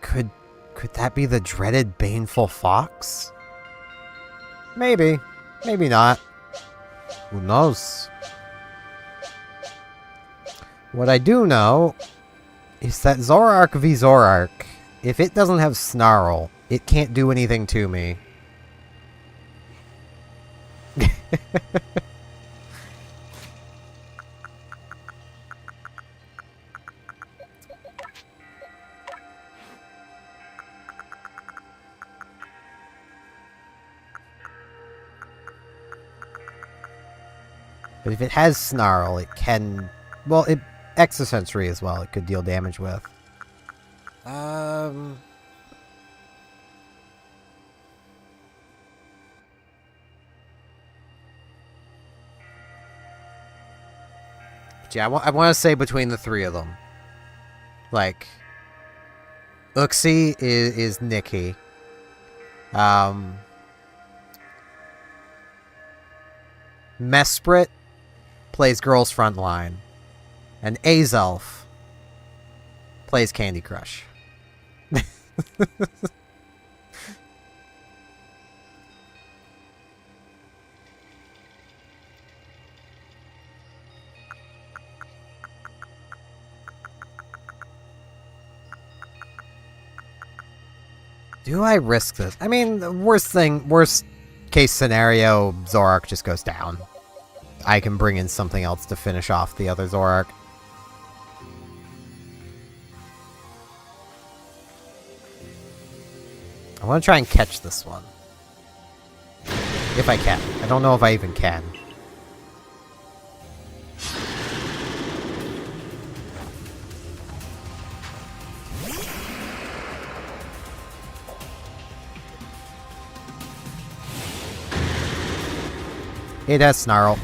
Could that be the dreaded Baneful Fox? Maybe. Maybe not. Who knows? What I do know is that Zoroark v Zoroark, if it doesn't have Snarl, it can't do anything to me. But if it has Snarl, it can... Well, Exosensory as well, it could deal damage with. But yeah, I want to say between the three of them. Like... Uxie is Nikki. Mesprit plays Girls Frontline, and Azelf plays Candy Crush. Do I risk this? I mean, the worst case scenario, Zorak just goes down. I can bring in something else to finish off the other Zorak. I want to try and catch this one. If I can. I don't know if I even can. It has Snarl.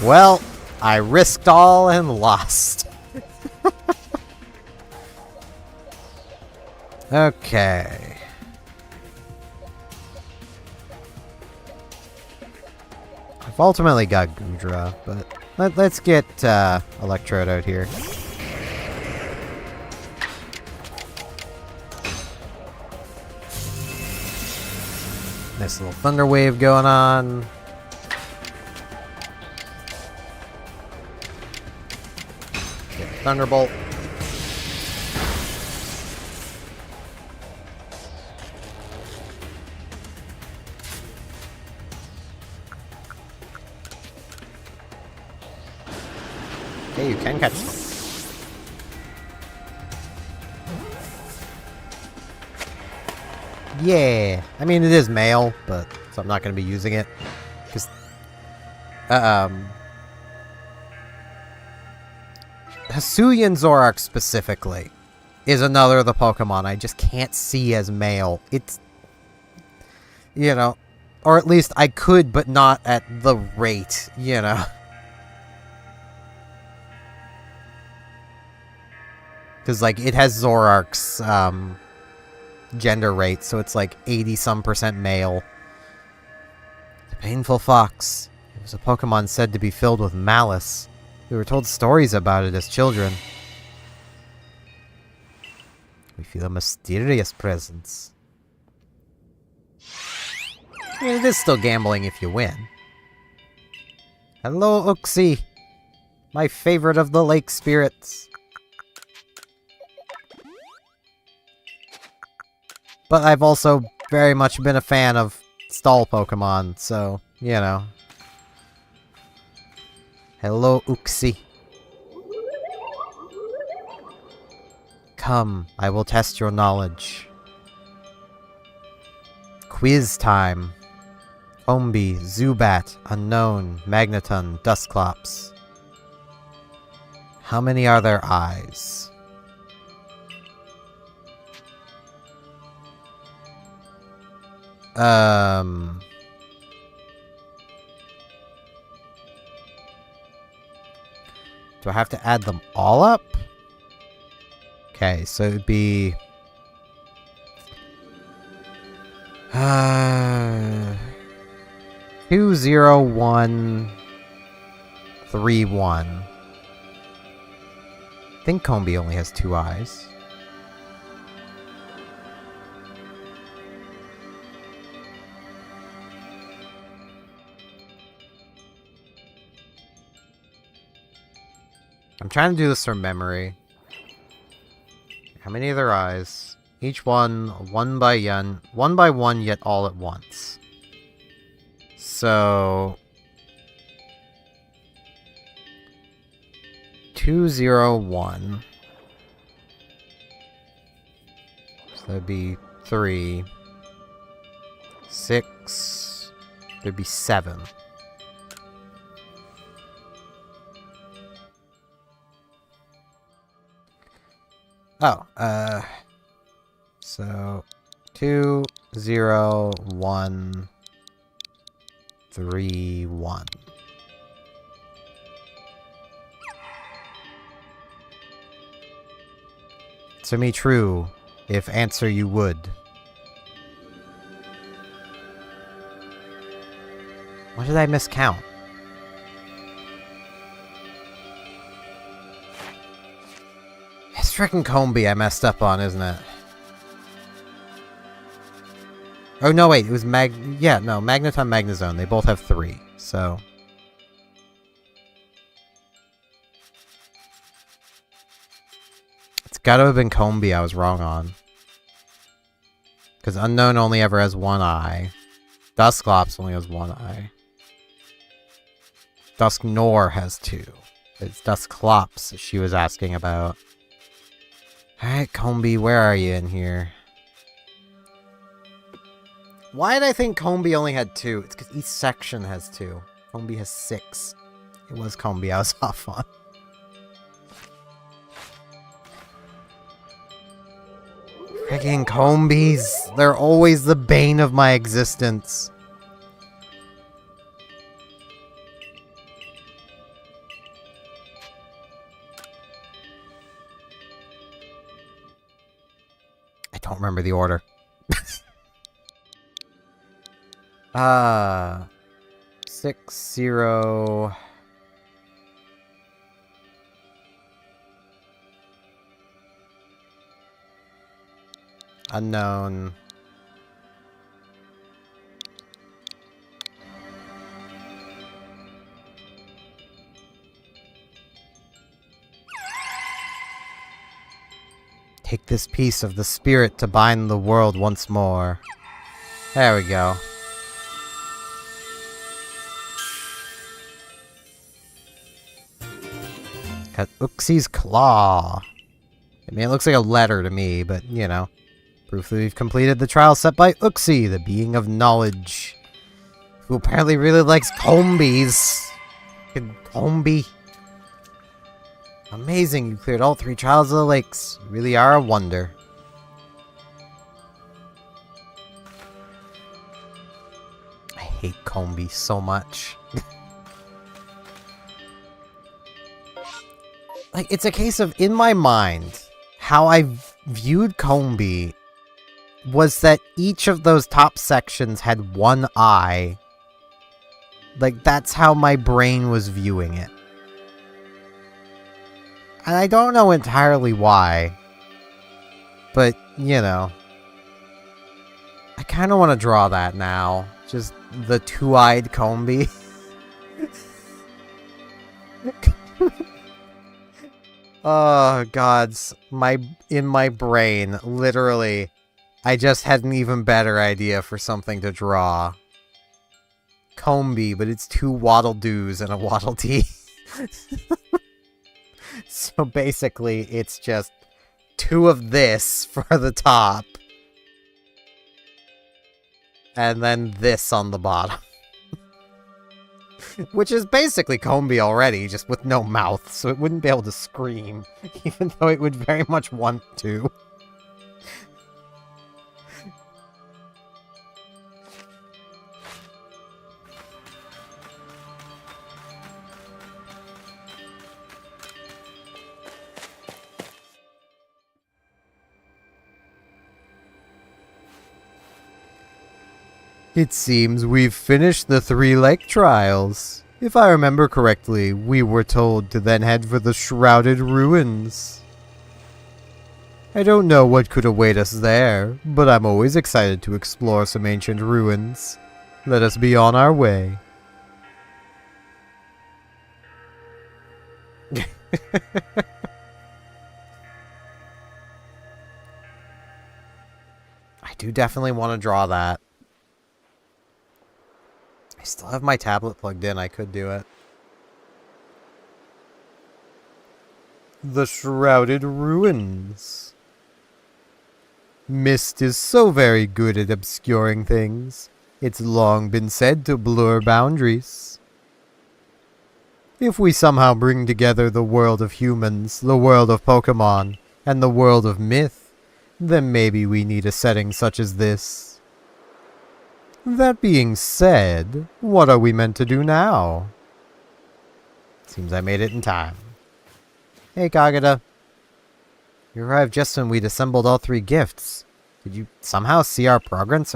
Well, I risked all and lost. Okay. I've ultimately got Gudra, but let's get Electrode out here. Nice little Thunder Wave going on. Get Thunderbolt. Okay, you can catch them. Yeah, I mean it is male, but so I'm not going to be using it because Hisuian Zorak specifically is another of the Pokemon I just can't see as male. It's, you know, or at least I could, but not at the rate, you know. Because like it has Zorak's gender rate, so it's like 80-some% male. The Painful Fox. It was a Pokemon said to be filled with malice. We were told stories about it as children. We feel a mysterious presence. I mean, it is still gambling if you win. Hello, Uxie. My favorite of the lake spirits. But I've also very much been a fan of stall Pokemon, so, you know. Hello, Uxie. Come, I will test your knowledge. Quiz time. Ombi, Zubat, Unknown, Magneton, Dusclops. How many are their eyes? Do I have to add them all up? Okay, so it'd be 20131. I think Combee only has 2 eyes. I'm trying to do this from memory. How many are their eyes? Each one by one, yet all at once. So 201. So that'd be 3. 6. There'd be 7. Oh, so 2, 0, 1, 3, 1. To me true, if answer you would. What did I miscount? It's frickin' Combee I messed up on, isn't it? Oh, no, wait. It was Magneton, Magnezone. They both have 3, so... It's gotta have been Combi I was wrong on. Because Unknown only ever has one eye. Dusclops only has one eye. Dusknor has two. It's Dusclops she was asking about. Alright, Combi, where are you in here? Why did I think Combi only had two? It's because each section has two. Combi has 6. It was Combi I was off on. Freaking Combis! They're always the bane of my existence. I don't remember the order. 6, 0... Unknown. Take this piece of the spirit to bind the world once more. There we go. Got Uxi's claw. I mean, it looks like a letter to me, but, you know. Proof that we've completed the trial set by Uxie, the being of knowledge. Who apparently really likes Combis. Combi. Amazing, you cleared all 3 trials of the lakes. You really are a wonder. I hate Combi so much. Like, it's a case of, in my mind, how I viewed Combi was that each of those top sections had one eye. Like, that's how my brain was viewing it. And I don't know entirely why. But, you know. I kind of want to draw that now. Just the 2-eyed Combi. Oh, gods. In my brain, literally, I just had an even better idea for something to draw. Combi, but it's 2 Waddle Doos and a Waddle Dee. So basically, it's just 2 of this for the top. And then this on the bottom. Which is basically Combi already, just with no mouth, so it wouldn't be able to scream, even though it would very much want to. It seems we've finished the 3 lake trials. If I remember correctly, we were told to then head for the Shrouded Ruins. I don't know what could await us there, but I'm always excited to explore some ancient ruins. Let us be on our way. I do definitely want to draw that. I still have my tablet plugged in, I could do it. The Shrouded Ruins. Mist is so very good at obscuring things. It's long been said to blur boundaries. If we somehow bring together the world of humans, the world of Pokemon, and the world of myth, then maybe we need a setting such as this. That being said, what are we meant to do now? Seems I made it in time. Hey, Kagura. You arrived just when we'd assembled all 3 gifts. Did you somehow see our progress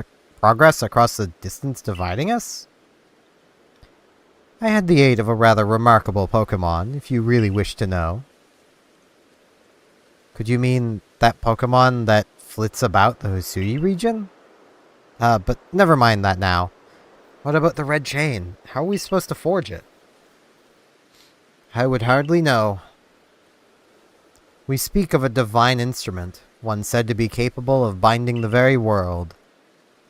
across the distance dividing us? I had the aid of a rather remarkable Pokemon, if you really wish to know. Could you mean that Pokemon that flits about the Hisui region? But never mind that now. What about the red chain? How are we supposed to forge it? I would hardly know. We speak of a divine instrument, one said to be capable of binding the very world.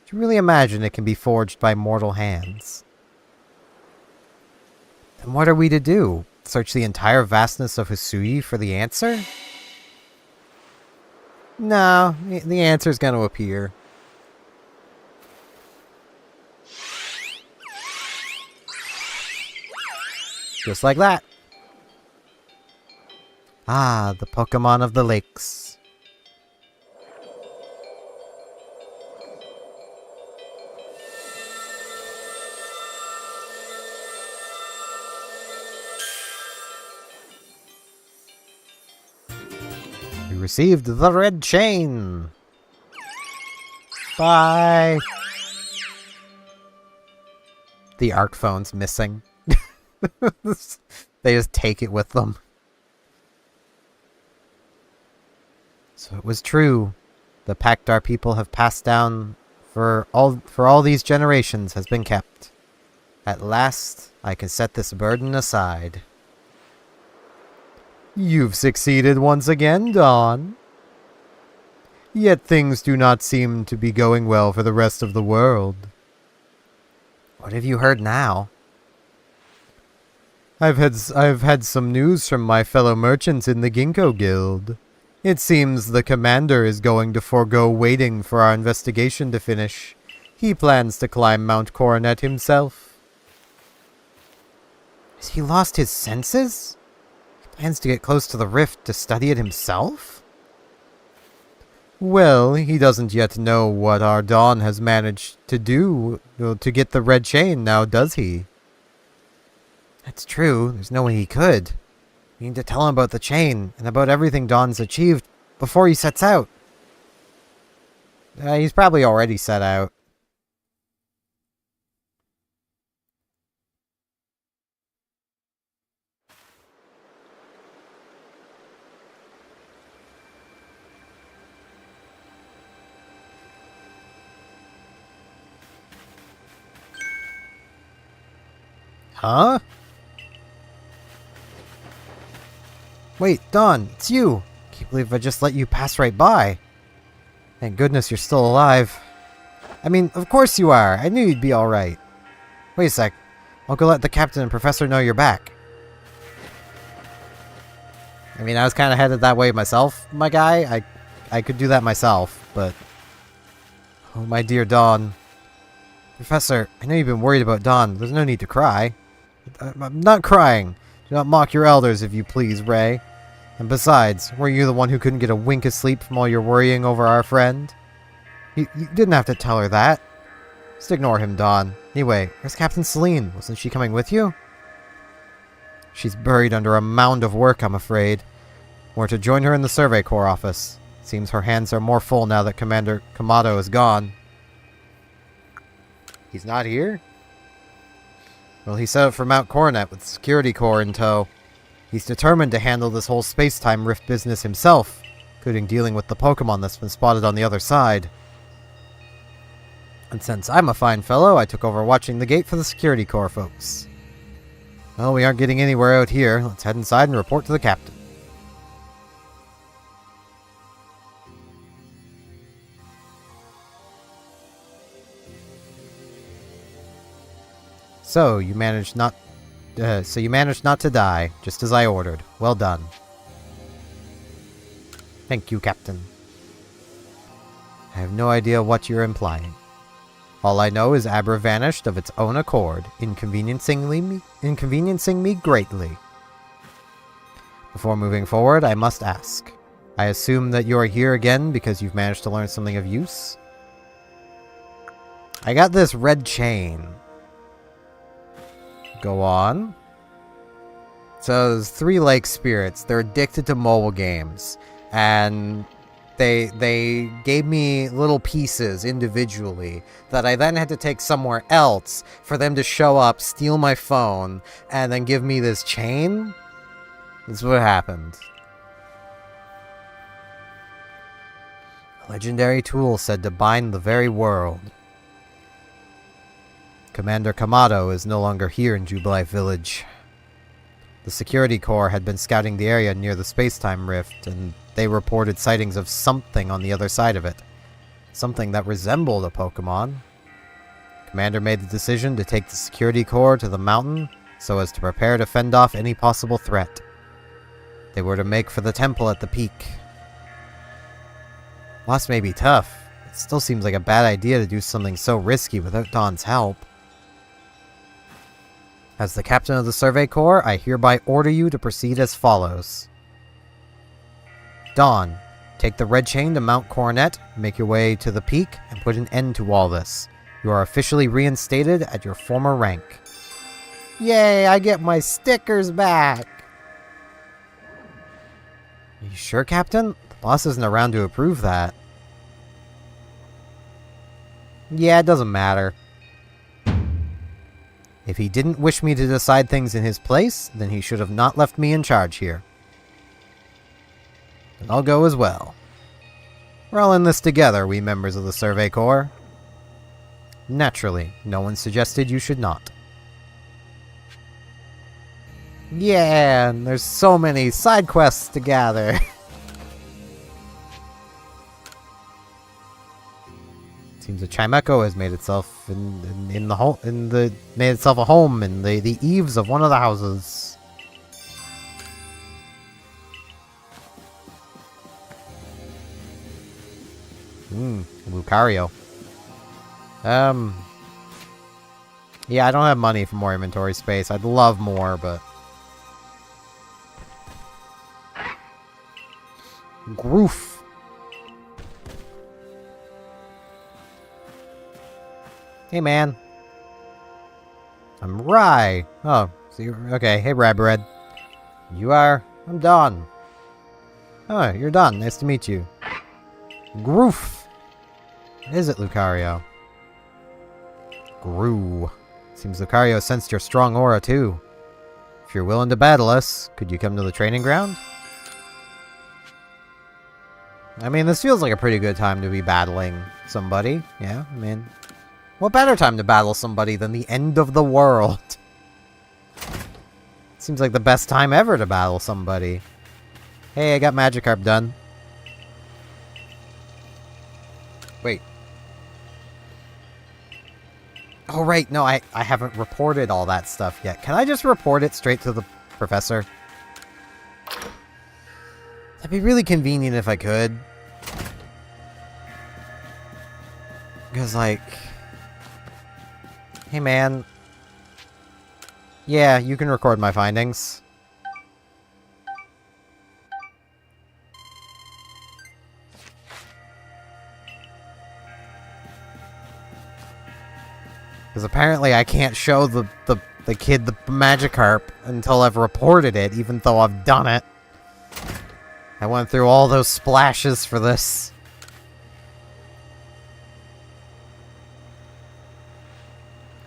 Do you really imagine it can be forged by mortal hands? Then what are we to do? Search the entire vastness of Hisui for the answer? No, the answer's going to appear. Just like that. Ah, the Pokemon of the lakes. We received the red chain. Bye. The Arc phone's missing. They just take it with them. So it was true. The pact our people have passed down for all these generations has been kept. At last, I can set this burden aside. You've succeeded once again, Dawn. Yet things do not seem to be going well for the rest of the world. What have you heard now? I've had some news from my fellow merchants in the Ginkgo Guild. It seems the commander is going to forego waiting for our investigation to finish. He plans to climb Mount Coronet himself. Has he lost his senses? He plans to get close to the rift to study it himself? Well, he doesn't yet know what our Dawn has managed to do to get the red chain, now does he? That's true. There's no way he could. We need to tell him about the chain and about everything Dawn's achieved before he sets out. He's probably already set out. Huh? Wait, Dawn, it's you! Can't believe I just let you pass right by. Thank goodness you're still alive. I mean, of course you are. I knew you'd be alright. Wait a sec. I'll go let the captain and professor know you're back. I mean, I was kind of headed that way myself, my guy. I could do that myself, but... Oh, my dear Dawn. Professor, I know you've been worried about Dawn. There's no need to cry. I'm not crying. Do not mock your elders, if you please, Ray. And besides, were you the one who couldn't get a wink of sleep from all your worrying over our friend? You didn't have to tell her that. Just ignore him, Dawn. Anyway, where's Captain Celine? Wasn't she coming with you? She's buried under a mound of work, I'm afraid. We're to join her in the Survey Corps office. Seems her hands are more full now that Commander Kamado is gone. He's not here? Well, he set out for Mount Coronet with the Security Corps in tow. He's determined to handle this whole space-time rift business himself, including dealing with the Pokemon that's been spotted on the other side. And since I'm a fine fellow, I took over watching the gate for the Security Corps folks. Well, we aren't getting anywhere out here. Let's head inside and report to the captain. So you managed not to die, just as I ordered. Well done. Thank you, Captain. I have no idea what you're implying. All I know is Abra vanished of its own accord, inconveniencing me greatly. Before moving forward, I must ask. I assume that you are here again because you've managed to learn something of use? I got this red chain. Go on. So there's 3 lake spirits. They're addicted to mobile games. And they gave me little pieces individually that I then had to take somewhere else for them to show up, steal my phone, and then give me this chain. That's what happened. A legendary tool said to bind the very world. Commander Kamado is no longer here in Jubilife Village. The Security Corps had been scouting the area near the space-time rift, and they reported sightings of something on the other side of it. Something that resembled a Pokemon. Commander made the decision to take the Security Corps to the mountain so as to prepare to fend off any possible threat. They were to make for the temple at the peak. Loss may be tough. It still seems like a bad idea to do something so risky without Dawn's help. As the captain of the Survey Corps, I hereby order you to proceed as follows. Dawn, take the red chain to Mount Coronet, make your way to the peak, and put an end to all this. You are officially reinstated at your former rank. Yay, I get my stickers back! Are you sure, Captain? The boss isn't around to approve that. Yeah, it doesn't matter. If he didn't wish me to decide things in his place, then he should have not left me in charge here. And I'll go as well. We're all in this together, we members of the Survey Corps. Naturally, no one suggested you should not. Yeah, and there's so many side quests to gather. Seems that Chimecho has made itself made itself a home in the eaves of one of the houses. Lucario. Yeah, I don't have money for more inventory space. I'd love more, but Groof. Hey, man. I'm Rye. Oh, so you're... Okay, hey, Rabred. You are... I'm Don. Oh, you're Don. Nice to meet you. Groof. What is it, Lucario? Groo. Seems Lucario sensed your strong aura, too. If you're willing to battle us, could you come to the training ground? I mean, this feels like a pretty good time to be battling somebody. Yeah, I mean... What better time to battle somebody than the end of the world? Seems like the best time ever to battle somebody. Hey, I got Magikarp done. Wait. Oh, right. No, I haven't reported all that stuff yet. Can I just report it straight to the professor? That'd be really convenient if I could. Because, like... Hey, man. Yeah, you can record my findings. Because apparently I can't show the kid the Magikarp until I've reported it, even though I've done it. I went through all those splashes for this.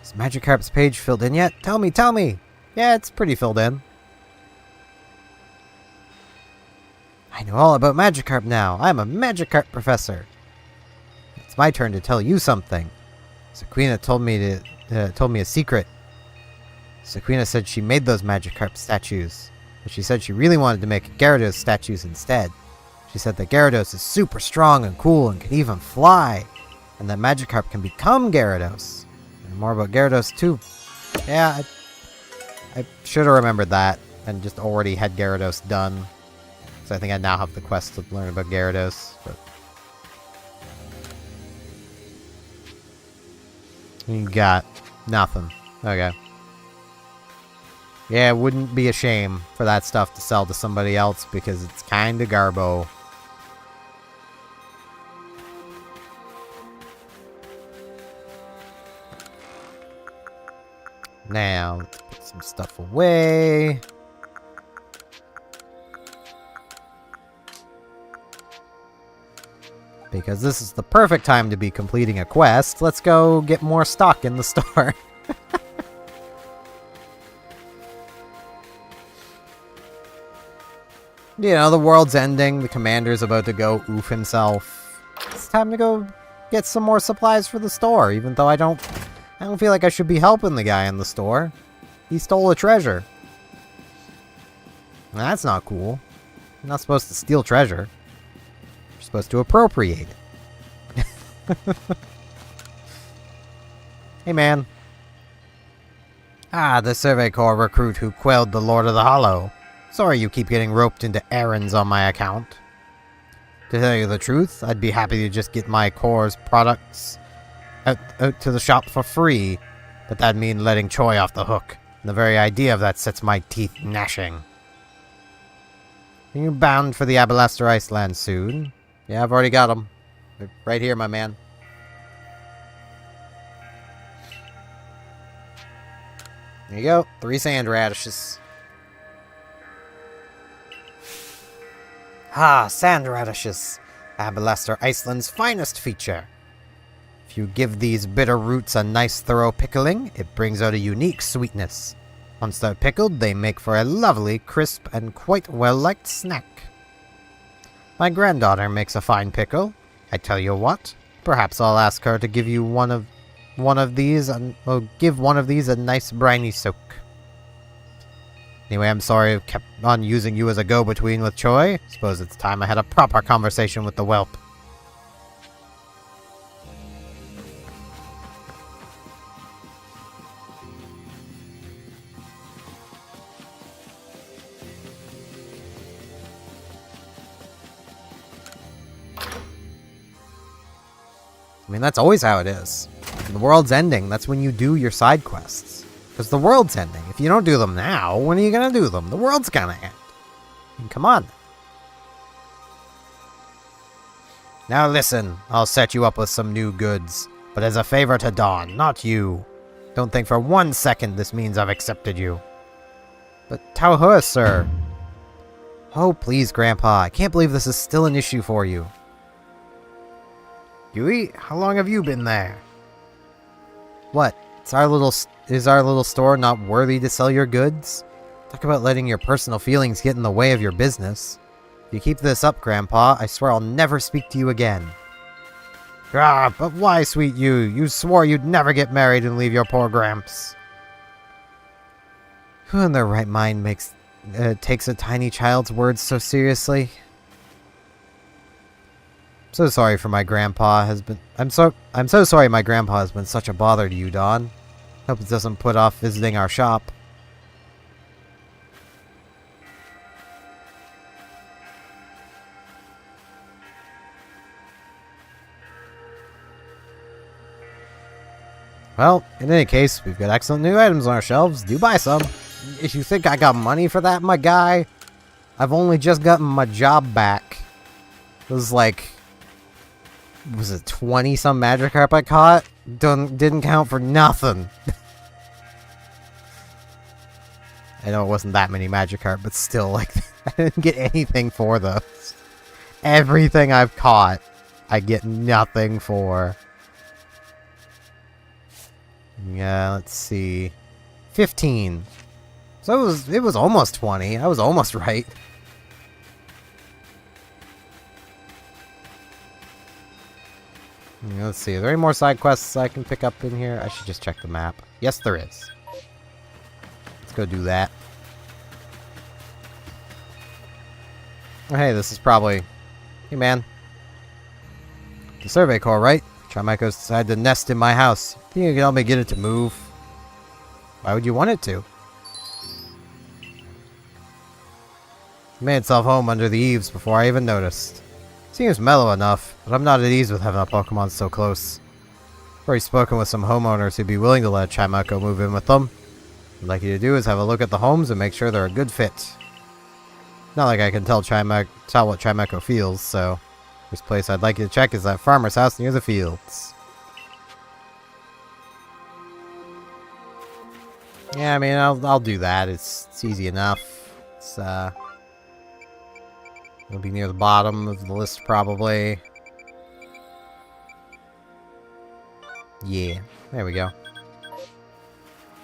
Is Magikarp's page filled in yet? Tell me, tell me! Yeah, it's pretty filled in. I know all about Magikarp now. I'm a Magikarp professor. It's my turn to tell you something. Sequina told me a secret. Sequina said she made those Magikarp statues, but she said she really wanted to make Gyarados statues instead. She said that Gyarados is super strong and cool and can even fly, and that Magikarp can become Gyarados. And more about Gyarados too. Yeah, I should have remembered that and just already had Gyarados done. So I think I now have the quest to learn about Gyarados. But you got nothing. Okay. Yeah, it wouldn't be a shame for that stuff to sell to somebody else because it's kinda garbo. Now, let's put some stuff away. Because this is the perfect time to be completing a quest. Let's go get more stock in the store. You know, the world's ending. The commander's about to go oof himself. It's time to go get some more supplies for the store, even though I don't feel like I should be helping the guy in the store. He stole a treasure. That's not cool. You're not supposed to steal treasure. You're supposed to appropriate it. Hey, man. Ah, the Survey Corps recruit who quelled the Lord of the Hollow. Sorry you keep getting roped into errands on my account. To tell you the truth, I'd be happy to just get my Corps' products out to the shop for free, but that'd mean letting Choi off the hook. And the very idea of that sets my teeth gnashing. Are you bound for the Abalaster Iceland soon? Yeah, I've already got them. They're right here, my man. There you go. 3 sand radishes. Ah, sand radishes. Abalaster Iceland's finest feature. If you give these bitter roots a nice thorough pickling, it brings out a unique sweetness. Once they're pickled, they make for a lovely, crisp, and quite well-liked snack. My granddaughter makes a fine pickle. I tell you what, perhaps I'll ask her to give you one of these a nice briny soak. Anyway, I'm sorry I kept on using you as a go-between with Choi. Suppose it's time I had a proper conversation with the whelp. I mean, that's always how it is. When the world's ending, that's when you do your side quests. Because the world's ending. If you don't do them now, when are you going to do them? The world's going to end. I mean, come on. Now listen, I'll set you up with some new goods. But as a favor to Dawn, not you. Don't think for 1 second this means I've accepted you. But tell her, sir. Oh, please, Grandpa. I can't believe this is still an issue for you. Yui, how long have you been there? What? Is our little store not worthy to sell your goods? Talk about letting your personal feelings get in the way of your business. If you keep this up, Grandpa, I swear I'll never speak to you again. Ah, but why, sweet you? You swore you'd never get married and leave your poor Gramps. Who in their right mind takes a tiny child's words so seriously? I'm so sorry for my grandpa has been. I'm so sorry my grandpa has been such a bother to you, Dawn. Hope it doesn't put off visiting our shop. Well, in any case, we've got excellent new items on our shelves. Do buy some. If you think I got money for that, my guy, I've only just gotten my job back. It was like, was it 20-some Magikarp I caught? Didn't count for nothing. I know it wasn't that many Magikarp, but still, like, I didn't get anything for those. Everything I've caught, I get nothing for. Yeah, let's see. 15. So it was almost 20. I was almost right. Let's see. Are there any more side quests I can pick up in here? I should just check the map. Yes, there is. Let's go do that. Oh, hey, this is probably... Hey, man. The Survey Corps, right? Chimeiko's decided to nest in my house. Think you can help me get it to move? Why would you want it to? It made itself home under the eaves before I even noticed. Seems mellow enough, but I'm not at ease with having a Pokemon so close. I've already spoken with some homeowners who'd be willing to let Chimeiko move in with them. What I'd like you to do is have a look at the homes and make sure they're a good fit. Not like I can tell what Chimeiko feels, so... First place I'd like you to check is that farmer's house near the fields. Yeah, I mean, I'll do that. It's easy enough. It'll be near the bottom of the list, probably. Yeah, there we go.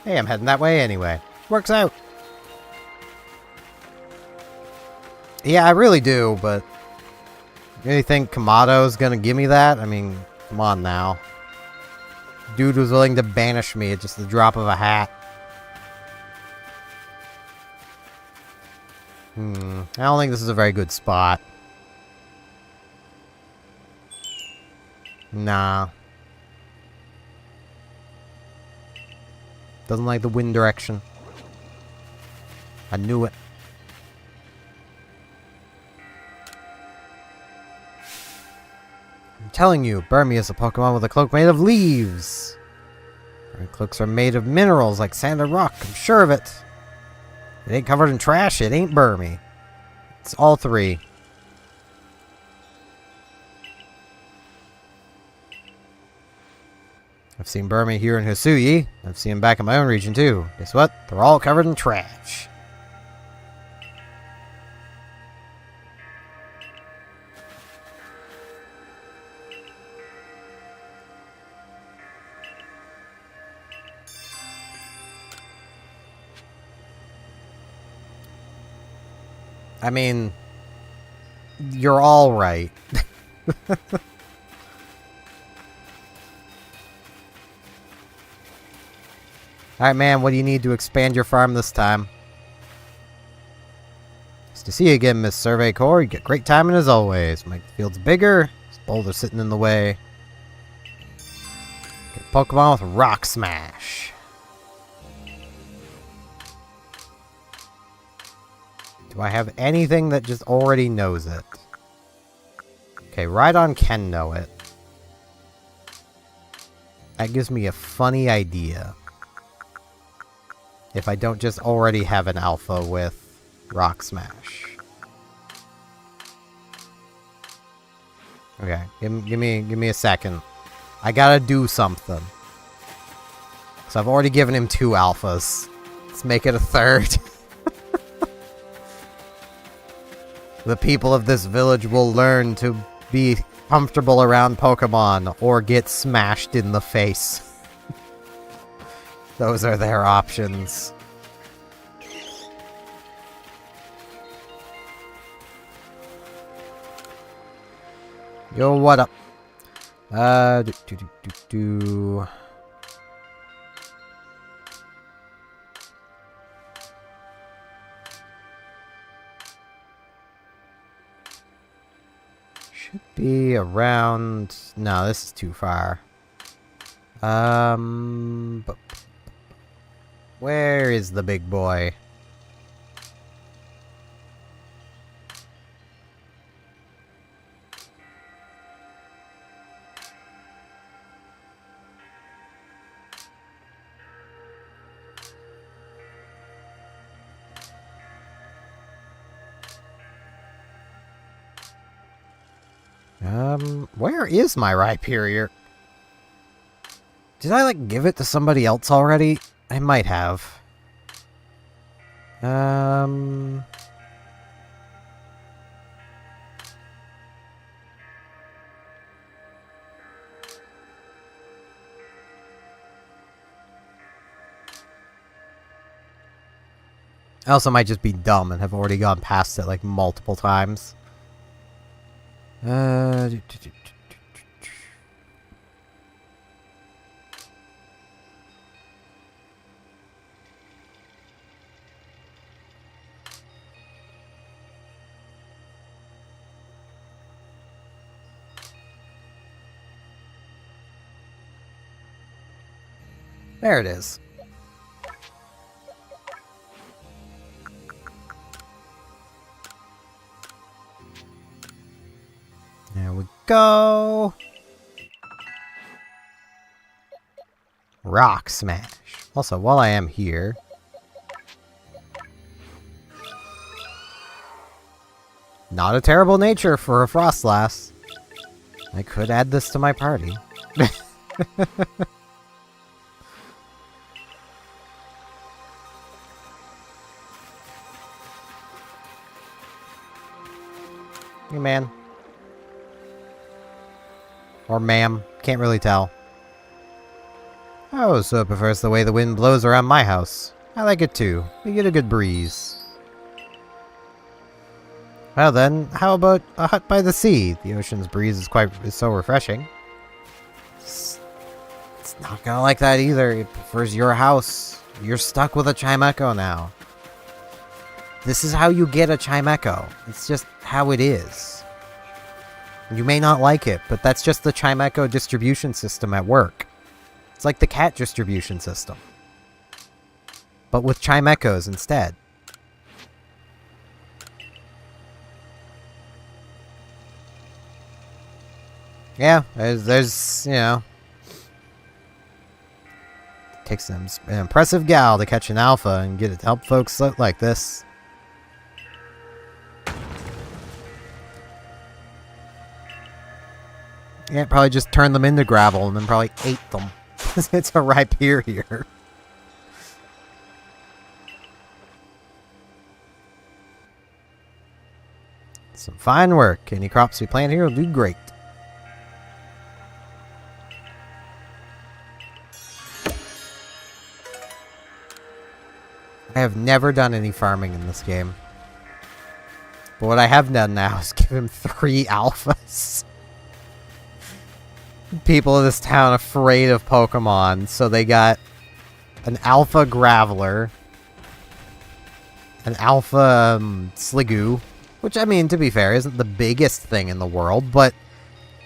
Hey, I'm heading that way anyway. Works out. Yeah, I really do, but... You really think Kamado's gonna give me that? I mean, come on now. Dude was willing to banish me at just the drop of a hat. I don't think this is a very good spot. Nah. Doesn't like the wind direction. I knew it. I'm telling you, Burmy is a Pokemon with a cloak made of leaves. Burmy cloaks are made of minerals like sand and rock. I'm sure of it. It ain't covered in trash. It ain't Burmy. It's all three. I've seen Burmy here in Hisui. I've seen him back in my own region too. Guess what? They're all covered in trash. I mean, you're all right. Alright, man, what do you need to expand your farm this time? Nice to see you again, Miss Survey Corps. You get great timing as always. Make the fields bigger. This boulder's sitting in the way. Get a Pokemon with Rock Smash. Do I have anything that just already knows it? Okay, Rhydon can know it. That gives me a funny idea. If I don't just already have an alpha with Rock Smash. Okay, give me a second. I gotta do something. So I've already given him 2 alphas. Let's make it a 3rd. The people of this village will learn to be comfortable around Pokemon or get smashed in the face. Those are their options. Yo, what up? Should be around... No, this is too far. But where is the big boy? Where is my Rhyperior? Did I, like, give it to somebody else already? I might have. I also might just be dumb and have already gone past it, like, multiple times. There it is. There we go. Rock Smash. Also, while I am here... Not a terrible nature for a Frostlass. I could add this to my party. Hey, man. Or ma'am. Can't really tell. Oh, so it prefers the way the wind blows around my house. I like it too. We get a good breeze. Well then, how about a hut by the sea? The ocean's breeze is so refreshing. It's not gonna like that either. It prefers your house. You're stuck with a Chimecho now. this is how you get a Chimecho. It's just how it is. You may not like it, but that's just the Chimecho distribution system at work. It's like the cat distribution system, but with Chimechos instead. Yeah, there's you know, takes an impressive gal to catch an alpha and get it to help folks like this. Yeah, probably just turned them into gravel and then probably ate them. It's a Rhyperior. Some fine work. Any crops we plant here will do great. I have never done any farming in this game. But what I have done now is give him 3 alphas. People of this town afraid of Pokemon, so they got an alpha Graveler, an alpha Sliggoo, which, I mean, to be fair, isn't the biggest thing in the world, but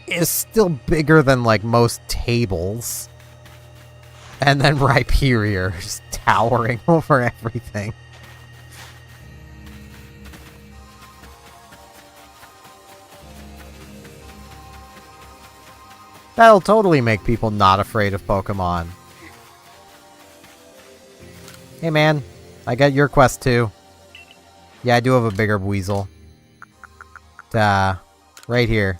is still bigger than, like, most tables. And then Rhyperior, just towering over everything. That'll totally make people not afraid of Pokemon. Hey man, I got your quest too. Yeah, I do have a bigger weasel. Right here.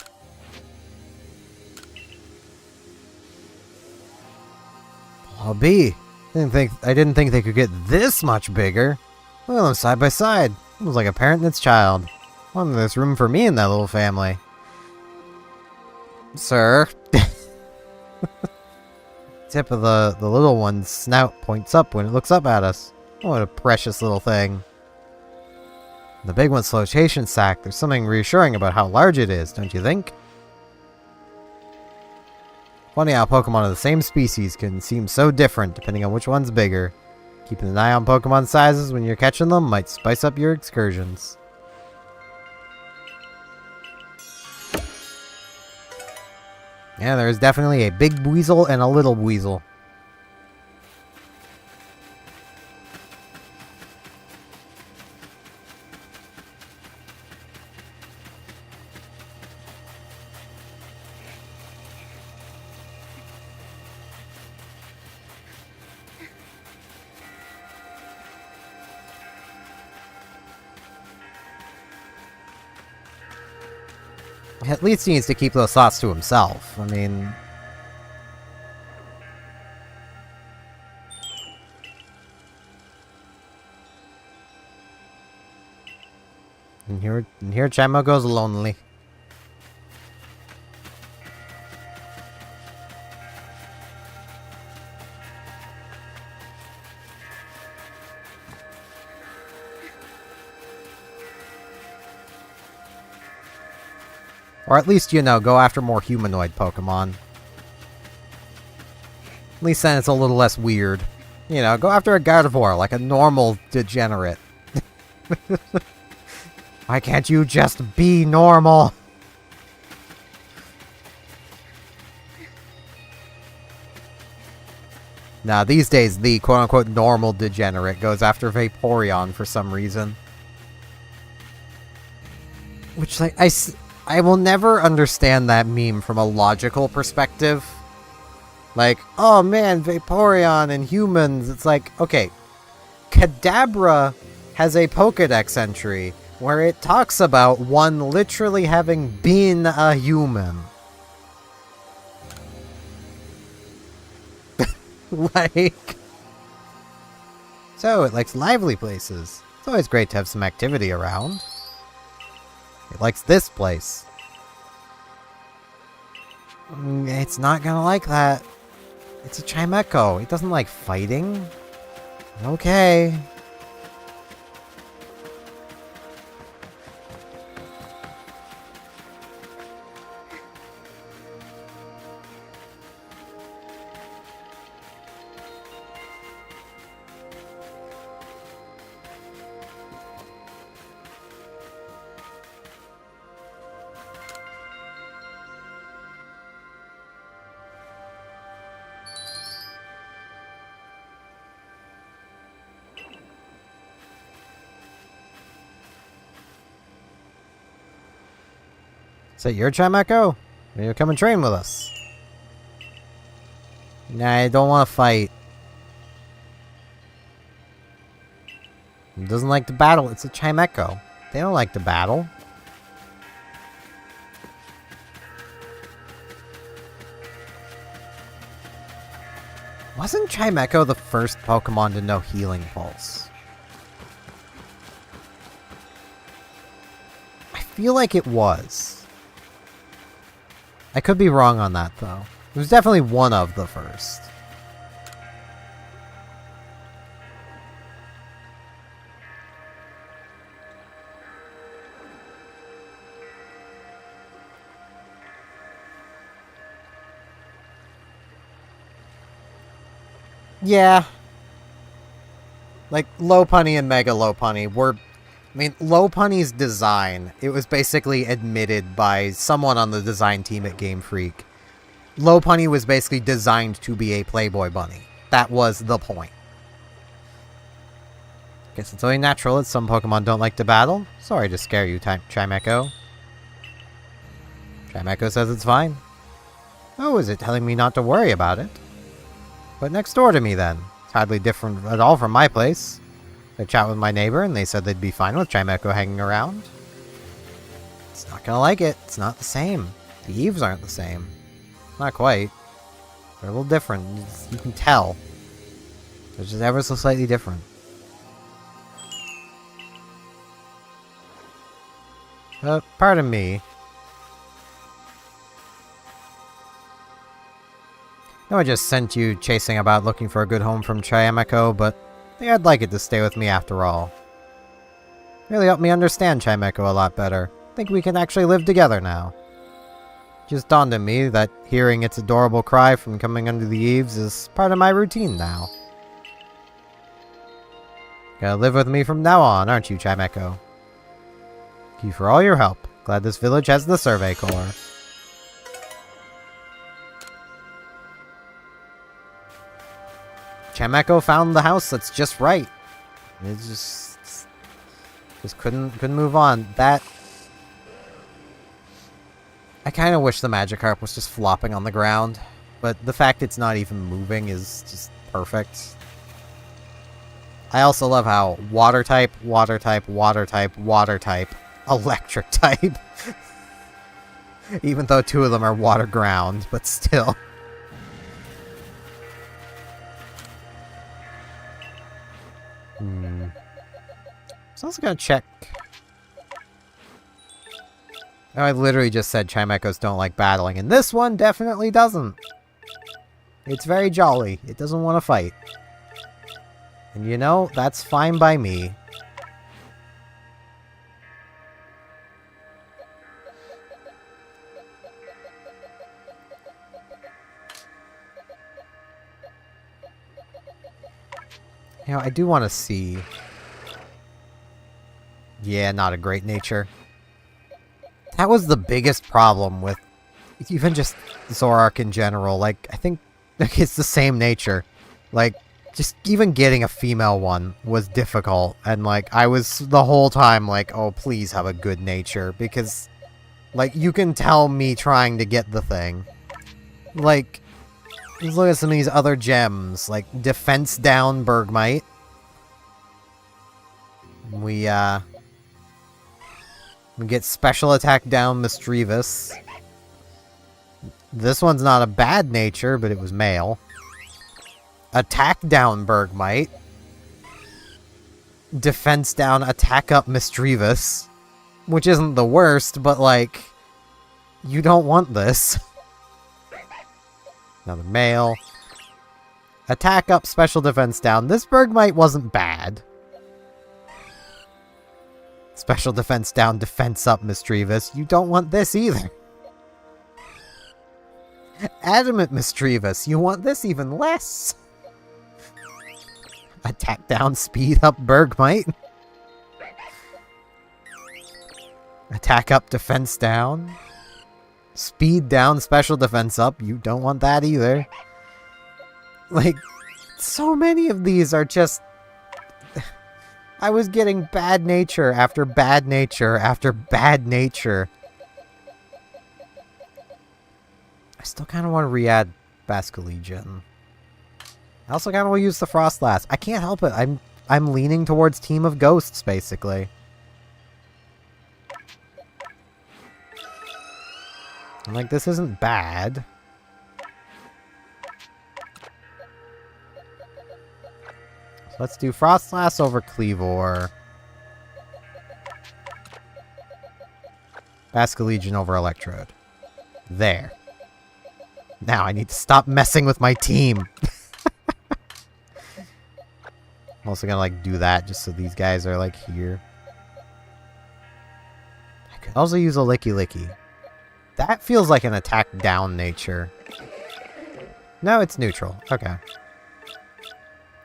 I'll be. I didn't think they could get this much bigger. Look at them side by side. It was like a parent and its child. Wonder there's room for me in that little family. Sir. Tip of the little one's snout points up when it looks up at us. Oh, what a precious little thing. The big one's flotation sac. There's something reassuring about how large it is, don't you think? Funny how Pokemon of the same species can seem so different depending on which one's bigger. Keeping an eye on Pokemon sizes when you're catching them might spice up your excursions. Yeah, there's definitely a big weasel and a little weasel. At least he needs to keep those thoughts to himself. I mean... And here Chimo goes lonely. Or at least, you know, go after more humanoid Pokemon. At least then it's a little less weird. You know, go after a Gardevoir like a normal degenerate. Why can't you just be normal? Now, these days, the quote-unquote normal degenerate goes after Vaporeon for some reason. Which, like, I will never understand that meme from a logical perspective. Like, oh man, Vaporeon and humans. It's like, okay, Kadabra has a Pokedex entry where it talks about one literally having been a human. Like... So, it likes lively places. It's always great to have some activity around. It likes this place. It's not gonna like that. It's a Chimecho. It doesn't like fighting. Okay. Is that your Chimecho? You come and train with us. Nah, I don't want to fight. It doesn't like to battle. It's a Chimecho. They don't like to battle. Wasn't Chimecho the first Pokemon to know Healing Pulse? I feel like it was. I could be wrong on that, though. It was definitely one of the first. Yeah. Like, Lopunny and Mega Lopunny were... I mean, Lopunny's design, it was basically admitted by someone on the design team at Game Freak. Lopunny was basically designed to be a Playboy bunny. That was the point. Guess it's only natural that some Pokemon don't like to battle. Sorry to scare you, Chimecho. Chimecho says it's fine. Oh, is it telling me not to worry about it? But next door to me, then. It's hardly different at all from my place. I chat with my neighbor, and they said they'd be fine with Chimecho hanging around. It's not gonna like it. It's not the same. The Eves aren't the same. Not quite. They're a little different. You can tell. They're just ever so slightly different. Pardon me. I know I just sent you chasing about looking for a good home from Chimecho, but I think I'd like it to stay with me after all. Really helped me understand Chimecho a lot better. I think we can actually live together now. Just dawned on me that hearing its adorable cry from coming under the eaves is part of my routine now. Gonna live with me from now on, aren't you, Chimecho? Thank you for all your help. Glad this village has the Survey Corps. Chimecho found the house that's just right. It just couldn't move on. That... I kind of wish the Magikarp was just flopping on the ground, but the fact it's not even moving is just perfect. I also love how water type, water type, water type, water type, electric type. Even though two of them are water ground, but still. So I was gonna check. Oh, I literally just said Chimechos don't like battling, and this one definitely doesn't. It's very jolly. It doesn't want to fight. And you know, that's fine by me. You know, I do want to see... Yeah, not a great nature. That was the biggest problem with even just Zoroark in general. Like, I think it's the same nature. Like, just even getting a female one was difficult. And, like, I was the whole time like, oh, please have a good nature. Because, like, you can tell me trying to get the thing. Like, let's look at some of these other gems. Like, defense down Bergmite. We get special attack down Misdreavus. This one's not a bad nature, but it was male. Attack down Bergmite. Defense down, attack up Misdreavus. Which isn't the worst, but like, you don't want this. Another male. Attack up, special defense down. This Bergmite wasn't bad. Special defense down, defense up, Misdreavus. You don't want this either. Adamant Misdreavus. You want this even less. Attack down, speed up, Bergmite. Attack up, defense down. Speed down, special defense up. You don't want that either. Like, so many of these are just... I was getting bad nature after bad nature after bad nature. I still kind of want to re-add Basculegion. I also kind of want to use the Frostlass. I can't help it. I'm leaning towards Team of Ghosts, basically. I'm like, this isn't bad. So let's do Frostlass over Cleavor. Basculegion over Electrode. There. Now I need to stop messing with my team. I'm also gonna like do that just so these guys are like here. I could also use a Licky Licky. That feels like an attack down nature. No, it's neutral. Okay.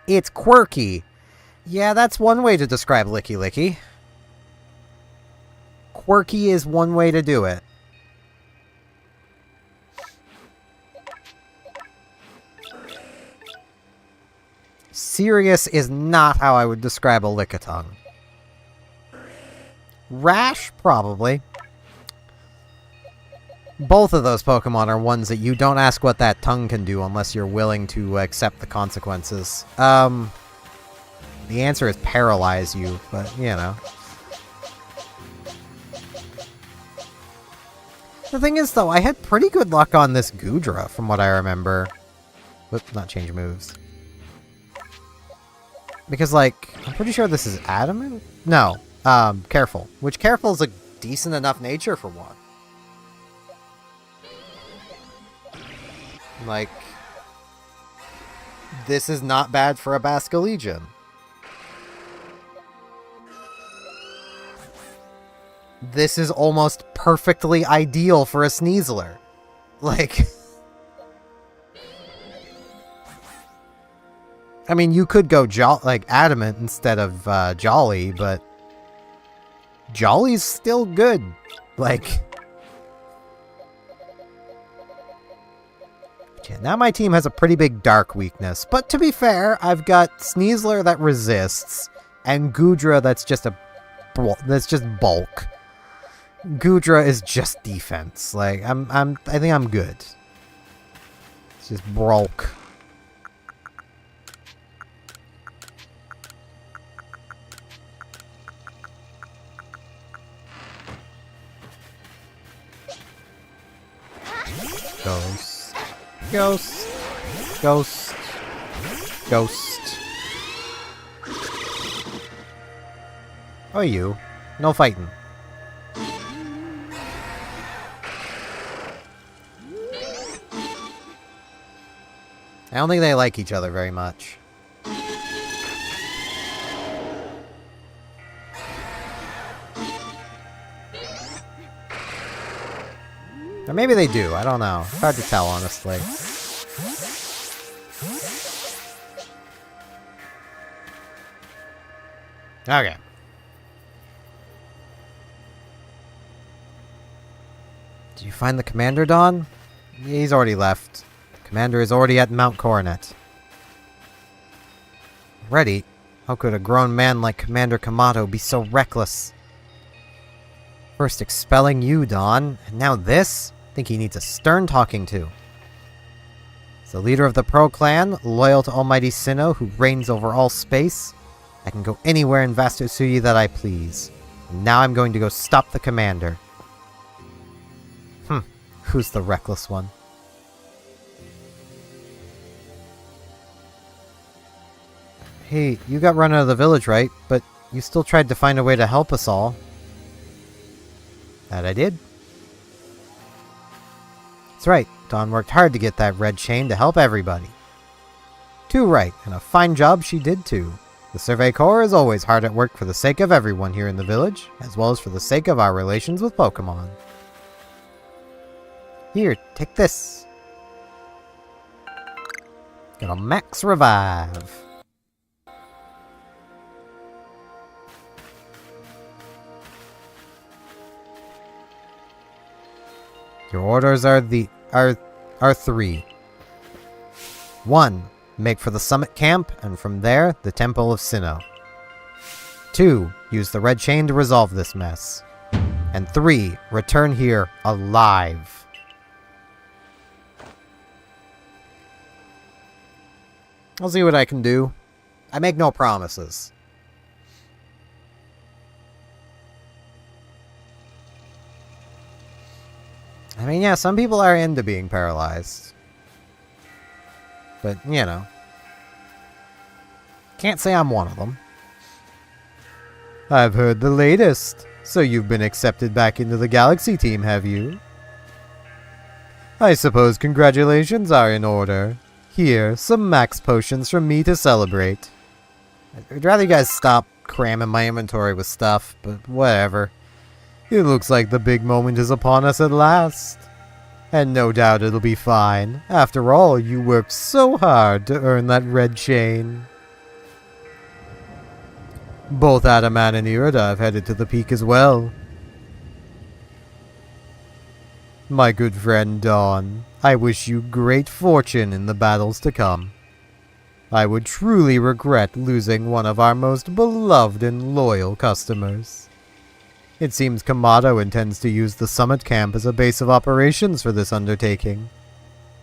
It's quirky. Yeah, that's one way to describe Licky Licky. Quirky is one way to do it. Serious is not how I would describe a Lickitung. Rash, probably. Both of those Pokemon are ones that you don't ask what that tongue can do unless you're willing to accept the consequences. The answer is paralyze you, but, you know. The thing is, though, I had pretty good luck on this Goodra, from what I remember. Whoops, not change moves. Because, like, I'm pretty sure this is Adamant? No, Careful. Which Careful is a decent enough nature for one. Like, this is not bad for a Basculegion. This is almost perfectly ideal for a Sneasler. Like... I mean, you could go Adamant instead of Jolly, but... Jolly's still good. Like... Yeah, now my team has a pretty big Dark weakness. But to be fair, I've got Sneasler that resists, and Goodra that's just bulk. Goodra is just defense. Like, I think I'm good. It's just bulk. Ghost. Ghost. Ghost. Ghost. Oh, you. No fighting. I don't think they like each other very much. Or maybe they do, I don't know. It's hard to tell, honestly. Okay. Did you find the commander, Dawn? He's already left. The commander is already at Mount Coronet. Ready? How could a grown man like Commander Kamato be so reckless? First expelling you, Dawn, and now this? I think he needs a stern talking to. As the leader of the Pro Clan, loyal to Almighty Sinnoh, who reigns over all space, I can go anywhere in Vastosuyi that I please. And now I'm going to go stop the commander. Who's the reckless one? Hey, you got run out of the village, right? But you still tried to find a way to help us all. That I did. That's right. Dawn worked hard to get that red chain to help everybody. Too right, and a fine job she did too. The Survey Corps is always hard at work for the sake of everyone here in the village, as well as for the sake of our relations with Pokemon. Here, take this. Got a max revive. Your orders are three. 1. Make for the summit camp, and from there, the Temple of Sinnoh. 2. Use the red chain to resolve this mess. And 3. Return here alive. I'll see what I can do. I make no promises. I mean, yeah, some people are into being paralyzed. But, you know. Can't say I'm one of them. I've heard the latest. So you've been accepted back into the Galaxy team, have you? I suppose congratulations are in order. Here, some max potions from me to celebrate. I'd rather you guys stop cramming my inventory with stuff, but whatever. It looks like the big moment is upon us at last. And no doubt it'll be fine. After all, you worked so hard to earn that red chain. Both Adaman and Irida have headed to the peak as well. My good friend Dawn, I wish you great fortune in the battles to come. I would truly regret losing one of our most beloved and loyal customers. It seems Kamado intends to use the summit camp as a base of operations for this undertaking.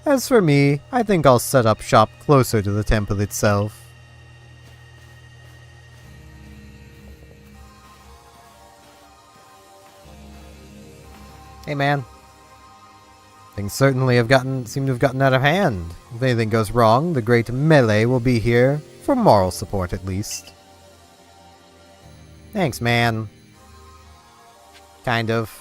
As for me, I think I'll set up shop closer to the temple itself. Hey man. Things certainly seem to have gotten out of hand. If anything goes wrong, the great Melee will be here, for moral support at least. Thanks, man. Kind of.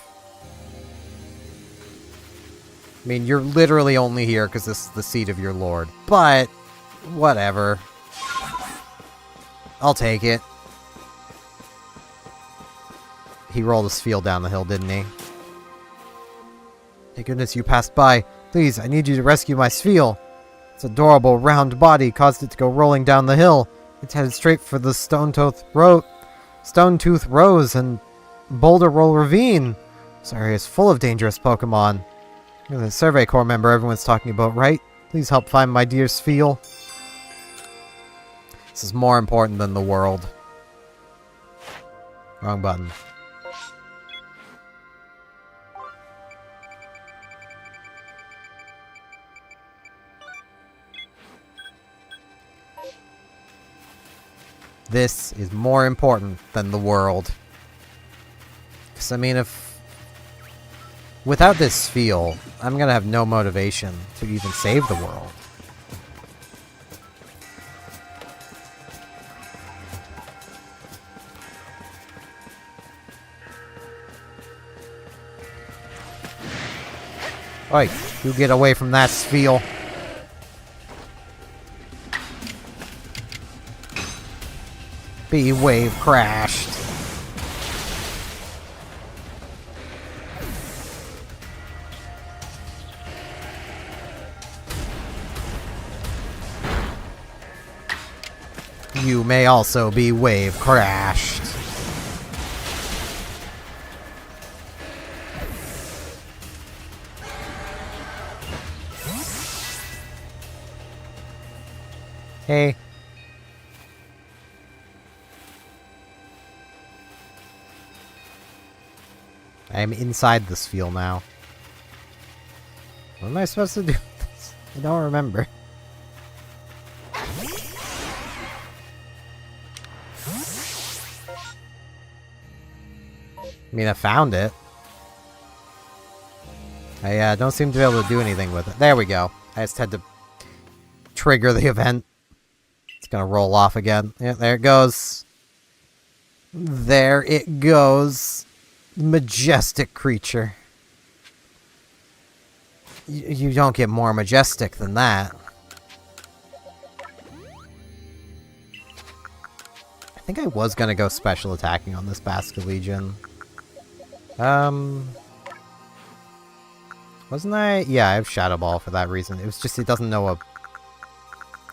I mean, you're literally only here because this is the seat of your lord. But, whatever. I'll take it. He rolled his field down the hill, didn't he? Thank goodness you passed by. Please, I need you to rescue my Spheal. Its adorable round body caused it to go rolling down the hill. It's headed straight for the Stone-Tooth Rose and Boulder Roll Ravine. This area is full of dangerous Pokemon. You're the Survey Corps member everyone's talking about, right? Please help find my dear Spheal. This is more important than the world. Wrong button. This is more important than the world. Because, I mean, if... without this Spheal, I'm gonna have no motivation to even save the world. Oi, you get away from that Spheal. Be wave crashed. You may also be wave crashed. Hey. I am inside this field now. What am I supposed to do with this? I don't remember. I mean, I found it. I don't seem to be able to do anything with it. There we go. I just had to trigger the event. It's gonna roll off again. Yeah, there it goes. There it goes. Majestic creature. You don't get more majestic than that. I think I was gonna go special attacking on this Basculegion. Wasn't I? Yeah, I have Shadow Ball for that reason. It was just it doesn't know a...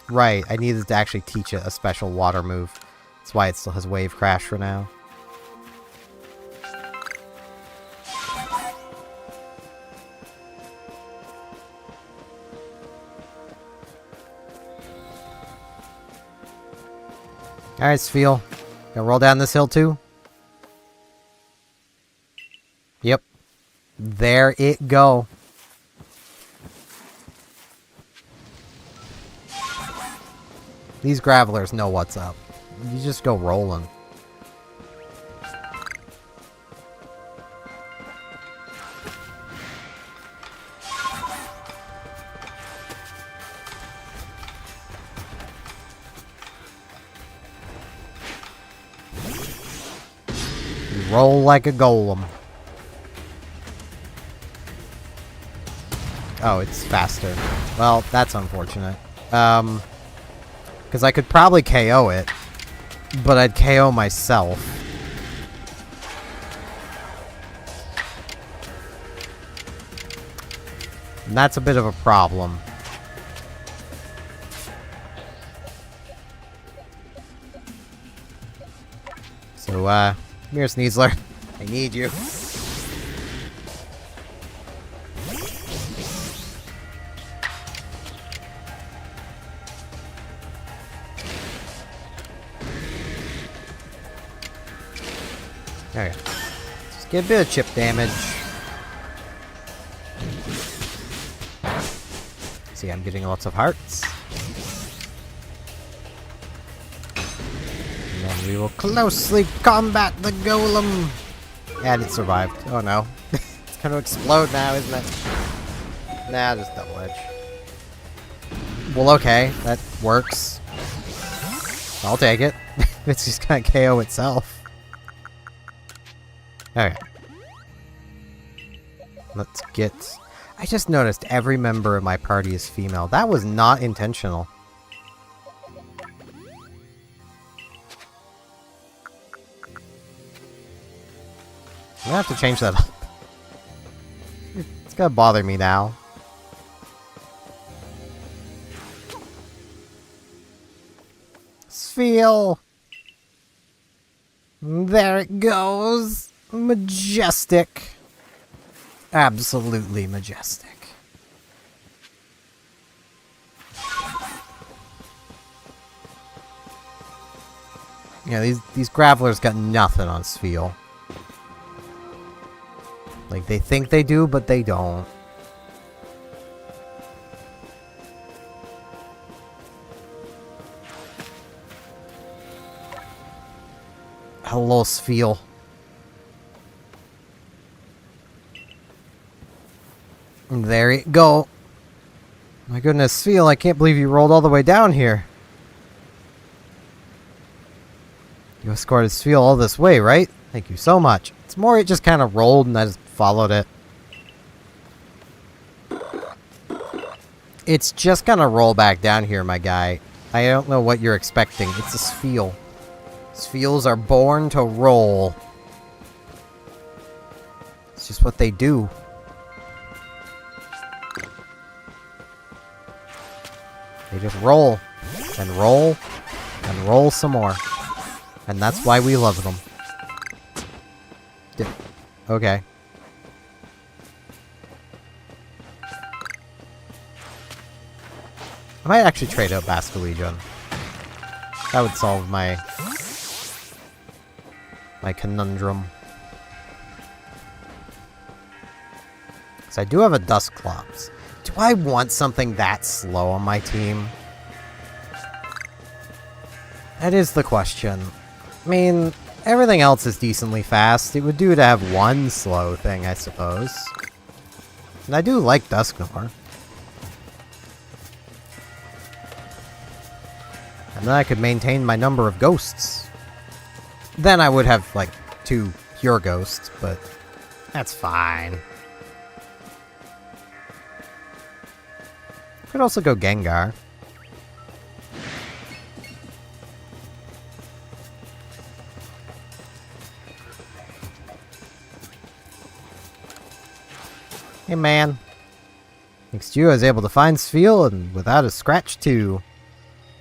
Right, I needed to actually teach it a special water move. That's why it still has Wave Crash for now. Alright, Spheal. Gonna roll down this hill too? Yep. There it go. These Gravelers know what's up. You just go rolling. You roll like a golem. Oh, it's faster. Well, that's unfortunate. Because I could probably KO it, but I'd KO myself. And that's a bit of a problem. So, come here, Sneasler. I need you. Okay. Just get a bit of chip damage. See, I'm getting lots of hearts. And then we will closely combat the golem. And it survived. Oh no. It's gonna explode now, isn't it? Nah, just double edge. Well, okay. That works. I'll take it. It's just gonna KO itself. Okay. Let's get... I just noticed every member of my party is female. That was not intentional. I'm gonna have to change that up. It's gonna bother me now. Spheal! There it goes! Majestic. Absolutely majestic. Yeah, these Gravelers got nothing on Spheal. Like, they think they do, but they don't. Hello, Spheal. There you go. My goodness, Spheal, I can't believe you rolled all the way down here. You escorted Spheal all this way, right? Thank you so much. It's more it just kind of rolled and I just followed it. It's just gonna roll back down here, my guy. I don't know what you're expecting. It's a Spheal. Spheals are born to roll. It's just what they do. They just roll, and roll, and roll some more. And that's why we love them. Okay. I might actually trade out Basculegion. That would solve my conundrum. Because I do have a Dusclops. Do I want something that slow on my team? That is the question. I mean, everything else is decently fast. It would do to have one slow thing, I suppose. And I do like Dusknoir. And then I could maintain my number of ghosts. Then I would have, like, 2 pure ghosts, but that's fine. Could also go Gengar. Hey man. Thanks to you, I was able to find Spheal and without a scratch too.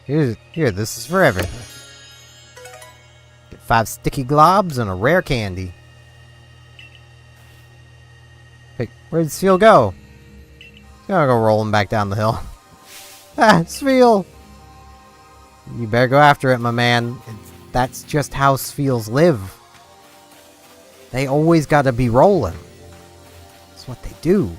Here, this is for everything. Get 5 sticky globs and a rare candy. Hey, where'd Spheal go? He's gonna go rolling back down the hill. Ah, Spheal! You better go after it, my man. That's just how Spheals live. They always gotta be rolling. That's what they do.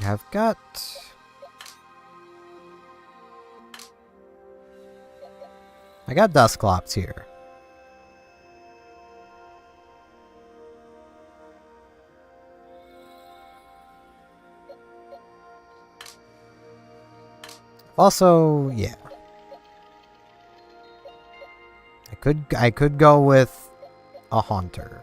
I've got... I got Dusclops here. Also, yeah. I could go with a Haunter.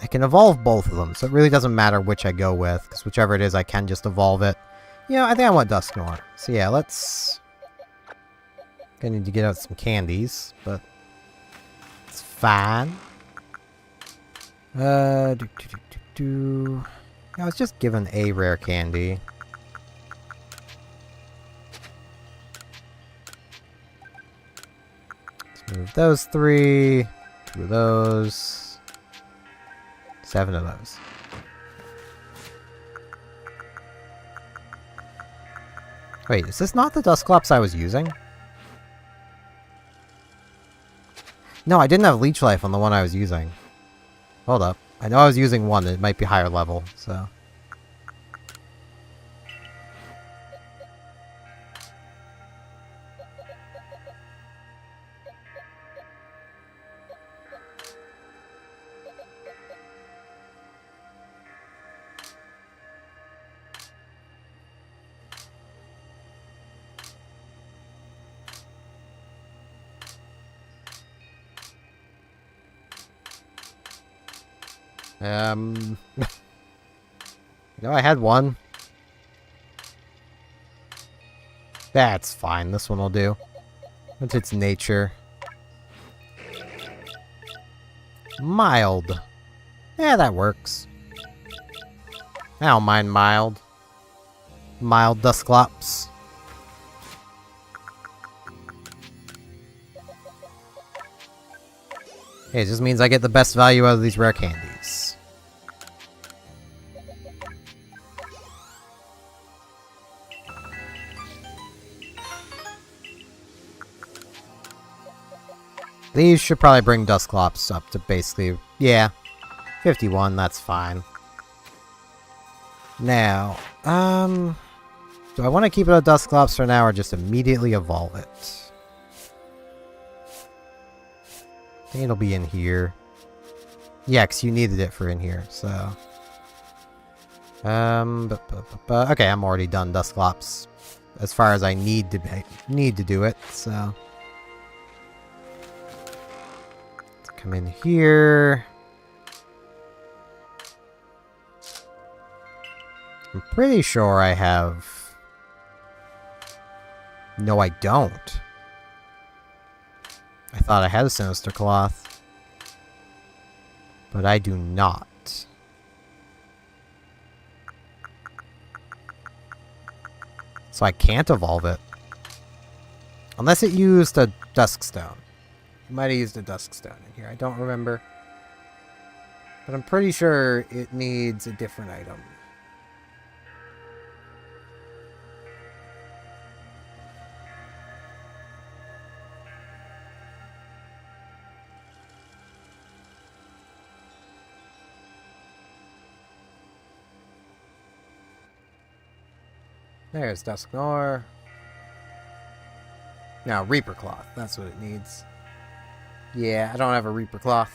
I can evolve both of them, so it really doesn't matter which I go with, because whichever it is, I can just evolve it. You know, I think I want Dusknoir. So yeah, let's... Gonna need to get out some candies, but... It's fine. I was just given a rare candy. Let's move those 3. 2 of those. 7 of those. Wait, is this not the Dusclops I was using? No, I didn't have Leech Life on the one I was using. Hold up. I know I was using one, it might be higher level, so... No, I had one. That's fine. This one will do. What's its nature? Mild. Yeah, that works. I don't mind mild. Mild Dusclops. Hey, it just means I get the best value out of these rare candies. These should probably bring Dusclops up to basically, yeah, 51, that's fine. Now, do I want to keep it a Dusclops for now or just immediately evolve it? I think it'll be in here. Yeah, because you needed it for in here, so... okay, I'm already done Dusclops. As far as I need to do it, so... Let's come in here. I'm pretty sure I have... No, I don't. I thought I had a Sinister Cloth. But I do not. So I can't evolve it. Unless it used a Duskstone. It might have used a Duskstone in here. I don't remember. But I'm pretty sure it needs a different item. There's Dusknoir. Now, Reaper Cloth. That's what it needs. Yeah, I don't have a Reaper Cloth.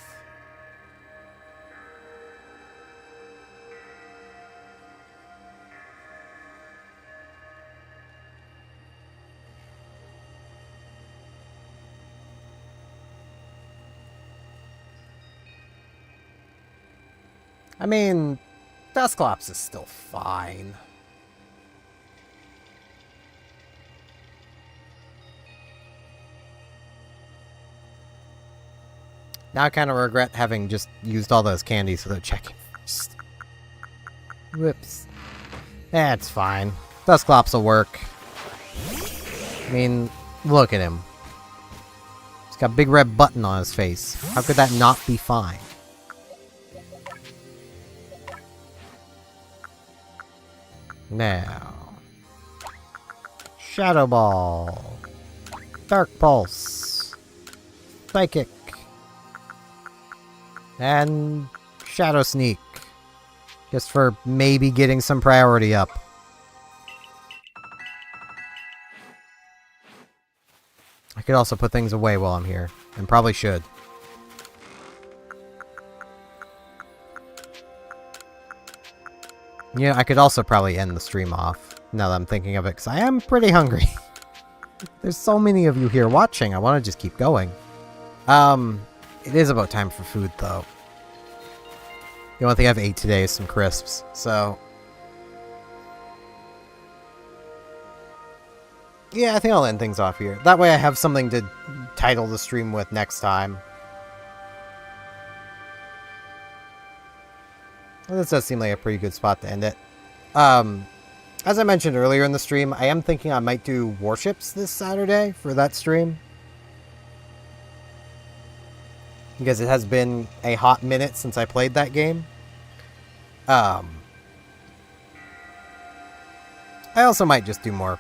I mean, Dusclops is still fine. Now I kind of regret having just used all those candies without checking first. Whoops. That's fine. Dusclops will work. I mean, look at him. He's got a big red button on his face. How could that not be fine? Now. Shadow Ball. Dark Pulse. Psychic. And Shadow Sneak. Just for maybe getting some priority up. I could also put things away while I'm here. And probably should. Yeah, I could also probably end the stream off. Now that I'm thinking of it, because I am pretty hungry. There's so many of you here watching. I want to just keep going. It is about time for food, though. The only thing I've ate today is some crisps, so... yeah, I think I'll end things off here. That way I have something to title the stream with next time. Well, this does seem like a pretty good spot to end it. As I mentioned earlier in the stream, I am thinking I might do Warships this Saturday for that stream. Because it has been a hot minute since I played that game. I also might just do more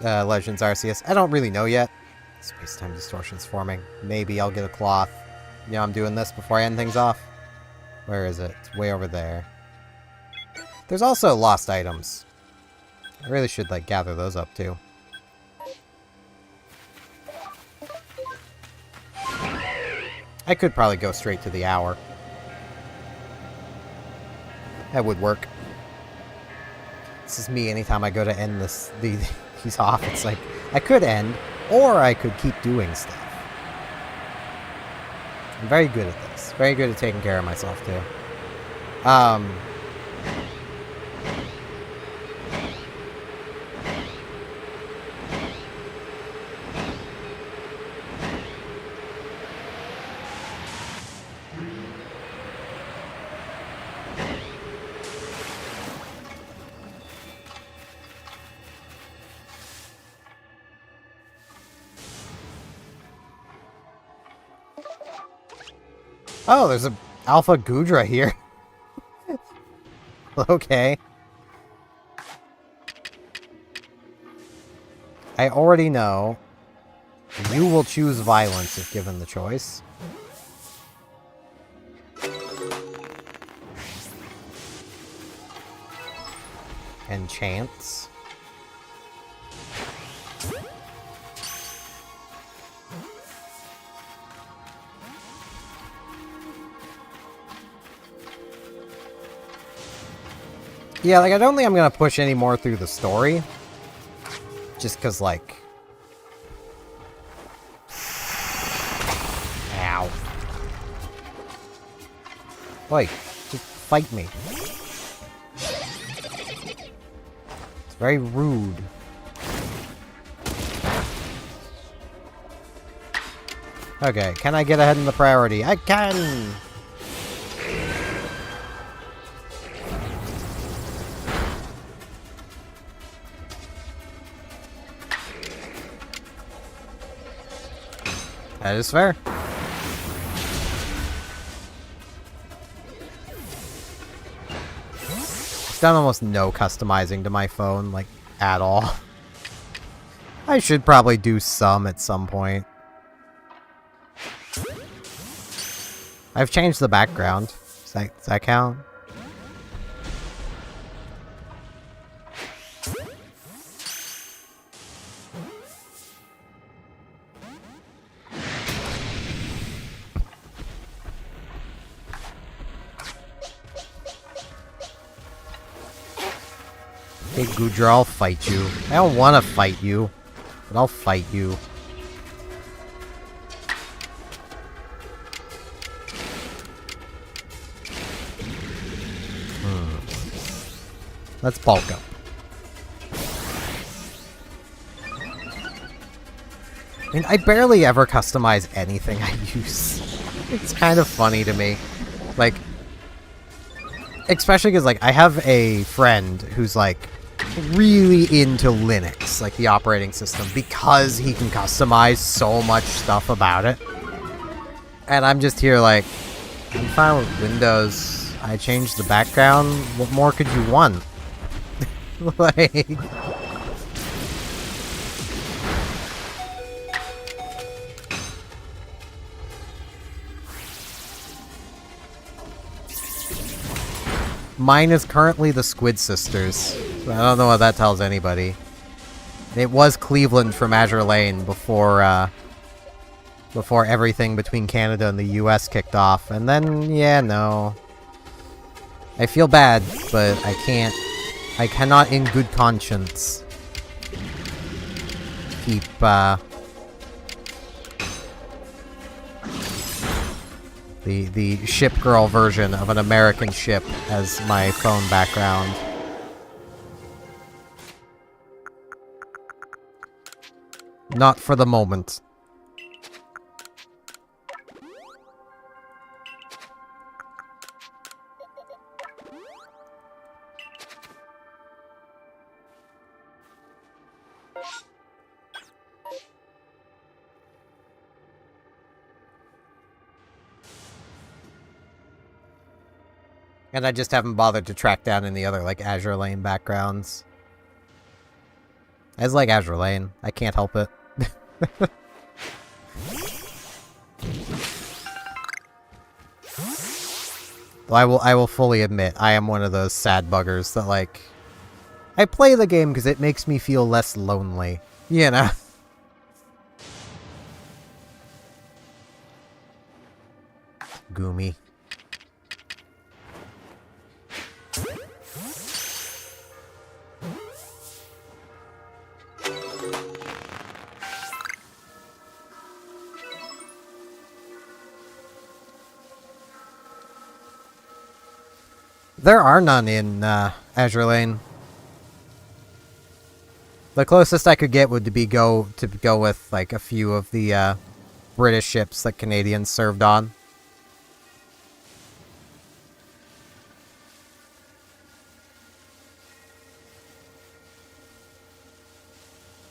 Legends Arceus. I don't really know yet. Space-time distortion's forming. Maybe I'll get a cloth. You know, I'm doing this before I end things off. Where is it? It's way over there. There's also lost items. I really should, like, gather those up, too. I could probably go straight to the hour. That would work. This is me anytime I go to end these off. It's like, I could end, or I could keep doing stuff. I'm very good at this. Very good at taking care of myself, too. Oh, there's a Alpha Gudra here. Okay. I already know you will choose violence if given the choice. And chance. Yeah, like, I don't think I'm gonna push any more through the story. Just because, like... ow. Like, just fight me. It's very rude. Okay, can I get ahead in the priority? I can! That is fair. I've done almost no customizing to my phone, like, at all. I should probably do some at some point. I've changed the background. Does that count? Hey, Gudra, I'll fight you. I don't want to fight you, but I'll fight you. Let's bulk up. I mean, I barely ever customize anything I use. It's kind of funny to me. Like, especially because, like, I have a friend who's, like, really into Linux, like the operating system, because he can customize so much stuff about it. And I'm just here like, I'm fine with Windows. I changed the background. What more could you want? Like... Mine is currently the Squid Sisters. I don't know what that tells anybody. It was Cleveland from Azure Lane before everything between Canada and the US kicked off. And then, yeah, no. I feel bad, but I cannot in good conscience keep, the ship girl version of an American ship as my phone background. Not for the moment. And I just haven't bothered to track down any other, like, Azure Lane backgrounds. I just like Azure Lane. I can't help it. Though I will fully admit, I am one of those sad buggers that, like... I play the game because it makes me feel less lonely. You know? Goomy. There are none in Azure Lane. The closest I could get would be go with like a few of the British ships that Canadians served on.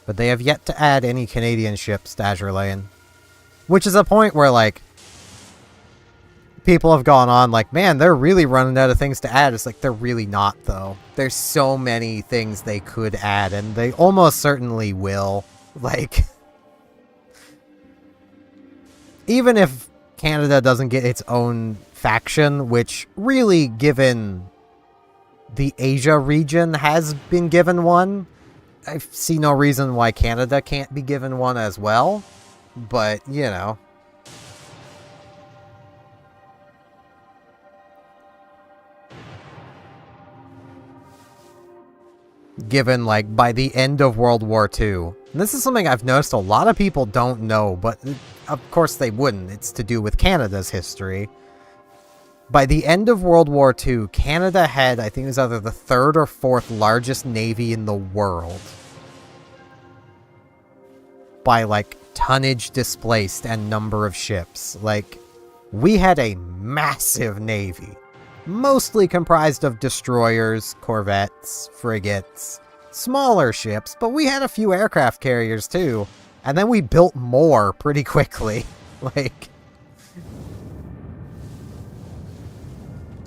But they have yet to add any Canadian ships to Azure Lane. Which is a point where, like, people have gone on like, man, they're really running out of things to add. It's like, they're really not, though. There's so many things they could add, and they almost certainly will. Like, even if Canada doesn't get its own faction, which really, given the Asia region, has been given one, I see no reason why Canada can't be given one as well. But, you know. Given, like, by the end of World War II. And this is something I've noticed a lot of people don't know, but of course they wouldn't. It's to do with Canada's history. By the end of World War II, Canada had, I think it was either the third or fourth largest navy in the world. By, like, tonnage displaced and number of ships. Like, we had a massive navy. Mostly comprised of destroyers, corvettes, frigates, smaller ships, but we had a few aircraft carriers too. And then we built more pretty quickly. Like,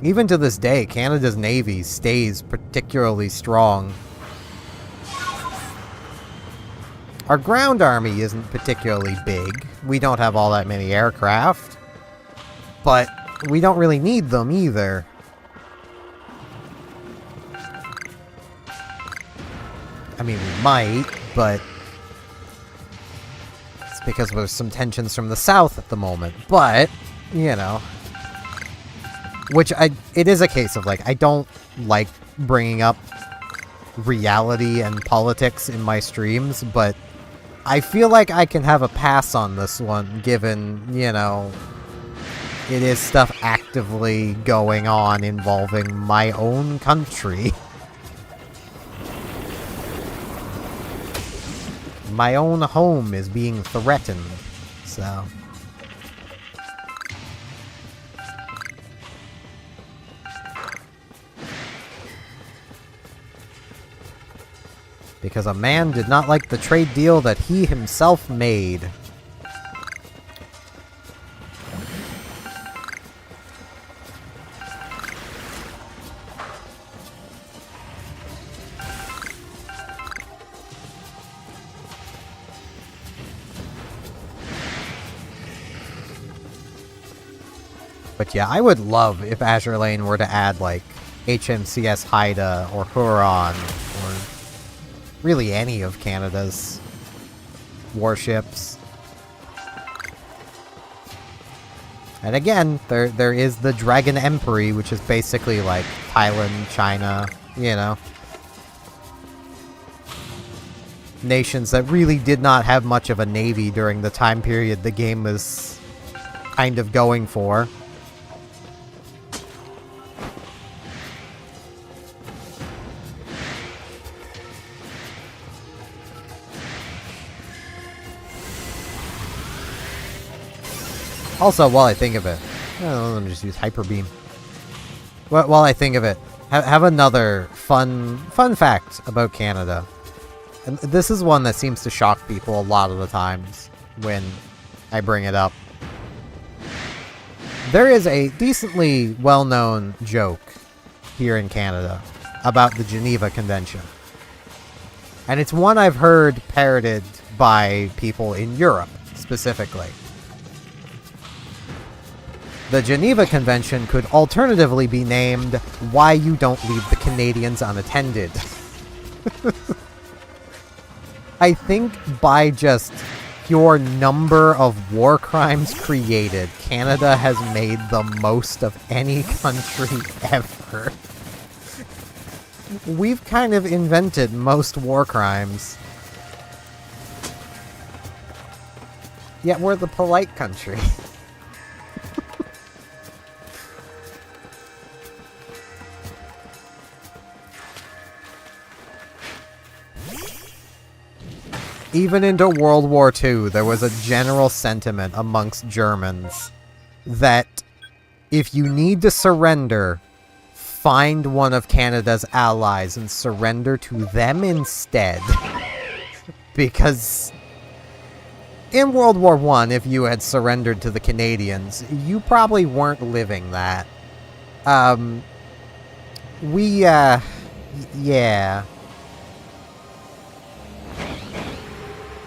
even to this day, Canada's navy stays particularly strong. Our ground army isn't particularly big. We don't have all that many aircraft. But we don't really need them either. I mean, we might, but it's because there's some tensions from the south at the moment. But, you know, it is a case of, like, I don't like bringing up reality and politics in my streams, but I feel like I can have a pass on this one, given, you know, it is stuff actively going on involving my own country. My own home is being threatened, so... Because a man did not like the trade deal that he himself made. But yeah, I would love if Azure Lane were to add, like, HMCS Haida or Huron or really any of Canada's warships. And again, there is the Dragon Emperor, which is basically like Thailand, China, you know. Nations that really did not have much of a navy during the time period the game was kind of going for. Also, while I think of it, let me just use Hyper Beam. While I think of it, have another fun fact about Canada. And this is one that seems to shock people a lot of the times when I bring it up. There is a decently well-known joke here in Canada about the Geneva Convention. And it's one I've heard parroted by people in Europe, specifically. The Geneva Convention could alternatively be named Why You Don't Leave the Canadians Unattended. I think by just pure number of war crimes created, Canada has made the most of any country ever. We've kind of invented most war crimes. Yet we're the polite country. Even into World War II, there was a general sentiment amongst Germans that if you need to surrender, find one of Canada's allies and surrender to them instead. Because in World War I, if you had surrendered to the Canadians, you probably weren't living that. Yeah.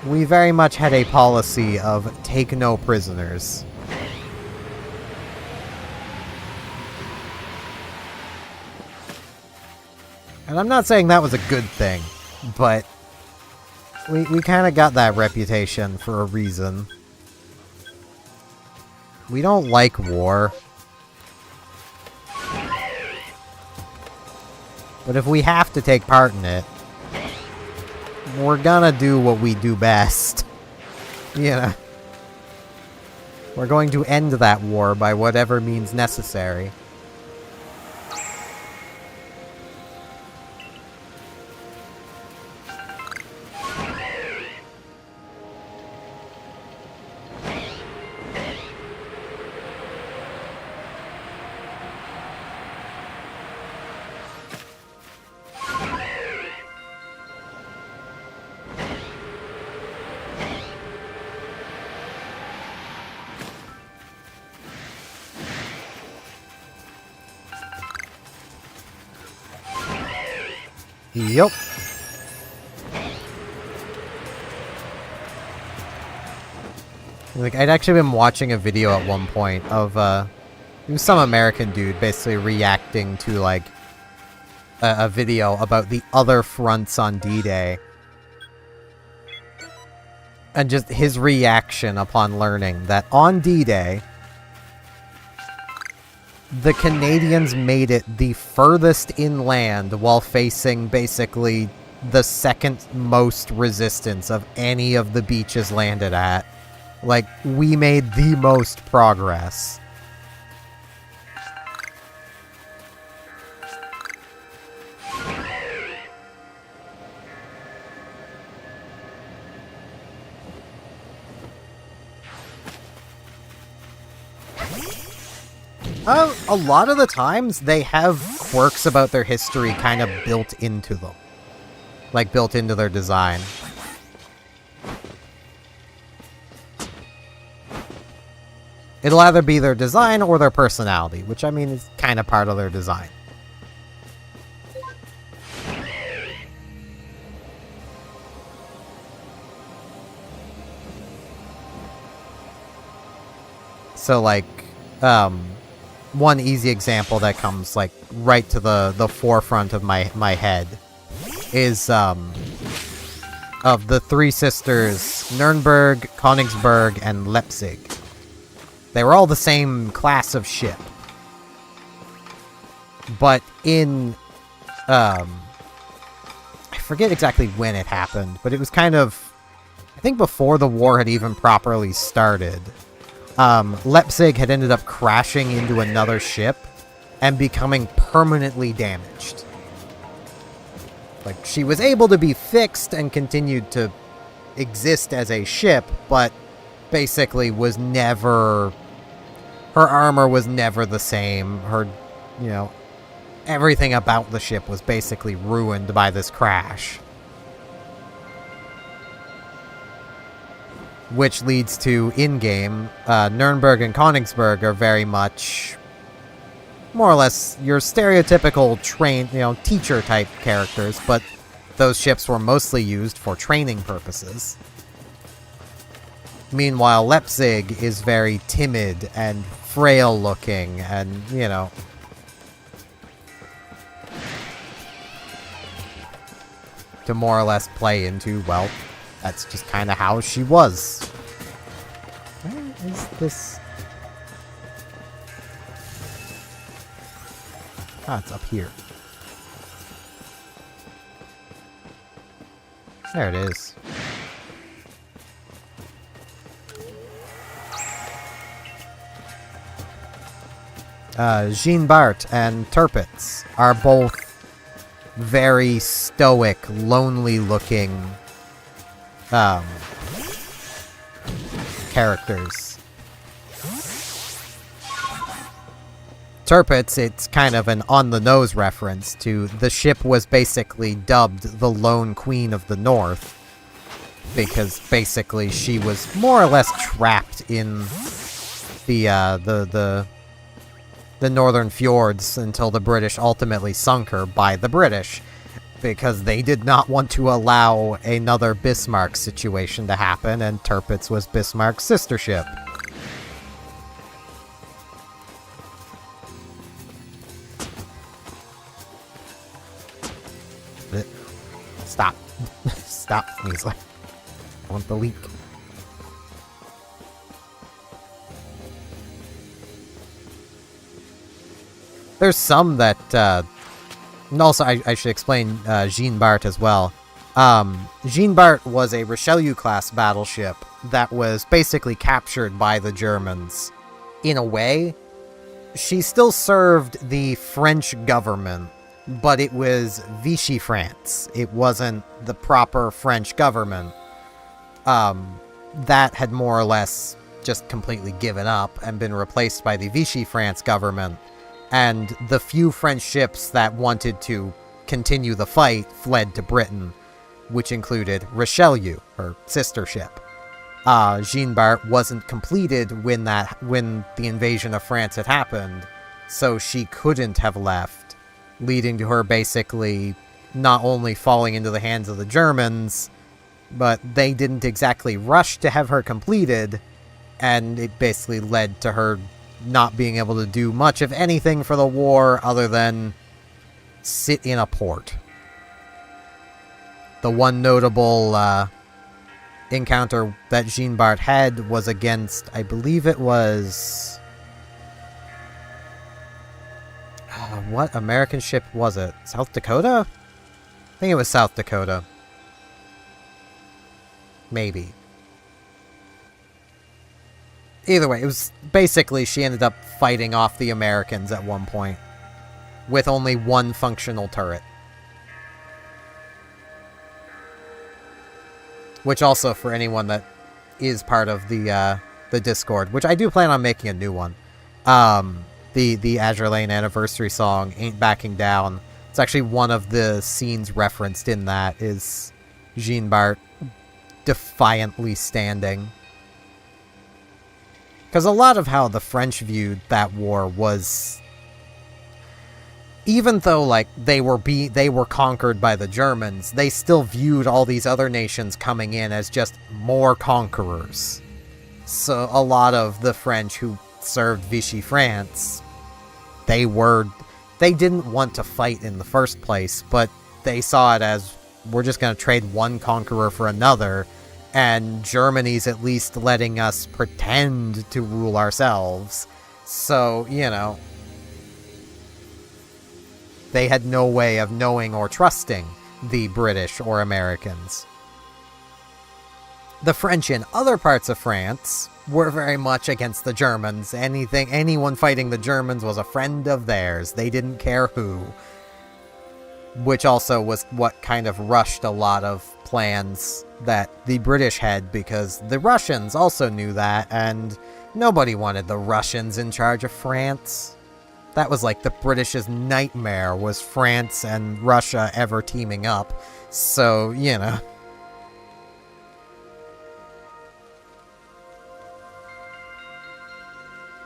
We very much had a policy of take no prisoners. And I'm not saying that was a good thing, but we kind of got that reputation for a reason. We don't like war. But if we have to take part in it, we're gonna do what we do best. You know. We're going to end that war by whatever means necessary. Yup. Like, I'd actually been watching a video at one point of, it was some American dude basically reacting to, like, a video about the other fronts on D-Day. And just his reaction upon learning that on D-Day, the Canadians made it the furthest inland while facing basically the second most resistance of any of the beaches landed at. Like, we made the most progress. A lot of the times, they have quirks about their history kind of built into them. Like, built into their design. It'll either be their design or their personality, which, I mean, is kind of part of their design. So, like, one easy example that comes, like, right to the forefront of my head is, of the three sisters, Nuremberg, Königsberg, and Leipzig. They were all the same class of ship. But in, I forget exactly when it happened, but it was kind of, I think before the war had even properly started. Leipzig had ended up crashing into another ship and becoming permanently damaged. Like, she was able to be fixed and continued to exist as a ship, but basically was never... Her armor was never the same. Her, you know, everything about the ship was basically ruined by this crash. Which leads to, in-game, Nuremberg and Königsberg are very much... more or less your stereotypical teacher-type characters, but those ships were mostly used for training purposes. Meanwhile, Leipzig is very timid and frail-looking, and, you know... to more or less play into, well, that's just kind of how she was. Where is this... Ah, it's up here. There it is. Jean Bart and Tirpitz are both very stoic, lonely-looking characters. Tirpitz, it's kind of an on-the-nose reference to the ship was basically dubbed the Lone Queen of the North, because basically she was more or less trapped in the northern fjords until the British ultimately sunk her by the British, because they did not want to allow another Bismarck situation to happen, and Tirpitz was Bismarck's sister ship. Stop. Stop, Measly. I want the leak. There's some that, and also I should explain Jean Bart as well. Jean Bart was a Richelieu-class battleship that was basically captured by the Germans. In a way, she still served the French government, but it was Vichy France. It wasn't the proper French government. That had more or less just completely given up and been replaced by the Vichy France government. And the few French ships that wanted to continue the fight fled to Britain, which included Richelieu, her sister ship. Jean Bart wasn't completed when the invasion of France had happened, so she couldn't have left, leading to her basically not only falling into the hands of the Germans, but they didn't exactly rush to have her completed, and it basically led to her not being able to do much of anything for the war other than sit in a port. The one notable encounter that Jean Bart had was against, I believe it was... what American ship was it? South Dakota? I think it was South Dakota. Maybe. Either way, it was basically she ended up fighting off the Americans at one point with only one functional turret. Which also, for anyone that is part of the Discord, which I do plan on making a new one, the Azure Lane anniversary song, Ain't Backing Down, it's actually one of the scenes referenced in that is Jean Bart defiantly standing. Because a lot of how the French viewed that war was, even though like they were conquered by the Germans, they still viewed all these other nations coming in as just more conquerors. So a lot of the French who served Vichy France they didn't want to fight in the first place, but they saw it as, we're just going to trade one conqueror for another, and Germany's at least letting us pretend to rule ourselves. So, you know, they had no way of knowing or trusting the British or Americans. The French in other parts of France were very much against the Germans. Anyone fighting the Germans was a friend of theirs. They didn't care who. Which also was what kind of rushed a lot of plans that the British had, because the Russians also knew that, and nobody wanted the Russians in charge of France. That was like the British's nightmare, was France and Russia ever teaming up. So, you know.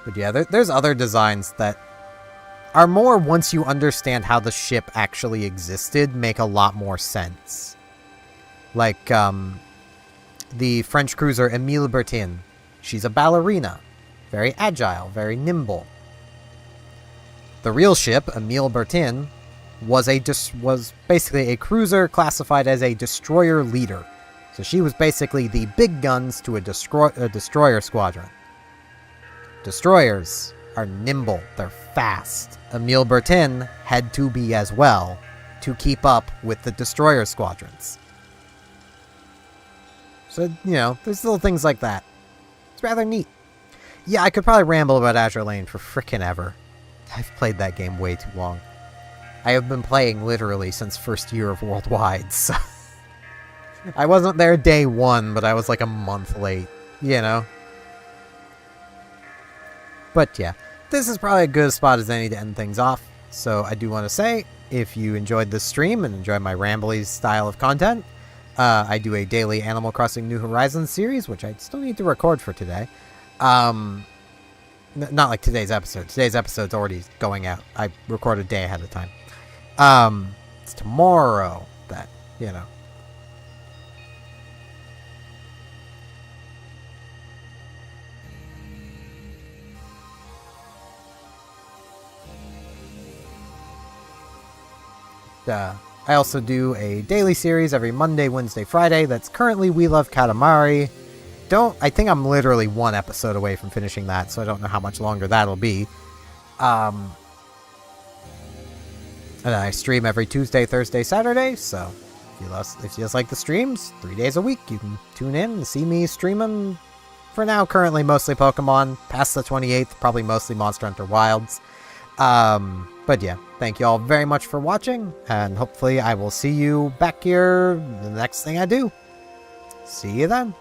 But yeah, there's other designs that are more, once you understand how the ship actually existed, make a lot more sense. Like, the French cruiser Emile Bertin. She's a ballerina. Very agile, very nimble. The real ship, Emile Bertin, was basically a cruiser classified as a destroyer leader. So she was basically the big guns to a destroyer squadron. Destroyers are nimble, they're fast. Emile Bertin had to be as well to keep up with the destroyer squadrons. So, you know, there's little things like that. It's rather neat. Yeah, I could probably ramble about Azure Lane for frickin' ever. I've played that game way too long. I have been playing literally since first year of Worldwide, so... I wasn't there day one, but I was like a month late, you know? But yeah, this is probably a good spot as any to end things off. So I do want to say, if you enjoyed this stream and enjoyed my rambly style of content, I do a daily Animal Crossing New Horizons series, which I still need to record for today. Not like today's episode. Today's episode's already going out. I record a day ahead of time. It's tomorrow that, you know. I also do a daily series every Monday, Wednesday, Friday. That's currently We Love Katamari. I think I'm literally one episode away from finishing that, so I don't know how much longer that'll be. And I stream every Tuesday, Thursday, Saturday, so if you just like the streams, 3 days a week, you can tune in and see me streaming. For now, currently mostly Pokemon. Past the 28th, probably mostly Monster Hunter Wilds. But yeah, thank you all very much for watching, and hopefully I will see you back here the next thing I do. See you then.